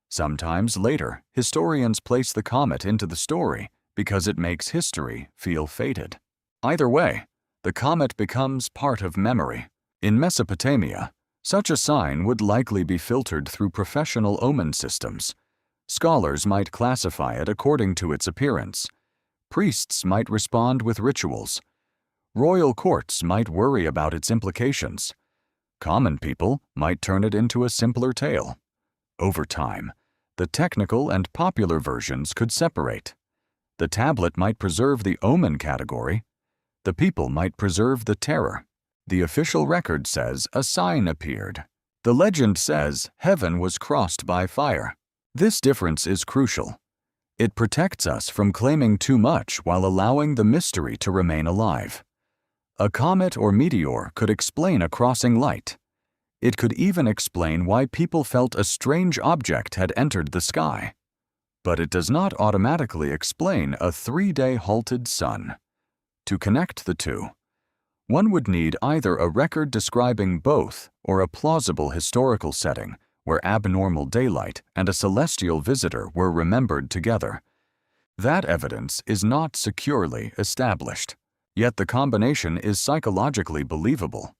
Sometimes later, historians place the comet into the story because it makes history feel fated. Either way, the comet becomes part of memory. In Mesopotamia, such a sign would likely be filtered through professional omen systems. Scholars might classify it according to its appearance. Priests might respond with rituals. Royal courts might worry about its implications. Common people might turn it into a simpler tale. Over time, the technical and popular versions could separate. The tablet might preserve the omen category. The people might preserve the terror. The official record says a sign appeared. The legend says heaven was crossed by fire. This difference is crucial. It protects us from claiming too much while allowing the mystery to remain alive. A comet or meteor could explain a crossing light. It could even explain why people felt a strange object had entered the sky. But it does not automatically explain a 3-day halted sun. To connect the two, one would need either a record describing both or a plausible historical setting where abnormal daylight and a celestial visitor were remembered together. That evidence is not securely established. Yet the combination is psychologically believable.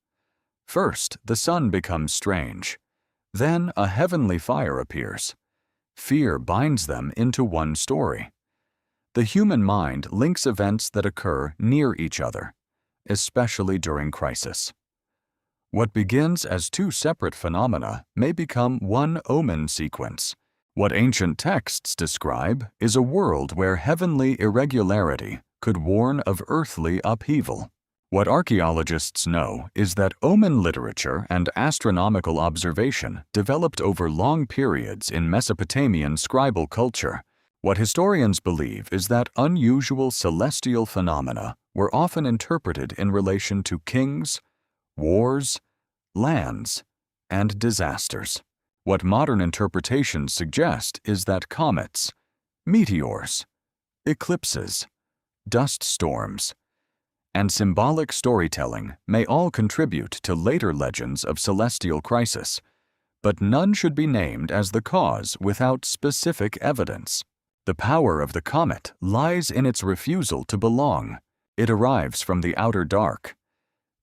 First, the sun becomes strange. Then a heavenly fire appears. Fear binds them into one story. The human mind links events that occur near each other, especially during crisis. What begins as two separate phenomena may become one omen sequence. What ancient texts describe is a world where heavenly irregularity could warn of earthly upheaval. What archaeologists know is that omen literature and astronomical observation developed over long periods in Mesopotamian scribal culture. What historians believe is that unusual celestial phenomena were often interpreted in relation to kings, wars, lands, and disasters. What modern interpretations suggest is that comets, meteors, eclipses, dust storms, and symbolic storytelling may all contribute to later legends of celestial crisis, but none should be named as the cause without specific evidence. The power of the comet lies in its refusal to belong. It arrives from the outer dark,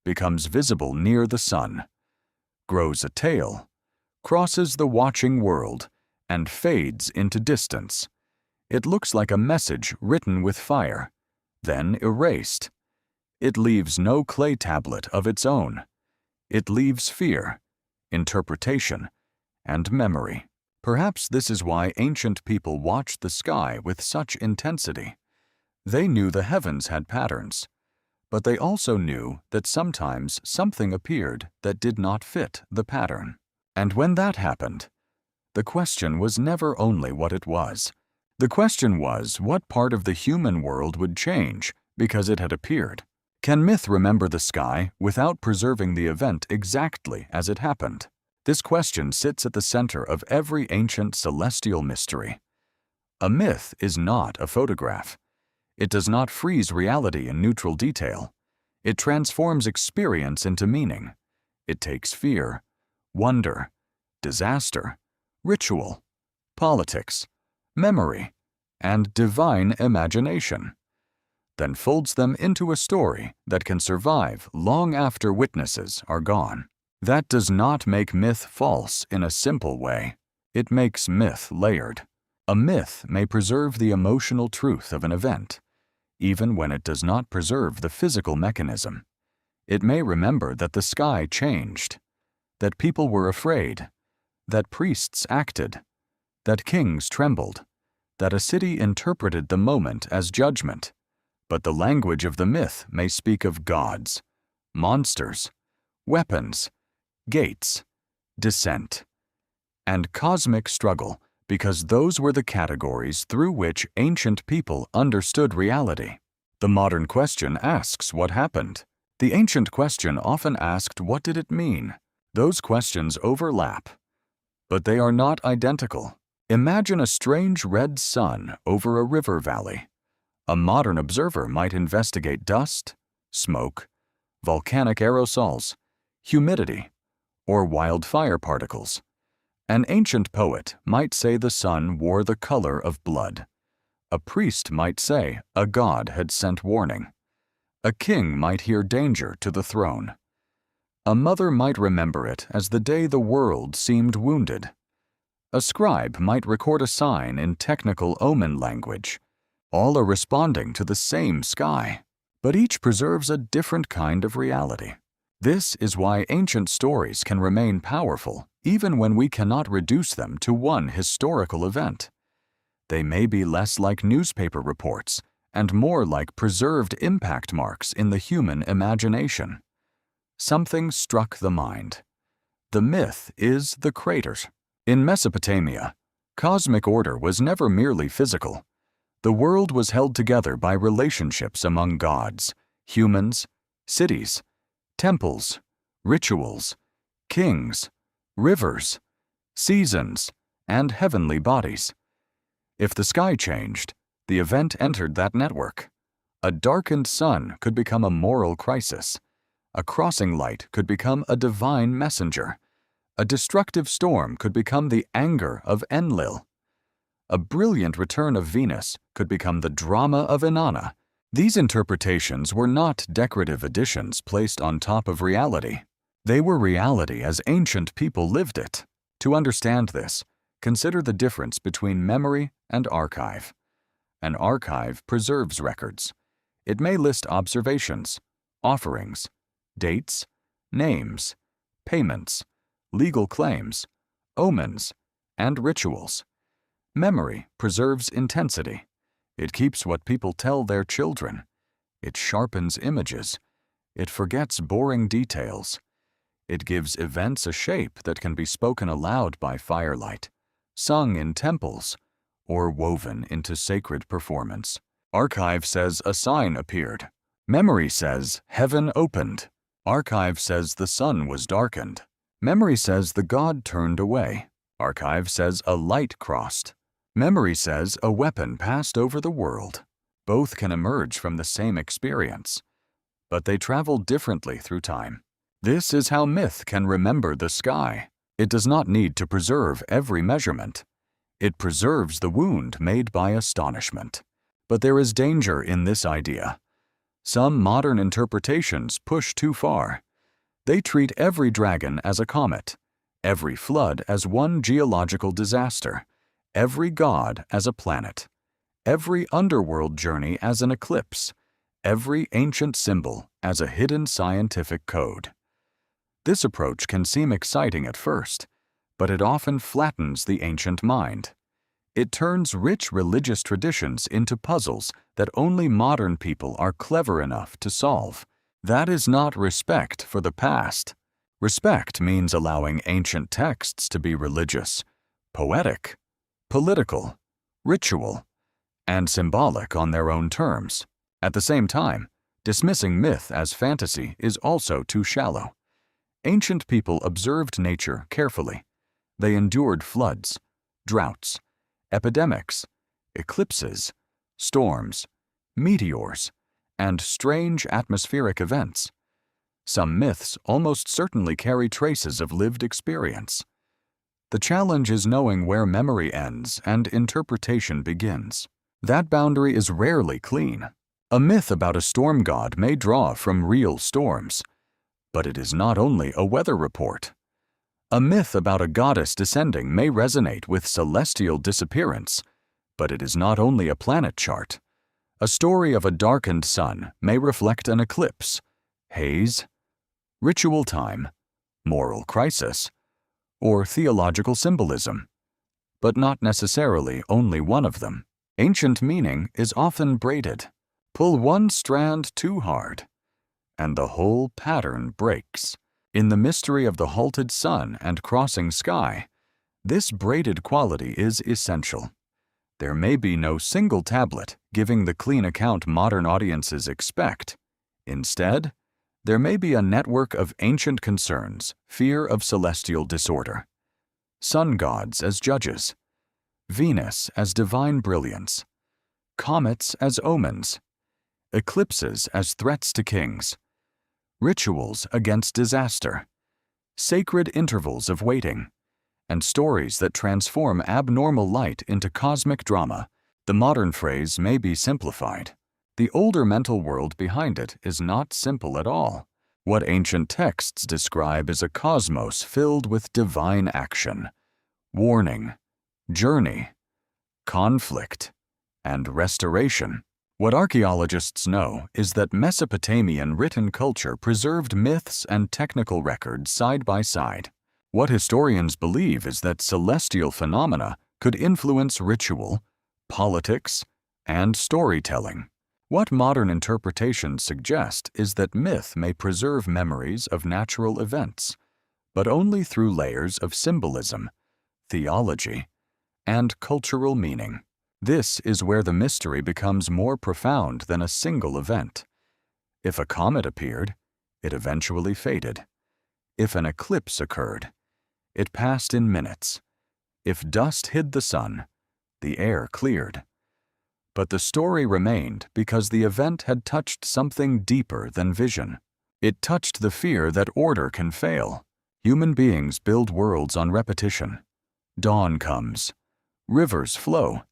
becomes visible near the sun, grows a tail, crosses the watching world, and fades into distance. It looks like a message written with fire, then erased. It leaves no clay tablet of its own. It leaves fear, interpretation, and memory. Perhaps this is why ancient people watched the sky with such intensity. They knew the heavens had patterns, but they also knew that sometimes something appeared that did not fit the pattern. And when that happened, the question was never only what it was. The question was what part of the human world would change because it had appeared. Can myth remember the sky without preserving the event exactly as it happened? This question sits at the center of every ancient celestial mystery. A myth is not a photograph. It does not freeze reality in neutral detail. It transforms experience into meaning. It takes fear, wonder, disaster, ritual, politics, memory, and divine imagination, then folds them into a story that can survive long after witnesses are gone. That does not make myth false in a simple way. It makes myth layered. A myth may preserve the emotional truth of an event, even when it does not preserve the physical mechanism. It may remember that the sky changed, that people were afraid, that priests acted, that kings trembled, that a city interpreted the moment as judgment. But the language of the myth may speak of gods, monsters, weapons, gates, descent, and cosmic struggle, because those were the categories through which ancient people understood reality. The modern question asks what happened. The ancient question often asked what did it mean. Those questions overlap, but they are not identical. Imagine a strange red sun over a river valley. A modern observer might investigate dust, smoke, volcanic aerosols, humidity, or wildfire particles. An ancient poet might say the sun wore the color of blood. A priest might say a god had sent warning. A king might hear danger to the throne. A mother might remember it as the day the world seemed wounded. A scribe might record a sign in technical omen language. All are responding to the same sky, but each preserves a different kind of reality. This is why ancient stories can remain powerful even when we cannot reduce them to one historical event. They may be less like newspaper reports and more like preserved impact marks in the human imagination. Something struck the mind. The myth is the craters. In Mesopotamia, cosmic order was never merely physical. The world was held together by relationships among gods, humans, cities, temples, rituals, kings, rivers, seasons, and heavenly bodies. If the sky changed, the event entered that network. A darkened sun could become a moral crisis. A crossing light could become a divine messenger. A destructive storm could become the anger of Enlil. A brilliant return of Venus could become the drama of Inanna. These interpretations were not decorative additions placed on top of reality. They were reality as ancient people lived it. To understand this, consider the difference between memory and archive. An archive preserves records. It may list observations, offerings, dates, names, payments, legal claims, omens, and rituals. Memory preserves intensity. It keeps what people tell their children. It sharpens images. It forgets boring details. It gives events a shape that can be spoken aloud by firelight, sung in temples, or woven into sacred performance. Archive says a sign appeared. Memory says heaven opened. Archive says the sun was darkened. Memory says the god turned away. Archive says a light crossed. Memory says a weapon passed over the world. Both can emerge from the same experience, but they travel differently through time. This is how myth can remember the sky. It does not need to preserve every measurement. It preserves the wound made by astonishment. But there is danger in this idea. Some modern interpretations push too far. They treat every dragon as a comet, every flood as one geological disaster, every god as a planet, every underworld journey as an eclipse, every ancient symbol as a hidden scientific code. This approach can seem exciting at first, but it often flattens the ancient mind. It turns rich religious traditions into puzzles that only modern people are clever enough to solve. That is not respect for the past. Respect means allowing ancient texts to be religious, poetic, political, ritual, and symbolic on their own terms. At the same time, dismissing myth as fantasy is also too shallow. Ancient people observed nature carefully. They endured floods, droughts, epidemics, eclipses, storms, meteors, and strange atmospheric events. Some myths almost certainly carry traces of lived experience. The challenge is knowing where memory ends and interpretation begins. That boundary is rarely clean. A myth about a storm god may draw from real storms, but it is not only a weather report. A myth about a goddess descending may resonate with celestial disappearance, but it is not only a planet chart. A story of a darkened sun may reflect an eclipse, haze, ritual time, moral crisis, or theological symbolism, but not necessarily only one of them. Ancient meaning is often braided. Pull one strand too hard, and the whole pattern breaks. In the mystery of the halted sun and crossing sky, this braided quality is essential. There may be no single tablet giving the clean account modern audiences expect. Instead, there may be a network of ancient concerns, fear of celestial disorder, sun gods as judges, Venus as divine brilliance, comets as omens, eclipses as threats to kings, rituals against disaster, sacred intervals of waiting, and stories that transform abnormal light into cosmic drama. The modern phrase may be simplified. The older mental world behind it is not simple at all. What ancient texts describe is a cosmos filled with divine action, warning, journey, conflict, and restoration. What archaeologists know is that Mesopotamian written culture preserved myths and technical records side by side. What historians believe is that celestial phenomena could influence ritual, politics, and storytelling. What modern interpretations suggest is that myth may preserve memories of natural events, but only through layers of symbolism, theology, and cultural meaning. This is where the mystery becomes more profound than a single event. If a comet appeared, it eventually faded. If an eclipse occurred, it passed in minutes. If dust hid the sun, the air cleared. But the story remained because the event had touched something deeper than vision. It touched the fear that order can fail. Human beings build worlds on repetition. Dawn comes. Rivers flow.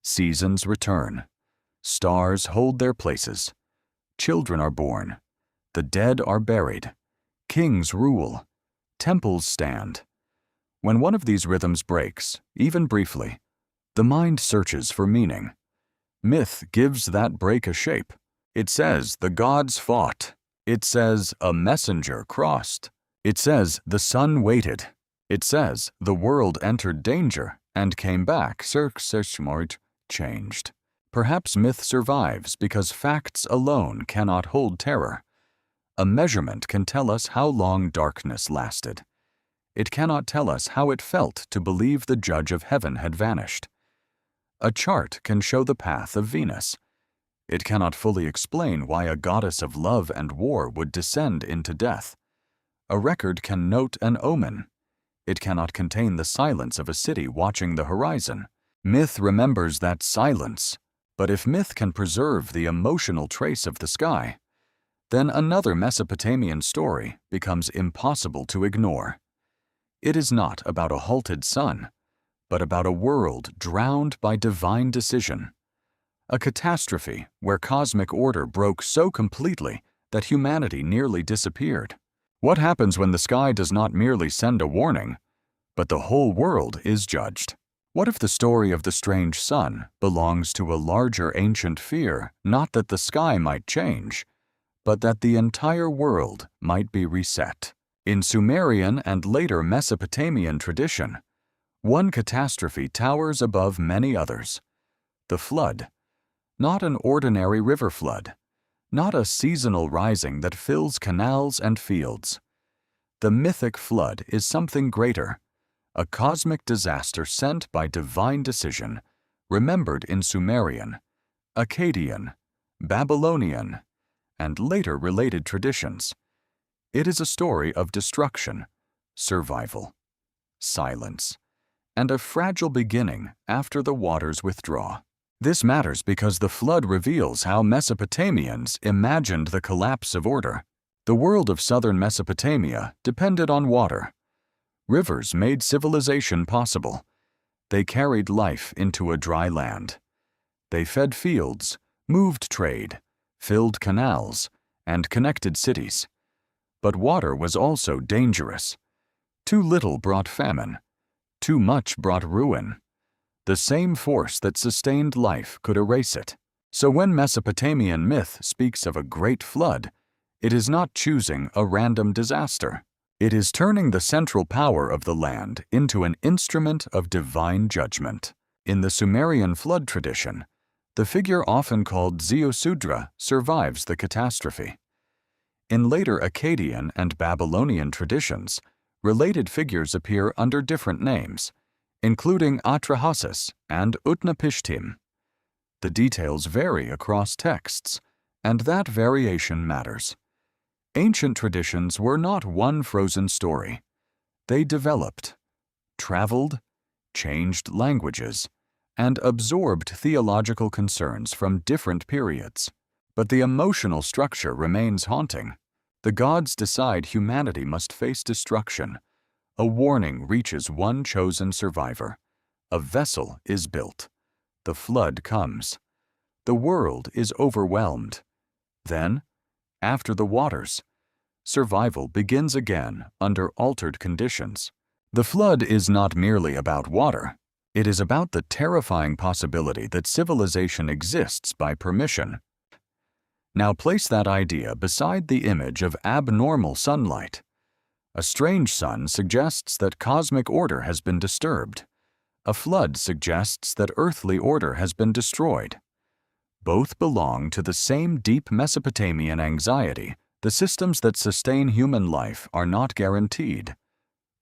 Seasons return. Stars hold their places. Children are born. The dead are buried. Kings rule. Temples stand. When one of these rhythms breaks, even briefly, the mind searches for meaning. Myth gives that break a shape. It says the gods fought. It says a messenger crossed. It says the sun waited. It says the world entered danger and came back, changed. Perhaps myth survives because facts alone cannot hold terror. A measurement can tell us how long darkness lasted. It cannot tell us how it felt to believe the judge of heaven had vanished. A chart can show the path of Venus. It cannot fully explain why a goddess of love and war would descend into death. A record can note an omen. It cannot contain the silence of a city watching the horizon. Myth remembers that silence, but if myth can preserve the emotional trace of the sky, then another Mesopotamian story becomes impossible to ignore. It is not about a halted sun, but about a world drowned by divine decision. A catastrophe where cosmic order broke so completely that humanity nearly disappeared. What happens when the sky does not merely send a warning, but the whole world is judged? What if the story of the strange sun belongs to a larger ancient fear, not that the sky might change, but that the entire world might be reset? In Sumerian and later Mesopotamian tradition, one catastrophe towers above many others: the flood. Not an ordinary river flood, not a seasonal rising that fills canals and fields. The mythic flood is something greater, a cosmic disaster sent by divine decision, remembered in Sumerian, Akkadian, Babylonian, and later related traditions. It is a story of destruction, survival, silence, and a fragile beginning after the waters withdraw. This matters because the flood reveals how Mesopotamians imagined the collapse of order. The world of southern Mesopotamia depended on water. Rivers made civilization possible. They carried life into a dry land. They fed fields, moved trade, filled canals, and connected cities. But water was also dangerous. Too little brought famine. Too much brought ruin. The same force that sustained life could erase it. So when Mesopotamian myth speaks of a great flood, it is not choosing a random disaster. It is turning the central power of the land into an instrument of divine judgment. In the Sumerian flood tradition, the figure often called Ziusudra survives the catastrophe. In later Akkadian and Babylonian traditions, related figures appear under different names, including Atrahasis and Utnapishtim. The details vary across texts, and that variation matters. Ancient traditions were not one frozen story. They developed, traveled, changed languages, and absorbed theological concerns from different periods. But the emotional structure remains haunting. The gods decide humanity must face destruction. A warning reaches one chosen survivor. A vessel is built. The flood comes. The world is overwhelmed. Then, after the waters, survival begins again under altered conditions. The flood is not merely about water. It is about the terrifying possibility that civilization exists by permission. Now place that idea beside the image of abnormal sunlight. A strange sun suggests that cosmic order has been disturbed. A flood suggests that earthly order has been destroyed. Both belong to the same deep Mesopotamian anxiety. The systems that sustain human life are not guaranteed.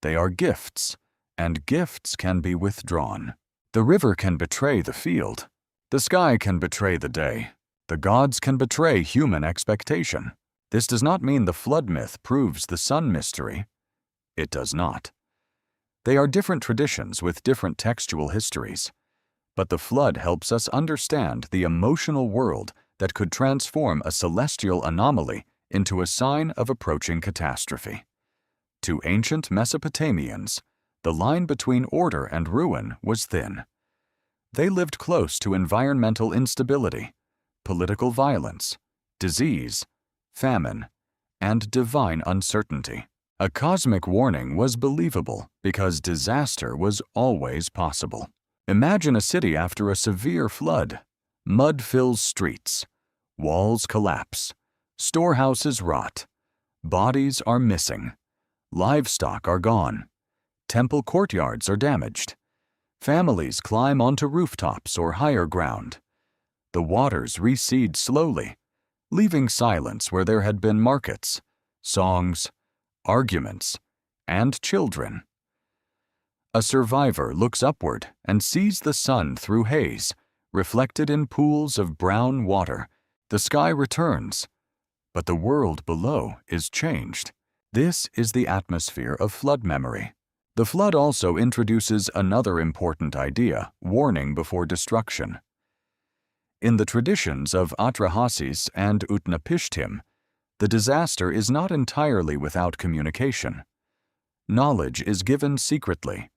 They are gifts, and gifts can be withdrawn. The river can betray the field. The sky can betray the day. The gods can betray human expectation. This does not mean the flood myth proves the sun mystery. It does not. They are different traditions with different textual histories. But the flood helps us understand the emotional world that could transform a celestial anomaly into a sign of approaching catastrophe. To ancient Mesopotamians, the line between order and ruin was thin. They lived close to environmental instability, political violence, disease, famine, and divine uncertainty. A cosmic warning was believable because disaster was always possible. Imagine a city after a severe flood. Mud fills streets. Walls collapse. Storehouses rot. Bodies are missing. Livestock are gone. Temple courtyards are damaged. Families climb onto rooftops or higher ground. The waters recede slowly, leaving silence where there had been markets, songs, arguments, and children. A survivor looks upward and sees the sun through haze, reflected in pools of brown water. The sky returns, but the world below is changed. This is the atmosphere of flood memory. The flood also introduces another important idea, warning before destruction. In the traditions of Atrahasis and Utnapishtim, The disaster is not entirely without communication. Knowledge is given secretly.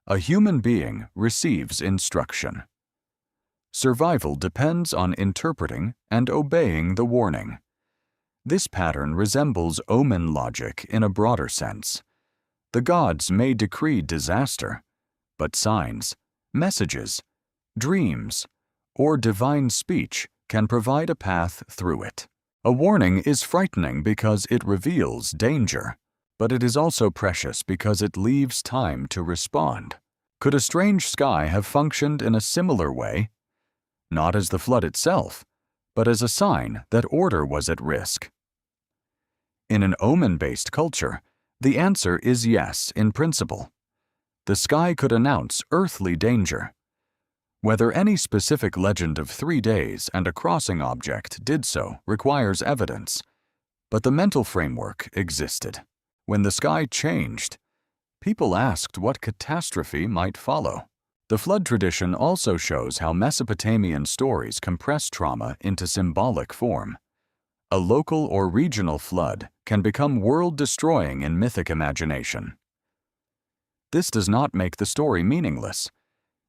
A human being receives instruction. Survival depends on interpreting and obeying the warning. This pattern resembles omen logic in a broader sense. The gods may decree disaster, but signs, messages, dreams, or divine speech can provide a path through it. A warning is frightening because it reveals danger, but it is also precious because it leaves time to respond. Could a strange sky have functioned in a similar way? Not as the flood itself, but as a sign that order was at risk. In an omen-based culture, the answer is yes in principle. The sky could announce earthly danger. Whether any specific legend of 3 days and a crossing object did so requires evidence, but the mental framework existed. When the sky changed, people asked what catastrophe might follow. The flood tradition also shows how Mesopotamian stories compress trauma into symbolic form. A local or regional flood can become world-destroying in mythic imagination. This does not make the story meaningless.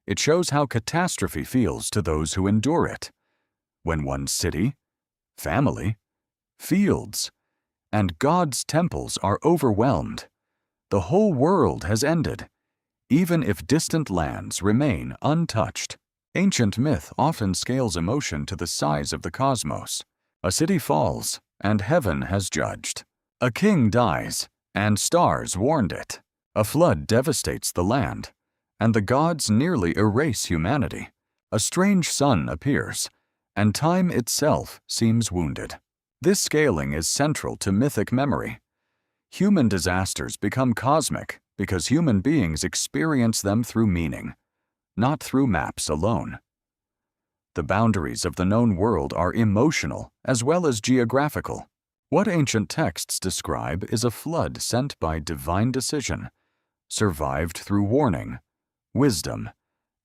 It shows how catastrophe feels to those who endure it. When one's city, family, fields, and God's temples are overwhelmed, the whole world has ended, even if distant lands remain untouched. Ancient myth often scales emotion to the size of the cosmos. A city falls, and heaven has judged. A king dies, and stars warned it. A flood devastates the land, and the gods nearly erase humanity. A strange sun appears, and time itself seems wounded. This scaling is central to mythic memory. Human disasters become cosmic because human beings experience them through meaning, not through maps alone. The boundaries of the known world are emotional as well as geographical. What ancient texts describe is a flood sent by divine decision, survived through warning, wisdom,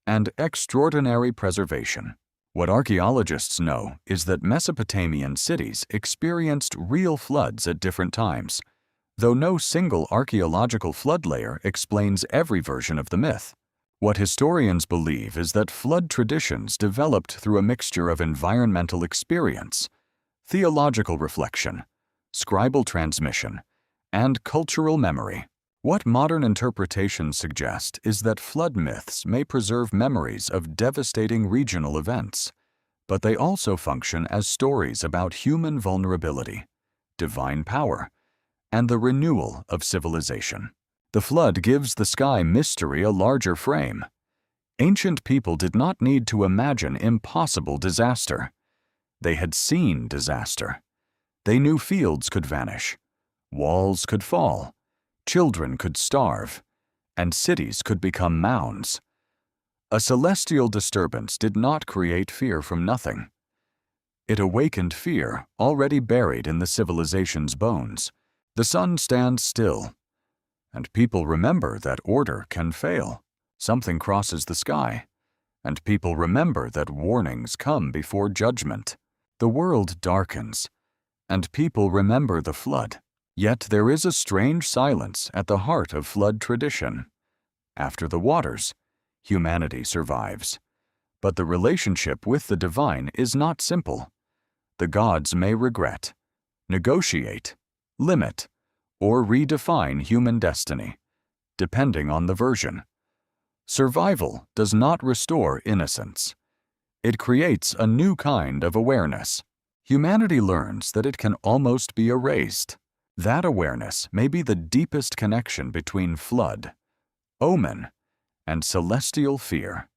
and extraordinary preservation. What archaeologists know is that Mesopotamian cities experienced real floods at different times, though no single archaeological flood layer explains every version of the myth. What historians believe is that flood traditions developed through a mixture of environmental experience, theological reflection, scribal transmission, and cultural memory. What modern interpretations suggest is that flood myths may preserve memories of devastating regional events, but they also function as stories about human vulnerability, divine power, and the renewal of civilization. The flood gives the sky mystery a larger frame. Ancient people did not need to imagine impossible disaster. They had seen disaster. They knew fields could vanish, walls could fall, children could starve, and cities could become mounds. A celestial disturbance did not create fear from nothing. It awakened fear already buried in the civilization's bones. The sun stands still, and people remember that order can fail. Something crosses the sky, and people remember that warnings come before judgment. The world darkens, and people remember the flood. Yet there is a strange silence at the heart of flood tradition. After the waters, humanity survives. But the relationship with the divine is not simple. The gods may regret, negotiate, limit, or redefine human destiny, depending on the version. Survival does not restore innocence. It creates a new kind of awareness. Humanity learns that it can almost be erased. That awareness may be the deepest connection between flood, omen, and celestial fear.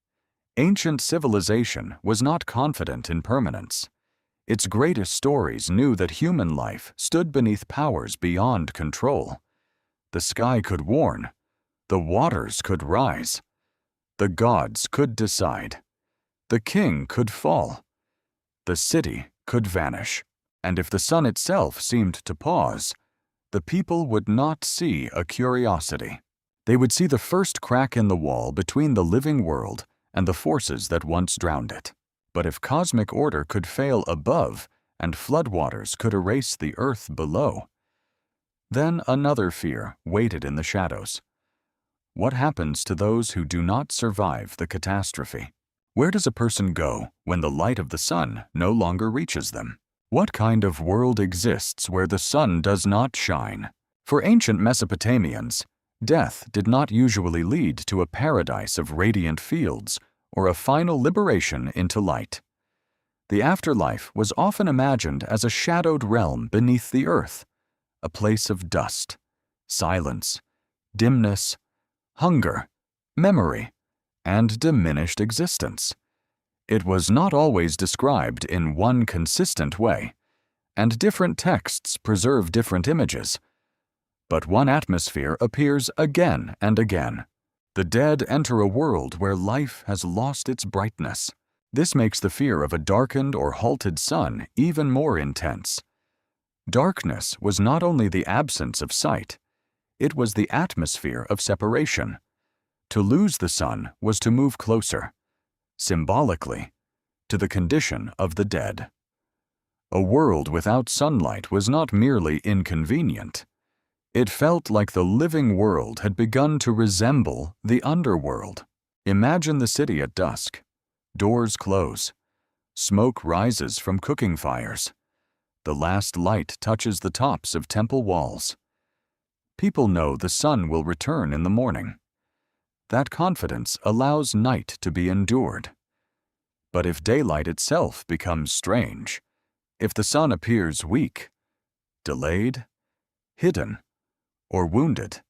Ancient civilization was not confident in permanence. Its greatest stories knew that human life stood beneath powers beyond control. The sky could warn, the waters could rise, the gods could decide, the king could fall, the city could vanish, and if the sun itself seemed to pause, the people would not see a curiosity. They would see the first crack in the wall between the living world and the forces that once drowned it. But if cosmic order could fail above and floodwaters could erase the earth below. Then another fear waited in the shadows. What happens to those who do not survive the catastrophe? Where does a person go when the light of the sun no longer reaches them? What kind of world exists where the sun does not shine? For ancient Mesopotamians, death did not usually lead to a paradise of radiant fields or a final liberation into light. The afterlife was often imagined as a shadowed realm beneath the earth, a place of dust, silence, dimness, hunger, memory, and diminished existence. It was not always described in one consistent way, and different texts preserve different images. But one atmosphere appears again and again. The dead enter a world where life has lost its brightness. This makes the fear of a darkened or halted sun even more intense. Darkness was not only the absence of sight, it was the atmosphere of separation. To lose the sun was to move closer, symbolically, to the condition of the dead. A world without sunlight was not merely inconvenient. It felt like the living world had begun to resemble the underworld. Imagine the city at dusk. Doors close. Smoke rises from cooking fires. The last light touches the tops of temple walls. People know the sun will return in the morning. That confidence allows night to be endured. But if daylight itself becomes strange, if the sun appears weak, delayed, hidden, or wounded,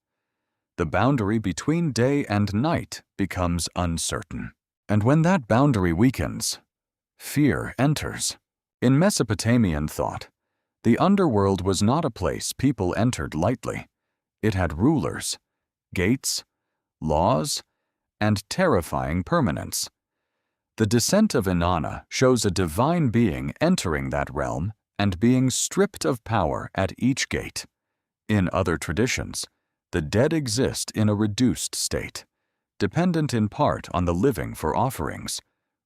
the boundary between day and night becomes uncertain. And when that boundary weakens, fear enters. In Mesopotamian thought, the underworld was not a place people entered lightly. It had rulers, gates, laws, and terrifying permanence. The descent of Inanna shows a divine being entering that realm and being stripped of power at each gate. In other traditions, the dead exist in a reduced state, dependent in part on the living for offerings,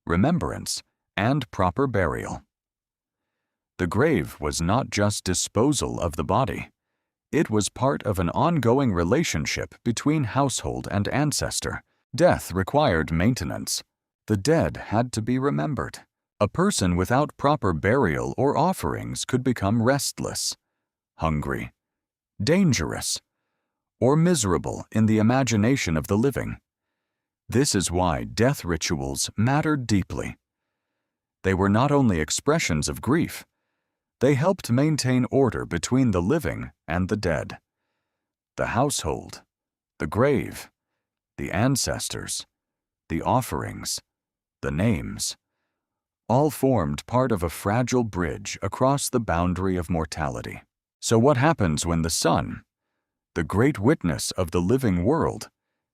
remembrance, and proper burial. The grave was not just disposal of the body. It was part of an ongoing relationship between household and ancestor. Death required maintenance. The dead had to be remembered. A person without proper burial or offerings could become restless, hungry, dangerous, or miserable in the imagination of the living. This is why death rituals mattered deeply. They were not only expressions of grief, they helped maintain order between the living and the dead. The household, the grave, the ancestors, the offerings, the names, all formed part of a fragile bridge across the boundary of mortality. So what happens when the sun, the great witness of the living world,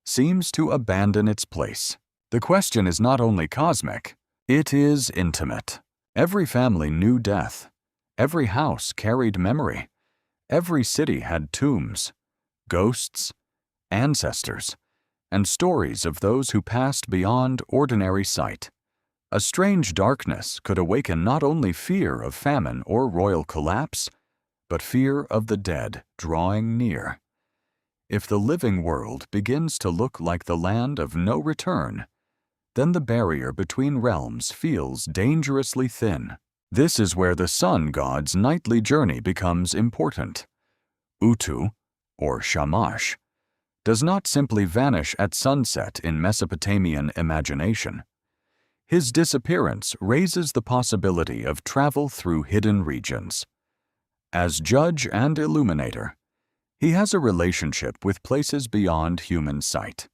seems to abandon its place? The question is not only cosmic, it is intimate. Every family knew death. Every house carried memory. Every city had tombs, ghosts, ancestors, and stories of those who passed beyond ordinary sight. A strange darkness could awaken not only fear of famine or royal collapse, but fear of the dead drawing near. If the living world begins to look like the land of no return, then the barrier between realms feels dangerously thin. This is where the sun god's nightly journey becomes important. Utu, or Shamash, does not simply vanish at sunset in Mesopotamian imagination. His disappearance raises the possibility of travel through hidden regions. As judge and illuminator, he has a relationship with places beyond human sight.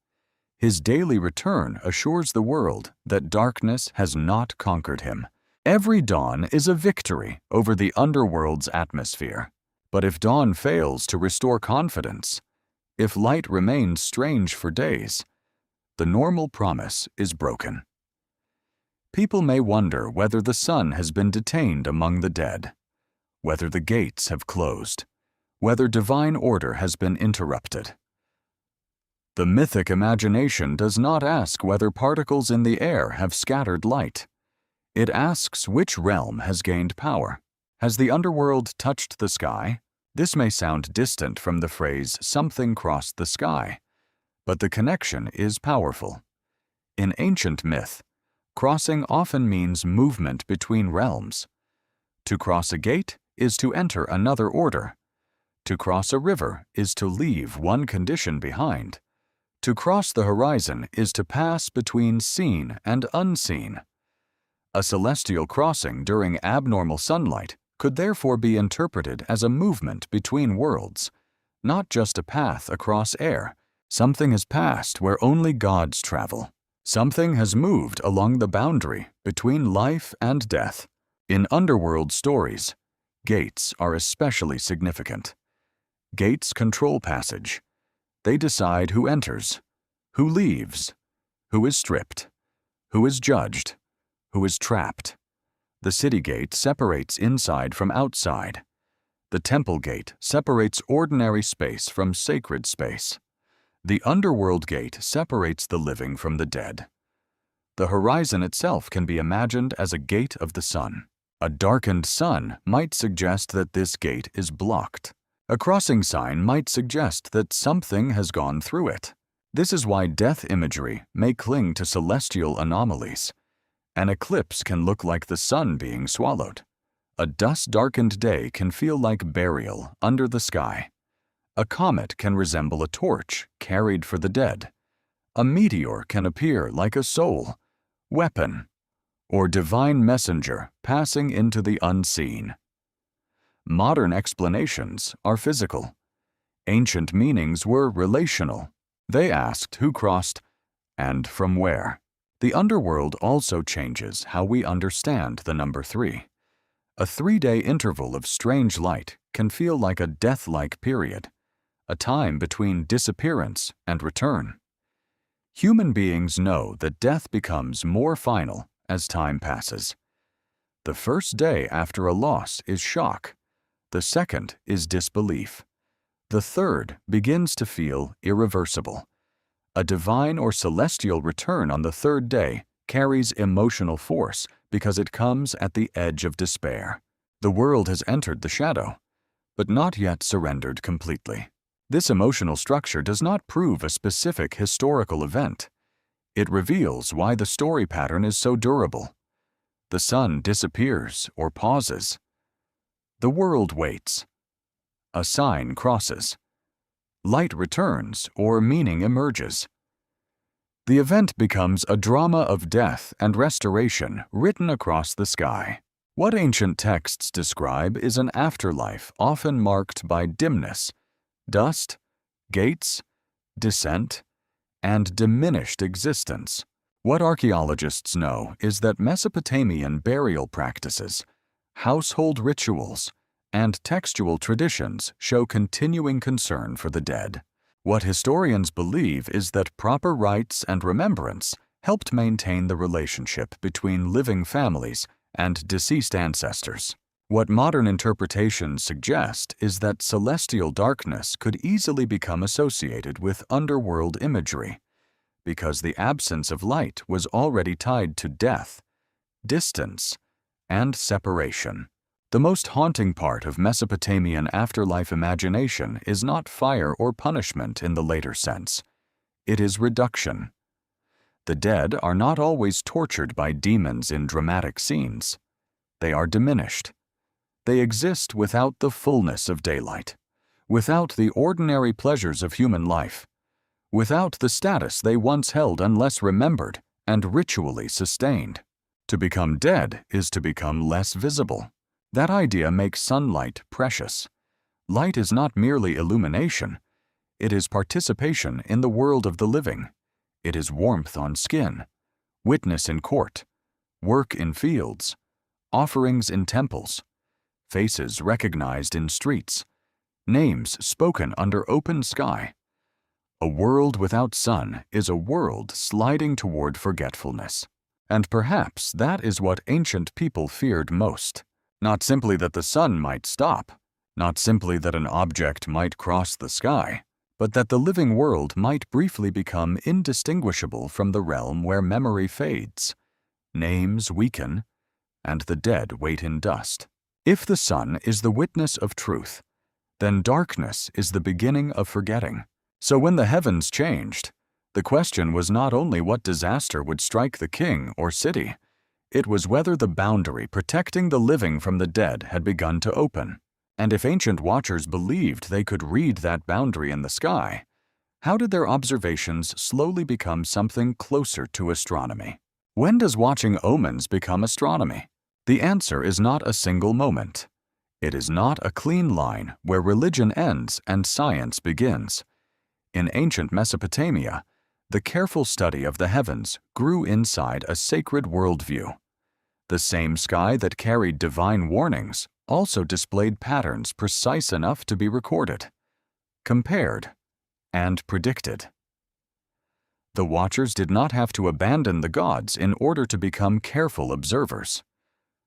His daily return assures the world that darkness has not conquered him. Every dawn is a victory over the underworld's atmosphere. But if dawn fails to restore confidence, if light remains strange for days, the normal promise is broken. People may wonder whether the sun has been detained among the dead, whether the gates have closed, whether divine order has been interrupted. The mythic imagination does not ask whether particles in the air have scattered light. It asks which realm has gained power. Has the underworld touched the sky? This may sound distant from the phrase "something crossed the sky," but the connection is powerful. In ancient myth, crossing often means movement between realms. To cross a gate is to enter another order. To cross a river is to leave one condition behind. To cross the horizon is to pass between seen and unseen. A celestial crossing during abnormal sunlight could therefore be interpreted as a movement between worlds, not just a path across air. Something has passed where only gods travel. Something has moved along the boundary between life and death. In underworld stories, gates are especially significant. Gates control passage. They decide who enters, who leaves, who is stripped, who is judged, who is trapped. The city gate separates inside from outside. The temple gate separates ordinary space from sacred space. The underworld gate separates the living from the dead. The horizon itself can be imagined as a gate of the sun. A darkened sun might suggest that this gate is blocked. A crossing sign might suggest that something has gone through it. This is why death imagery may cling to celestial anomalies. An eclipse can look like the sun being swallowed. A dust-darkened day can feel like burial under the sky. A comet can resemble a torch carried for the dead. A meteor can appear like a soul, weapon, or divine messenger passing into the unseen. Modern explanations are physical. Ancient meanings were relational. They asked who crossed and from where. The underworld also changes how we understand the number 3. A 3-day interval of strange light can feel like a death-like period, a time between disappearance and return. Human beings know that death becomes more final as time passes. The first day after a loss is shock. The second is disbelief. The third begins to feel irreversible. A divine or celestial return on the third day carries emotional force because it comes at the edge of despair. The world has entered the shadow, but not yet surrendered completely. This emotional structure does not prove a specific historical event. It reveals why the story pattern is so durable. The sun disappears or pauses. The world waits. A sign crosses. Light returns or meaning emerges. The event becomes a drama of death and restoration written across the sky. What ancient texts describe is an afterlife often marked by dimness, dust, gates, descent, and diminished existence. What archaeologists know is that Mesopotamian burial practices, household rituals, and textual traditions show continuing concern for the dead. What historians believe is that proper rites and remembrance helped maintain the relationship between living families and deceased ancestors. What modern interpretations suggest is that celestial darkness could easily become associated with underworld imagery, because the absence of light was already tied to death, distance, and separation. The most haunting part of Mesopotamian afterlife imagination is not fire or punishment in the later sense. It is reduction. The dead are not always tortured by demons in dramatic scenes. They are diminished. They exist without the fullness of daylight, without the ordinary pleasures of human life, without the status they once held unless remembered and ritually sustained. To become dead is to become less visible. That idea makes sunlight precious. Light is not merely illumination. It is participation in the world of the living. It is warmth on skin, witness in court, work in fields, offerings in temples, faces recognized in streets, names spoken under open sky. A world without sun is a world sliding toward forgetfulness. And perhaps that is what ancient people feared most. Not simply that the sun might stop, not simply that an object might cross the sky, but that the living world might briefly become indistinguishable from the realm where memory fades, names weaken, and the dead wait in dust. If the sun is the witness of truth, then darkness is the beginning of forgetting. So when the heavens changed, the question was not only what disaster would strike the king or city, it was whether the boundary protecting the living from the dead had begun to open. And if ancient watchers believed they could read that boundary in the sky, how did their observations slowly become something closer to astronomy? When does watching omens become astronomy? The answer is not a single moment. It is not a clean line where religion ends and science begins. In ancient Mesopotamia, the careful study of the heavens grew inside a sacred worldview. The same sky that carried divine warnings also displayed patterns precise enough to be recorded, compared, and predicted. The watchers did not have to abandon the gods in order to become careful observers.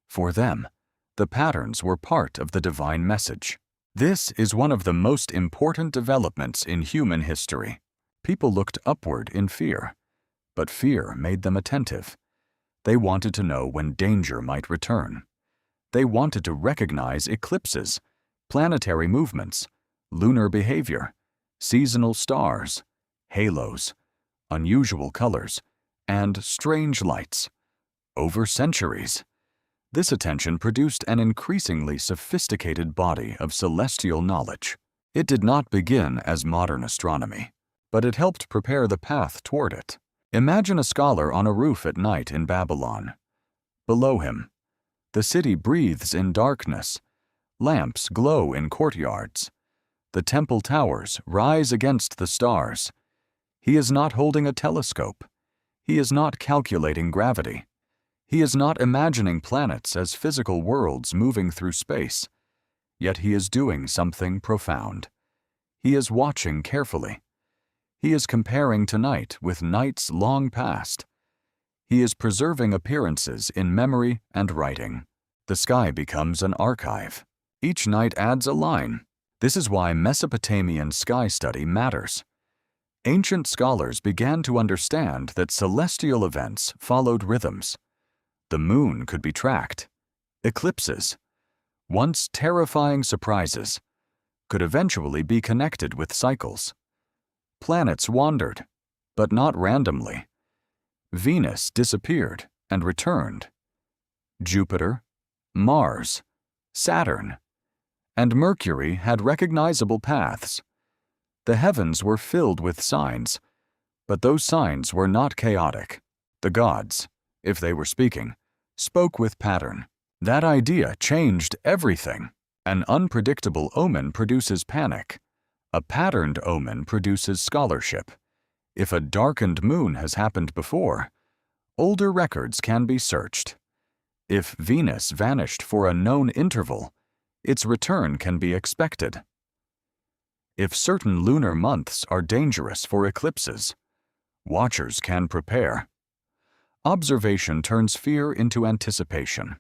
For them, the patterns were part of the divine message. This is one of the most important developments in human history. People looked upward in fear, but fear made them attentive. They wanted to know when danger might return. They wanted to recognize eclipses, planetary movements, lunar behavior, seasonal stars, halos, unusual colors, and strange lights. Over centuries, this attention produced an increasingly sophisticated body of celestial knowledge. It did not begin as modern astronomy, but it helped prepare the path toward it. Imagine a scholar on a roof at night in Babylon. Below him, the city breathes in darkness. Lamps glow in courtyards. The temple towers rise against the stars. He is not holding a telescope. He is not calculating gravity. He is not imagining planets as physical worlds moving through space. Yet he is doing something profound. He is watching carefully. He is comparing tonight with nights long past. He is preserving appearances in memory and writing. The sky becomes an archive. Each night adds a line. This is why Mesopotamian sky study matters. Ancient scholars began to understand that celestial events followed rhythms. The moon could be tracked. Eclipses, once terrifying surprises, could eventually be connected with cycles. Planets wandered, but not randomly. Venus disappeared and returned. Jupiter, Mars, Saturn, and Mercury had recognizable paths. The heavens were filled with signs, but those signs were not chaotic. The gods, if they were speaking, spoke with pattern. That idea changed everything. An unpredictable omen produces panic. A patterned omen produces scholarship. If a darkened moon has happened before, older records can be searched. If Venus vanished for a known interval, its return can be expected. If certain lunar months are dangerous for eclipses, watchers can prepare. Observation turns fear into anticipation.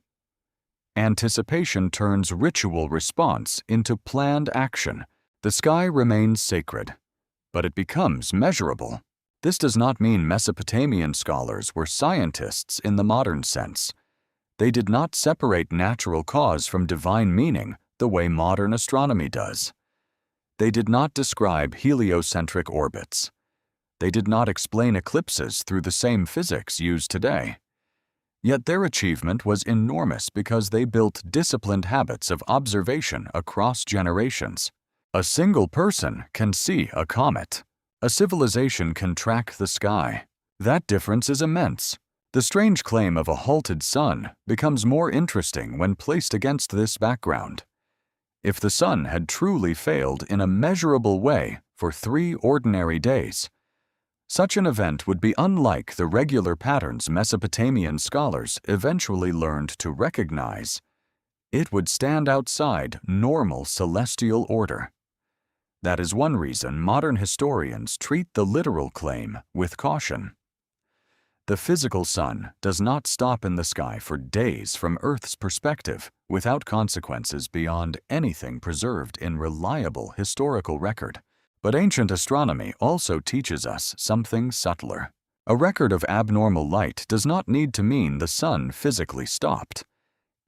Anticipation turns ritual response into planned action. The sky remains sacred, but it becomes measurable. This does not mean Mesopotamian scholars were scientists in the modern sense. They did not separate natural cause from divine meaning the way modern astronomy does. They did not describe heliocentric orbits. They did not explain eclipses through the same physics used today. Yet their achievement was enormous because they built disciplined habits of observation across generations. A single person can see a comet. A civilization can track the sky. That difference is immense. The strange claim of a halted sun becomes more interesting when placed against this background. If the sun had truly failed in a measurable way for 3 ordinary days, such an event would be unlike the regular patterns Mesopotamian scholars eventually learned to recognize. It would stand outside normal celestial order. That is one reason modern historians treat the literal claim with caution. The physical sun does not stop in the sky for days from Earth's perspective without consequences beyond anything preserved in reliable historical record. But ancient astronomy also teaches us something subtler. A record of abnormal light does not need to mean the sun physically stopped.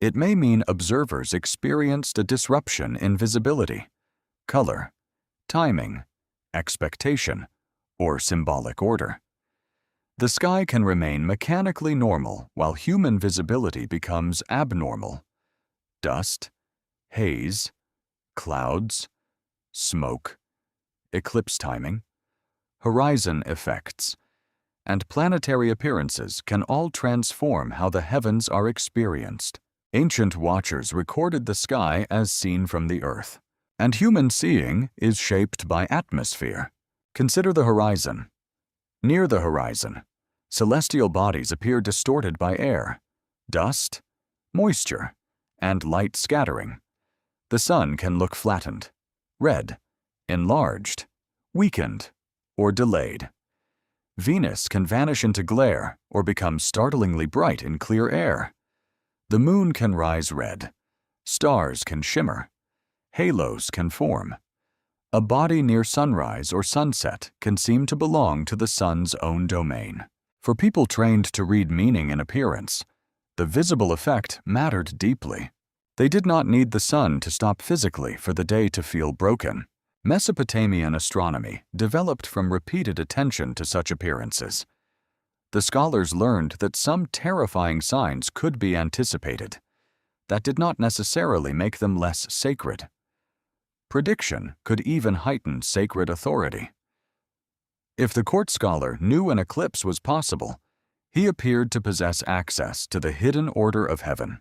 It may mean observers experienced a disruption in visibility, color, timing, expectation, or symbolic order. The sky can remain mechanically normal while human visibility becomes abnormal. Dust, haze, clouds, smoke, eclipse timing, horizon effects, and planetary appearances can all transform how the heavens are experienced. Ancient watchers recorded the sky as seen from the earth, and human seeing is shaped by atmosphere. Consider the horizon. Near the horizon, celestial bodies appear distorted by air, dust, moisture, and light scattering. The sun can look flattened, red, enlarged, weakened, or delayed. Venus can vanish into glare or become startlingly bright in clear air. The moon can rise red, stars can shimmer, halos can form. A body near sunrise or sunset can seem to belong to the sun's own domain. For people trained to read meaning in appearance, the visible effect mattered deeply. They did not need the sun to stop physically for the day to feel broken. Mesopotamian astronomy developed from repeated attention to such appearances. The scholars learned that some terrifying signs could be anticipated. That did not necessarily make them less sacred. Prediction could even heighten sacred authority. If the court scholar knew an eclipse was possible, he appeared to possess access to the hidden order of heaven.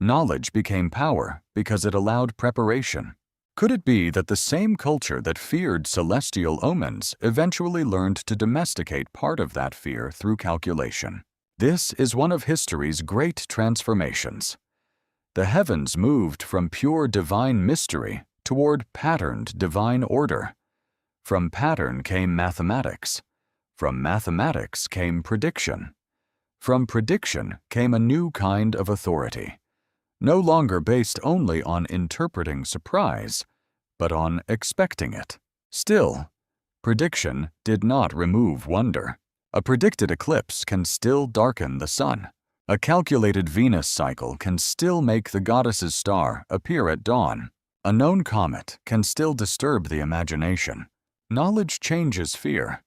Knowledge became power because it allowed preparation. Could it be that the same culture that feared celestial omens eventually learned to domesticate part of that fear through calculation? This is one of history's great transformations. The heavens moved from pure divine mystery toward patterned divine order. From pattern came mathematics. From mathematics came prediction. From prediction came a new kind of authority, no longer based only on interpreting surprise, but on expecting it. Still, prediction did not remove wonder. A predicted eclipse can still darken the sun. A calculated Venus cycle can still make the goddess's star appear at dawn. A known comet can still disturb the imagination. Knowledge changes fear,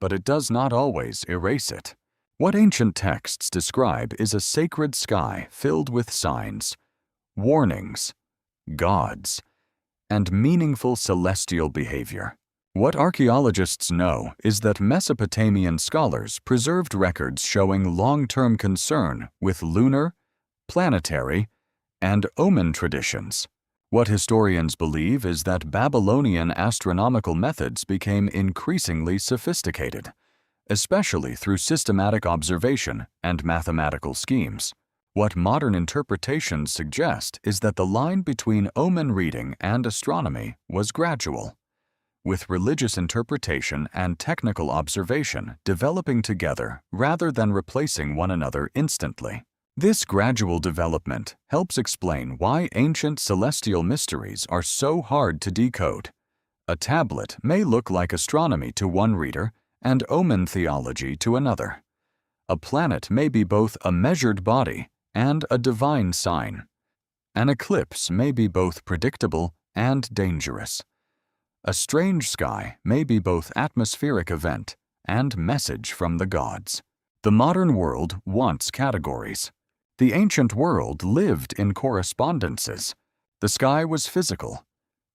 but it does not always erase it. What ancient texts describe is a sacred sky filled with signs, warnings, gods, and meaningful celestial behavior. What archaeologists know is that Mesopotamian scholars preserved records showing long-term concern with lunar, planetary, and omen traditions. What historians believe is that Babylonian astronomical methods became increasingly sophisticated, especially through systematic observation and mathematical schemes. What modern interpretations suggest is that the line between omen reading and astronomy was gradual, with religious interpretation and technical observation developing together rather than replacing one another instantly. This gradual development helps explain why ancient celestial mysteries are so hard to decode. A tablet may look like astronomy to one reader and omen theology to another. A planet may be both a measured body and a divine sign. An eclipse may be both predictable and dangerous. A strange sky may be both atmospheric event and message from the gods. The modern world wants categories. The ancient world lived in correspondences. The sky was physical,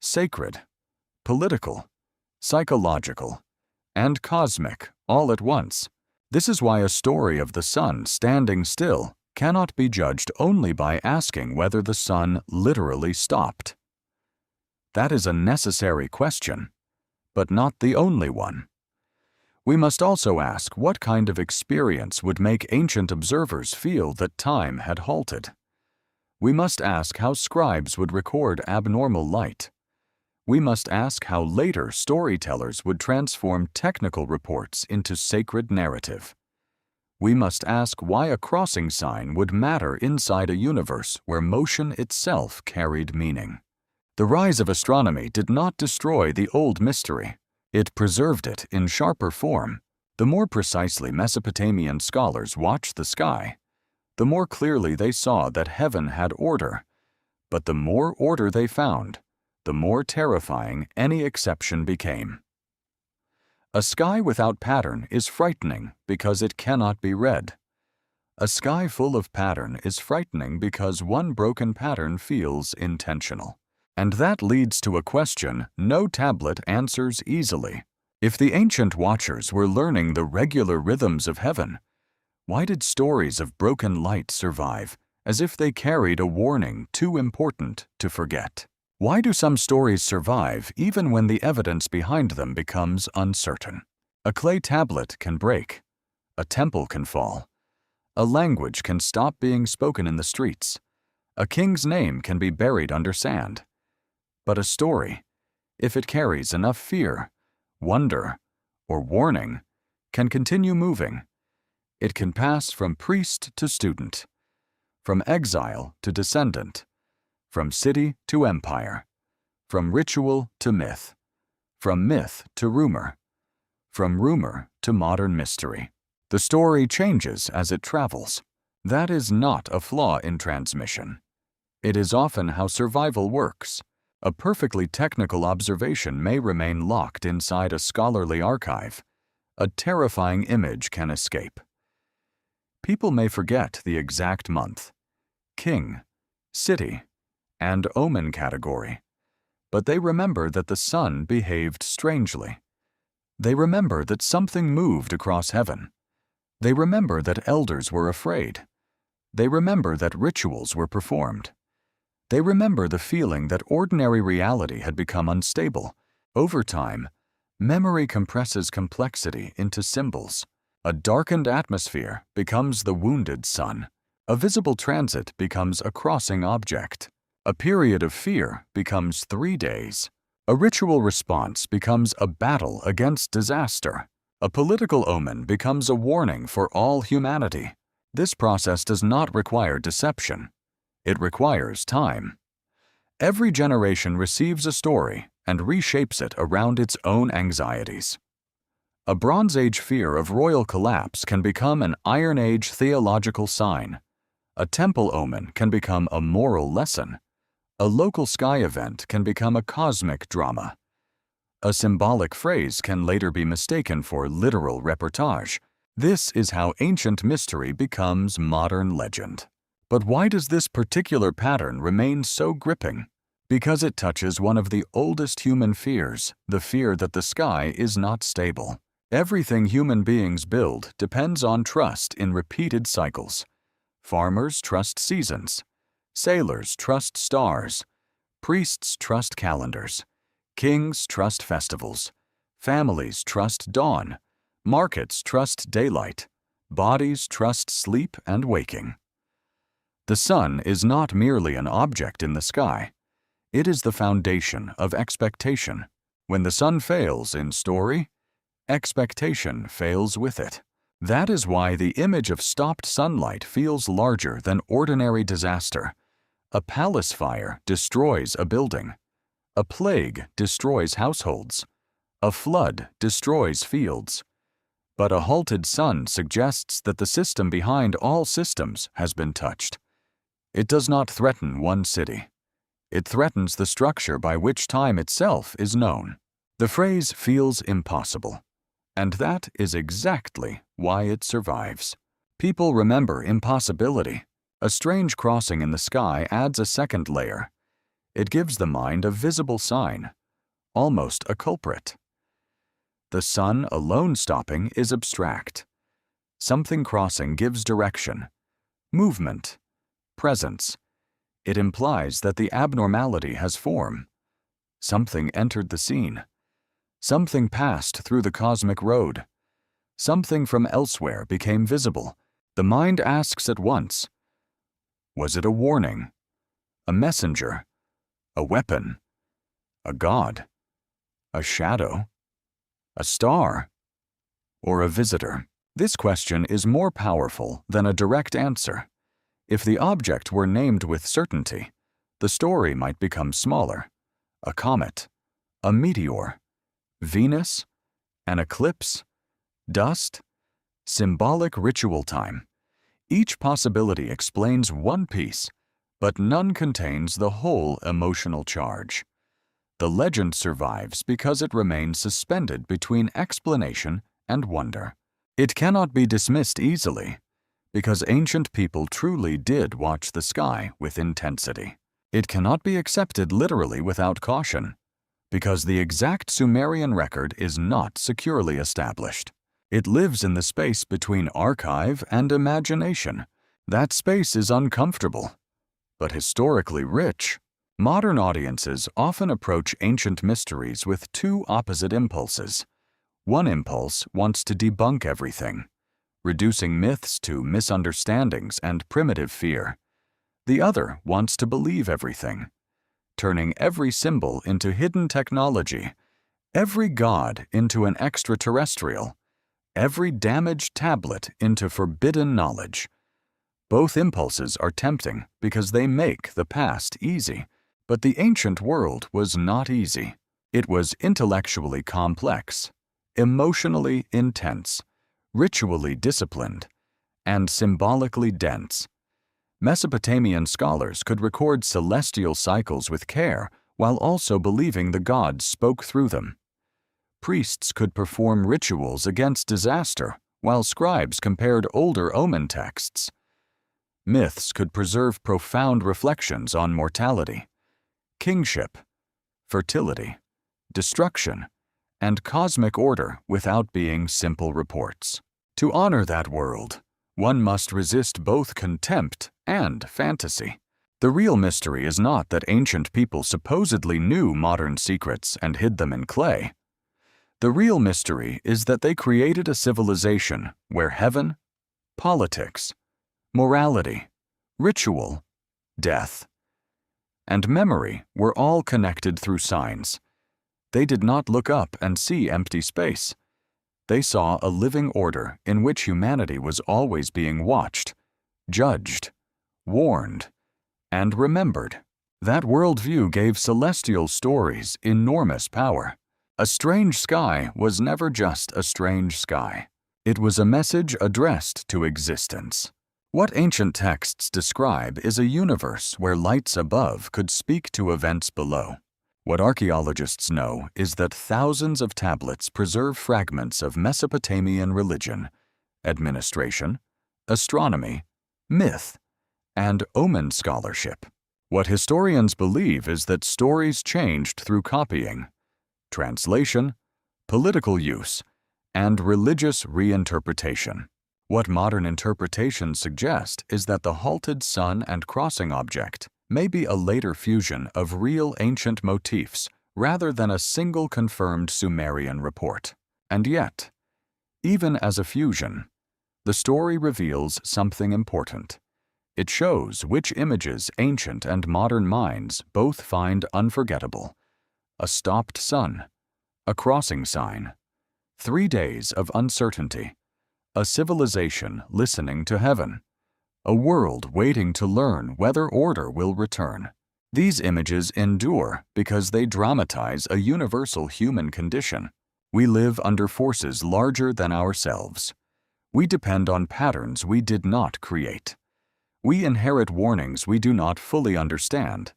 sacred, political, psychological, and cosmic all at once. This is why a story of the sun standing still cannot be judged only by asking whether the sun literally stopped. That is a necessary question, but not the only one. We must also ask what kind of experience would make ancient observers feel that time had halted. We must ask how scribes would record abnormal light. We must ask how later storytellers would transform technical reports into sacred narrative. We must ask why a crossing sign would matter inside a universe where motion itself carried meaning. The rise of astronomy did not destroy the old mystery. It preserved it in sharper form. The more precisely Mesopotamian scholars watched the sky, the more clearly they saw that heaven had order. But the more order they found, the more terrifying any exception became. A sky without pattern is frightening because it cannot be read. A sky full of pattern is frightening because one broken pattern feels intentional. And that leads to a question no tablet answers easily. If the ancient watchers were learning the regular rhythms of heaven, why did stories of broken light survive, as if they carried a warning too important to forget? Why do some stories survive even when the evidence behind them becomes uncertain? A clay tablet can break. A temple can fall. A language can stop being spoken in the streets. A king's name can be buried under sand. But a story, if it carries enough fear, wonder, or warning, can continue moving. It can pass from priest to student, from exile to descendant, from city to empire, from ritual to myth, from myth to rumor, from rumor to modern mystery. The story changes as it travels. That is not a flaw in transmission. It is often how survival works. A perfectly technical observation may remain locked inside a scholarly archive. A terrifying image can escape. People may forget the exact month, king, city, and omen category, but they remember that the sun behaved strangely. They remember that something moved across heaven. They remember that elders were afraid. They remember that rituals were performed. They remember the feeling that ordinary reality had become unstable. Over time, memory compresses complexity into symbols. A darkened atmosphere becomes the wounded sun. A visible transit becomes a crossing object. A period of fear becomes 3 days. A ritual response becomes a battle against disaster. A political omen becomes a warning for all humanity. This process does not require deception. It requires time. Every generation receives a story and reshapes it around its own anxieties. A Bronze Age fear of royal collapse can become an Iron Age theological sign. A temple omen can become a moral lesson. A local sky event can become a cosmic drama. A symbolic phrase can later be mistaken for literal reportage. This is how ancient mystery becomes modern legend. But why does this particular pattern remain so gripping? Because it touches one of the oldest human fears, the fear that the sky is not stable. Everything human beings build depends on trust in repeated cycles. Farmers trust seasons. Sailors trust stars. Priests trust calendars. Kings trust festivals. Families trust dawn. Markets trust daylight. Bodies trust sleep and waking. The sun is not merely an object in the sky. It is the foundation of expectation. When the sun fails in story, expectation fails with it. That is why the image of stopped sunlight feels larger than ordinary disaster. A palace fire destroys a building. A plague destroys households. A flood destroys fields. But a halted sun suggests that the system behind all systems has been touched. It does not threaten one city. It threatens the structure by which time itself is known. The phrase feels impossible, and that is exactly why it survives. People remember impossibility. A strange crossing in the sky adds a second layer. It gives the mind a visible sign, almost a culprit. The sun alone stopping is abstract. Something crossing gives direction, movement, presence. It implies that the abnormality has form. Something entered the scene. Something passed through the cosmic road. Something from elsewhere became visible. The mind asks at once, was it a warning, a messenger, a weapon, a god, a shadow, a star, or a visitor? This question is more powerful than a direct answer. If the object were named with certainty, the story might become smaller. A comet, a meteor, Venus, an eclipse, dust, symbolic ritual time. Each possibility explains one piece, but none contains the whole emotional charge. The legend survives because it remains suspended between explanation and wonder. It cannot be dismissed easily, because ancient people truly did watch the sky with intensity. It cannot be accepted literally without caution, because the exact Sumerian record is not securely established. It lives in the space between archive and imagination. That space is uncomfortable, but historically rich. Modern audiences often approach ancient mysteries with two opposite impulses. One impulse wants to debunk everything, reducing myths to misunderstandings and primitive fear. The other wants to believe everything, turning every symbol into hidden technology, every god into an extraterrestrial, every damaged tablet into forbidden knowledge. Both impulses are tempting because they make the past easy. But the ancient world was not easy. It was intellectually complex, emotionally intense, ritually disciplined, and symbolically dense. Mesopotamian scholars could record celestial cycles with care while also believing the gods spoke through them. Priests could perform rituals against disaster while scribes compared older omen texts. Myths could preserve profound reflections on mortality, kingship, fertility, destruction, and cosmic order without being simple reports. To honor that world, one must resist both contempt and fantasy. The real mystery is not that ancient people supposedly knew modern secrets and hid them in clay. The real mystery is that they created a civilization where heaven, politics, morality, ritual, death, and memory were all connected through signs. They did not look up and see empty space. They saw a living order in which humanity was always being watched, judged, warned, and remembered. That worldview gave celestial stories enormous power. A strange sky was never just a strange sky. It was a message addressed to existence. What ancient texts describe is a universe where lights above could speak to events below. What archaeologists know is that thousands of tablets preserve fragments of Mesopotamian religion, administration, astronomy, myth, and omen scholarship. What historians believe is that stories changed through copying, translation, political use, and religious reinterpretation. What modern interpretations suggest is that the halted sun and crossing object may be a later fusion of real ancient motifs rather than a single confirmed Sumerian report. And yet, even as a fusion, the story reveals something important. It shows which images ancient and modern minds both find unforgettable: a stopped sun, a crossing sign, 3 days of uncertainty, a civilization listening to heaven, a world waiting to learn whether order will return. These images endure because they dramatize a universal human condition. We live under forces larger than ourselves. We depend on patterns we did not create. We inherit warnings we do not fully understand.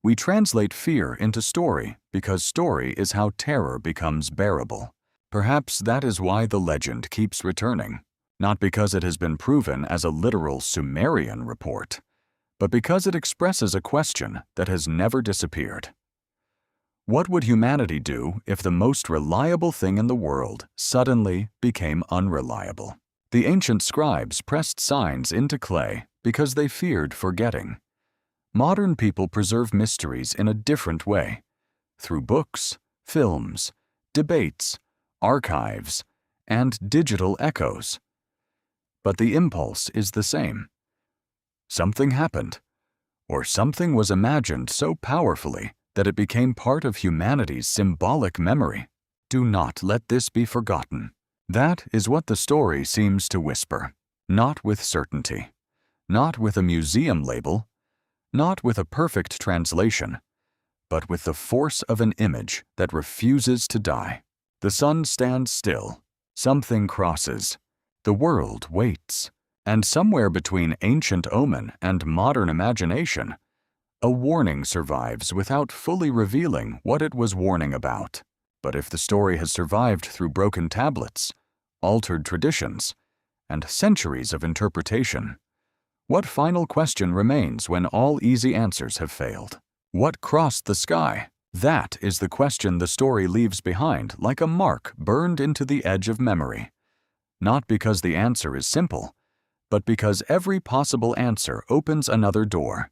We translate fear into story because story is how terror becomes bearable. Perhaps that is why the legend keeps returning, not because it has been proven as a literal Sumerian report, but because it expresses a question that has never disappeared. What would humanity do if the most reliable thing in the world suddenly became unreliable? The ancient scribes pressed signs into clay because they feared forgetting. Modern people preserve mysteries in a different way, through books, films, debates, archives, and digital echoes. But the impulse is the same. Something happened, or something was imagined so powerfully that it became part of humanity's symbolic memory. Do not let this be forgotten. That is what the story seems to whisper, not with certainty, not with a museum label, not with a perfect translation, but with the force of an image that refuses to die. The sun stands still. Something crosses. The world waits. And somewhere between ancient omen and modern imagination, a warning survives without fully revealing what it was warning about. But if the story has survived through broken tablets, altered traditions, and centuries of interpretation, what final question remains when all easy answers have failed? What crossed the sky? That is the question the story leaves behind like a mark burned into the edge of memory. Not because the answer is simple, but because every possible answer opens another door.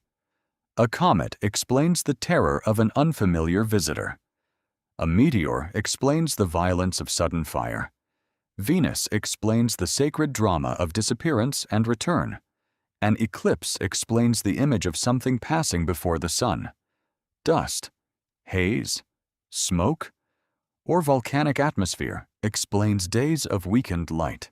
A comet explains the terror of an unfamiliar visitor. A meteor explains the violence of sudden fire. Venus explains the sacred drama of disappearance and return. An eclipse explains the image of something passing before the sun. Dust, haze, smoke, or volcanic atmosphere explains days of weakened light.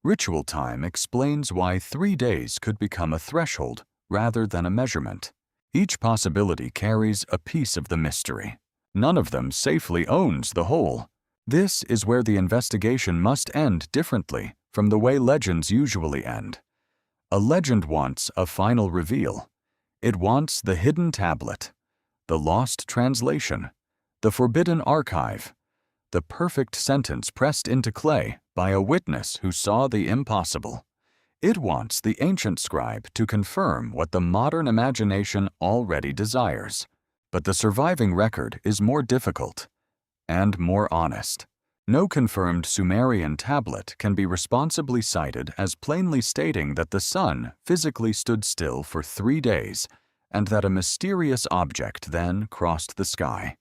Ritual time explains why 3 days could become a threshold rather than a measurement. Each possibility carries a piece of the mystery. None of them safely owns the whole. This is where the investigation must end differently from the way legends usually end. A legend wants a final reveal. It wants the hidden tablet, the lost translation, the forbidden archive, the perfect sentence pressed into clay by a witness who saw the impossible. It wants the ancient scribe to confirm what the modern imagination already desires. But the surviving record is more difficult and more honest. No confirmed Sumerian tablet can be responsibly cited as plainly stating that the sun physically stood still for 3 days and that a mysterious object then crossed the sky.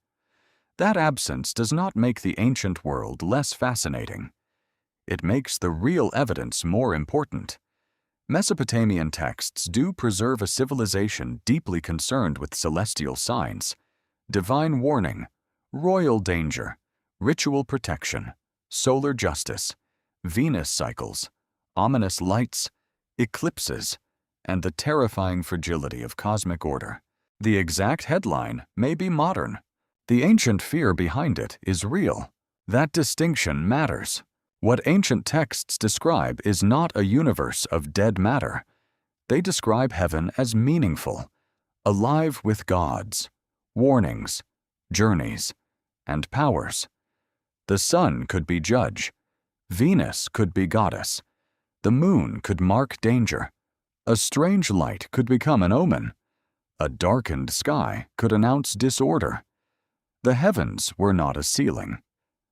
That absence does not make the ancient world less fascinating. It makes the real evidence more important. Mesopotamian texts do preserve a civilization deeply concerned with celestial signs, divine warning, royal danger, ritual protection, solar justice, Venus cycles, ominous lights, eclipses, and the terrifying fragility of cosmic order. The exact headline may be modern. The ancient fear behind it is real. That distinction matters. What ancient texts describe is not a universe of dead matter. They describe heaven as meaningful, alive with gods, warnings, journeys, and powers. The sun could be judge. Venus could be goddess. The moon could mark danger. A strange light could become an omen. A darkened sky could announce disorder. The heavens were not a ceiling.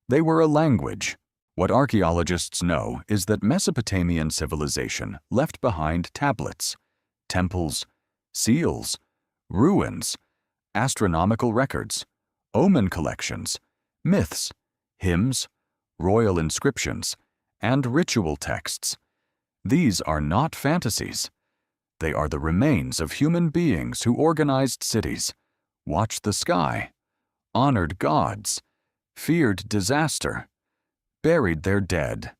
They were a language. What archaeologists know is that Mesopotamian civilization left behind tablets, temples, seals, ruins, astronomical records, omen collections, myths, hymns, royal inscriptions, and ritual texts. These are not fantasies. They are the remains of human beings who organized cities, watched the sky, honored gods, feared disaster, buried their dead,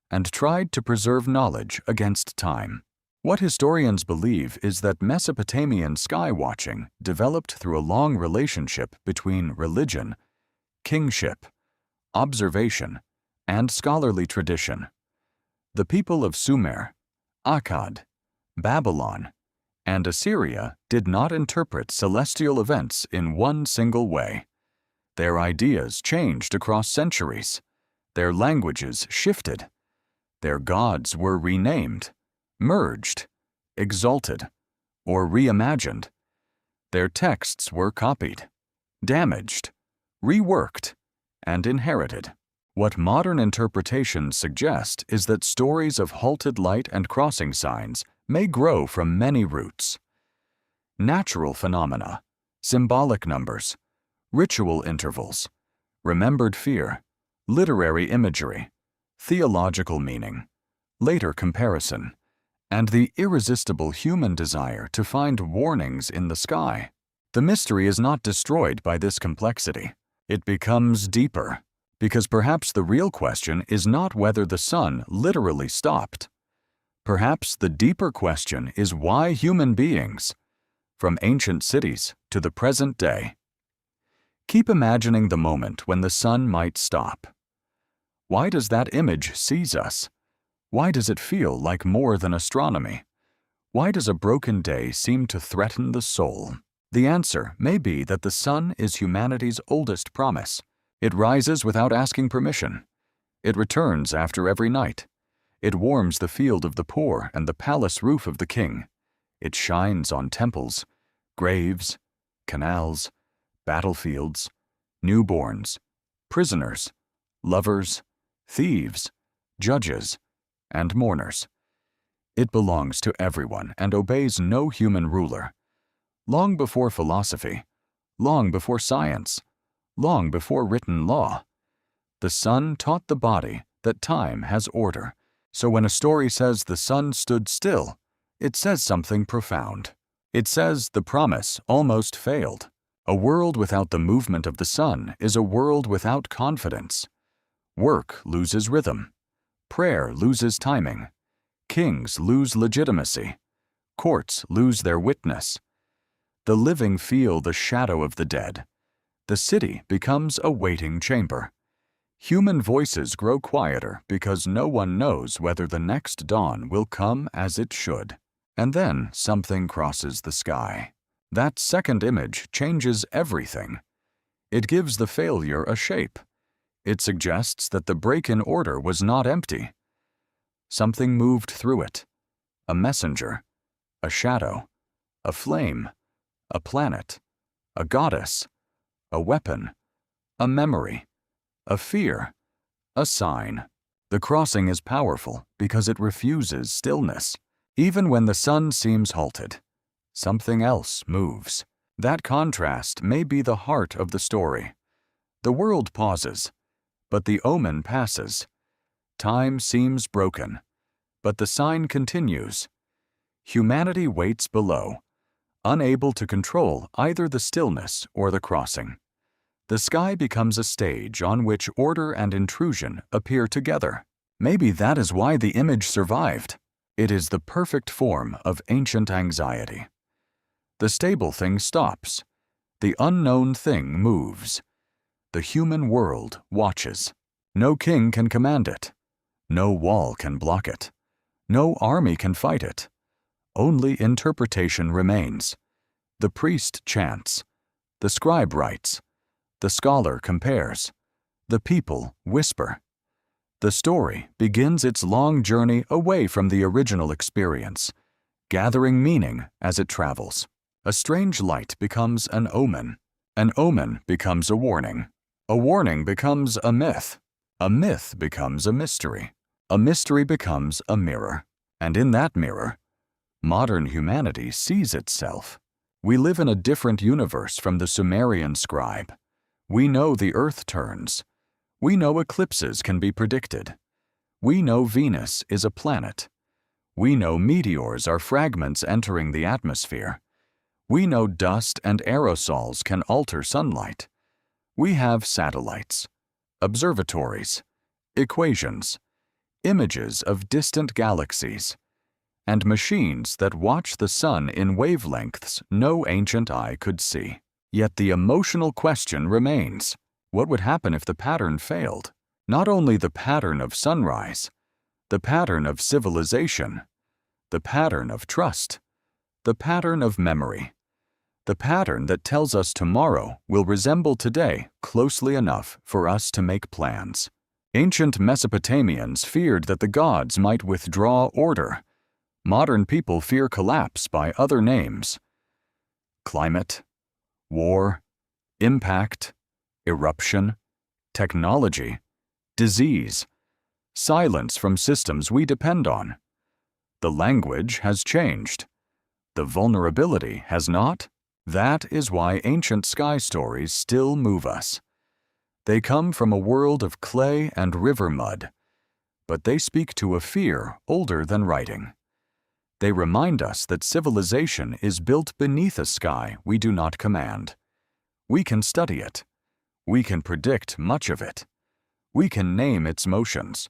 and tried to preserve knowledge against time. What historians believe is that Mesopotamian sky watching developed through a long relationship between religion, kingship, observation, and scholarly tradition. The people of Sumer, Akkad, Babylon, and Assyria did not interpret celestial events in one single way. Their ideas changed across centuries. Their languages shifted. Their gods were renamed, merged, exalted, or reimagined. Their texts were copied, damaged, reworked, and inherited. What modern interpretations suggest is that stories of halted light and crossing signs may grow from many roots. Natural phenomena, symbolic numbers, ritual intervals, remembered fear, literary imagery, theological meaning, later comparison, and the irresistible human desire to find warnings in the sky. The mystery is not destroyed by this complexity. It becomes deeper, because perhaps the real question is not whether the sun literally stopped. Perhaps the deeper question is why human beings, from ancient cities to the present day, keep imagining the moment when the sun might stop. Why does that image seize us? Why does it feel like more than astronomy? Why does a broken day seem to threaten the soul? The answer may be that the sun is humanity's oldest promise. It rises without asking permission. It returns after every night. It warms the field of the poor and the palace roof of the king. It shines on temples, graves, canals, battlefields, newborns, prisoners, lovers, thieves, judges, and mourners. It belongs to everyone and obeys no human ruler. Long before philosophy, long before science, long before written law, the sun taught the body that time has order. So when a story says the sun stood still, it says something profound. It says the promise almost failed. A world without the movement of the sun is a world without confidence. Work loses rhythm. Prayer loses timing. Kings lose legitimacy. Courts lose their witness. The living feel the shadow of the dead. The city becomes a waiting chamber. Human voices grow quieter because no one knows whether the next dawn will come as it should. And then something crosses the sky. That second image changes everything. It gives the failure a shape. It suggests that the break in order was not empty. Something moved through it. A messenger, a shadow, a flame, a planet, a goddess, a weapon, a memory, a fear, a sign. The crossing is powerful because it refuses stillness. Even when the sun seems halted, something else moves. That contrast may be the heart of the story. The world pauses, but the omen passes. Time seems broken, but the sign continues. Humanity waits below, unable to control either the stillness or the crossing. The sky becomes a stage on which order and intrusion appear together. Maybe that is why the image survived. It is the perfect form of ancient anxiety. The stable thing stops. The unknown thing moves. The human world watches. No king can command it. No wall can block it. No army can fight it. Only interpretation remains. The priest chants. The scribe writes. The scholar compares. The people whisper. The story begins its long journey away from the original experience, gathering meaning as it travels. A strange light becomes an omen. An omen becomes a warning. A warning becomes a myth. A myth becomes a mystery. A mystery becomes a mirror. And in that mirror, modern humanity sees itself. We live in a different universe from the Sumerian scribe. We know the earth turns. We know eclipses can be predicted. We know Venus is a planet. We know meteors are fragments entering the atmosphere. We know dust and aerosols can alter sunlight. We have satellites, observatories, equations, images of distant galaxies, and machines that watch the sun in wavelengths no ancient eye could see. Yet the emotional question remains. What would happen if the pattern failed? Not only the pattern of sunrise, the pattern of civilization, the pattern of trust, the pattern of memory, the pattern that tells us tomorrow will resemble today closely enough for us to make plans. Ancient Mesopotamians feared that the gods might withdraw order. Modern people fear collapse by other names. Climate, war, impact, eruption, technology, disease, silence from systems we depend on. The language has changed. The vulnerability has not. That is why ancient sky stories still move us. They come from a world of clay and river mud, but they speak to a fear older than writing. They remind us that civilization is built beneath a sky we do not command. We can study it. We can predict much of it. We can name its motions.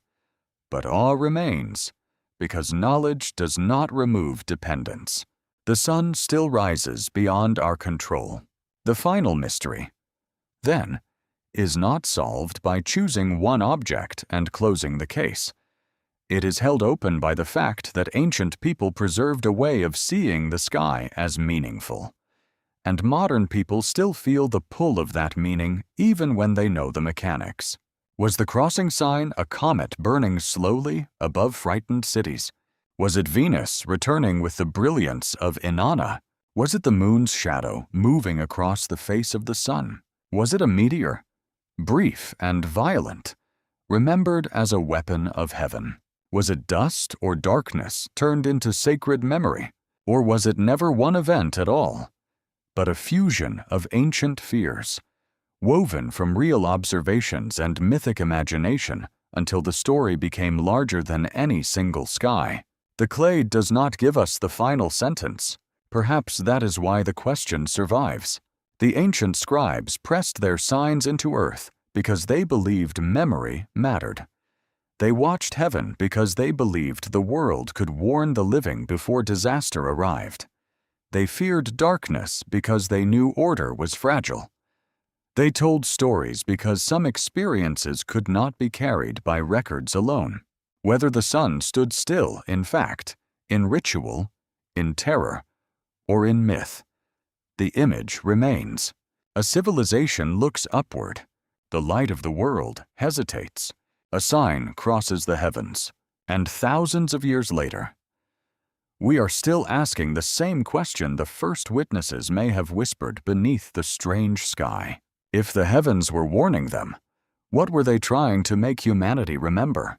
But awe remains, because knowledge does not remove dependence. The sun still rises beyond our control. The final mystery, then, is not solved by choosing one object and closing the case. It is held open by the fact that ancient people preserved a way of seeing the sky as meaningful. And modern people still feel the pull of that meaning even when they know the mechanics. Was the crossing sign a comet burning slowly above frightened cities? Was it Venus returning with the brilliance of Inanna? Was it the moon's shadow moving across the face of the sun? Was it a meteor? Brief and violent, remembered as a weapon of heaven. Was it dust or darkness turned into sacred memory? Or was it never one event at all, but a fusion of ancient fears, woven from real observations and mythic imagination until the story became larger than any single sky? The clay does not give us the final sentence. Perhaps that is why the question survives. The ancient scribes pressed their signs into earth because they believed memory mattered. They watched heaven because they believed the world could warn the living before disaster arrived. They feared darkness because they knew order was fragile. They told stories because some experiences could not be carried by records alone. Whether the sun stood still in fact, in ritual, in terror, or in myth, the image remains. A civilization looks upward. The light of the world hesitates. A sign crosses the heavens, and thousands of years later, we are still asking the same question the first witnesses may have whispered beneath the strange sky. If the heavens were warning them, what were they trying to make humanity remember?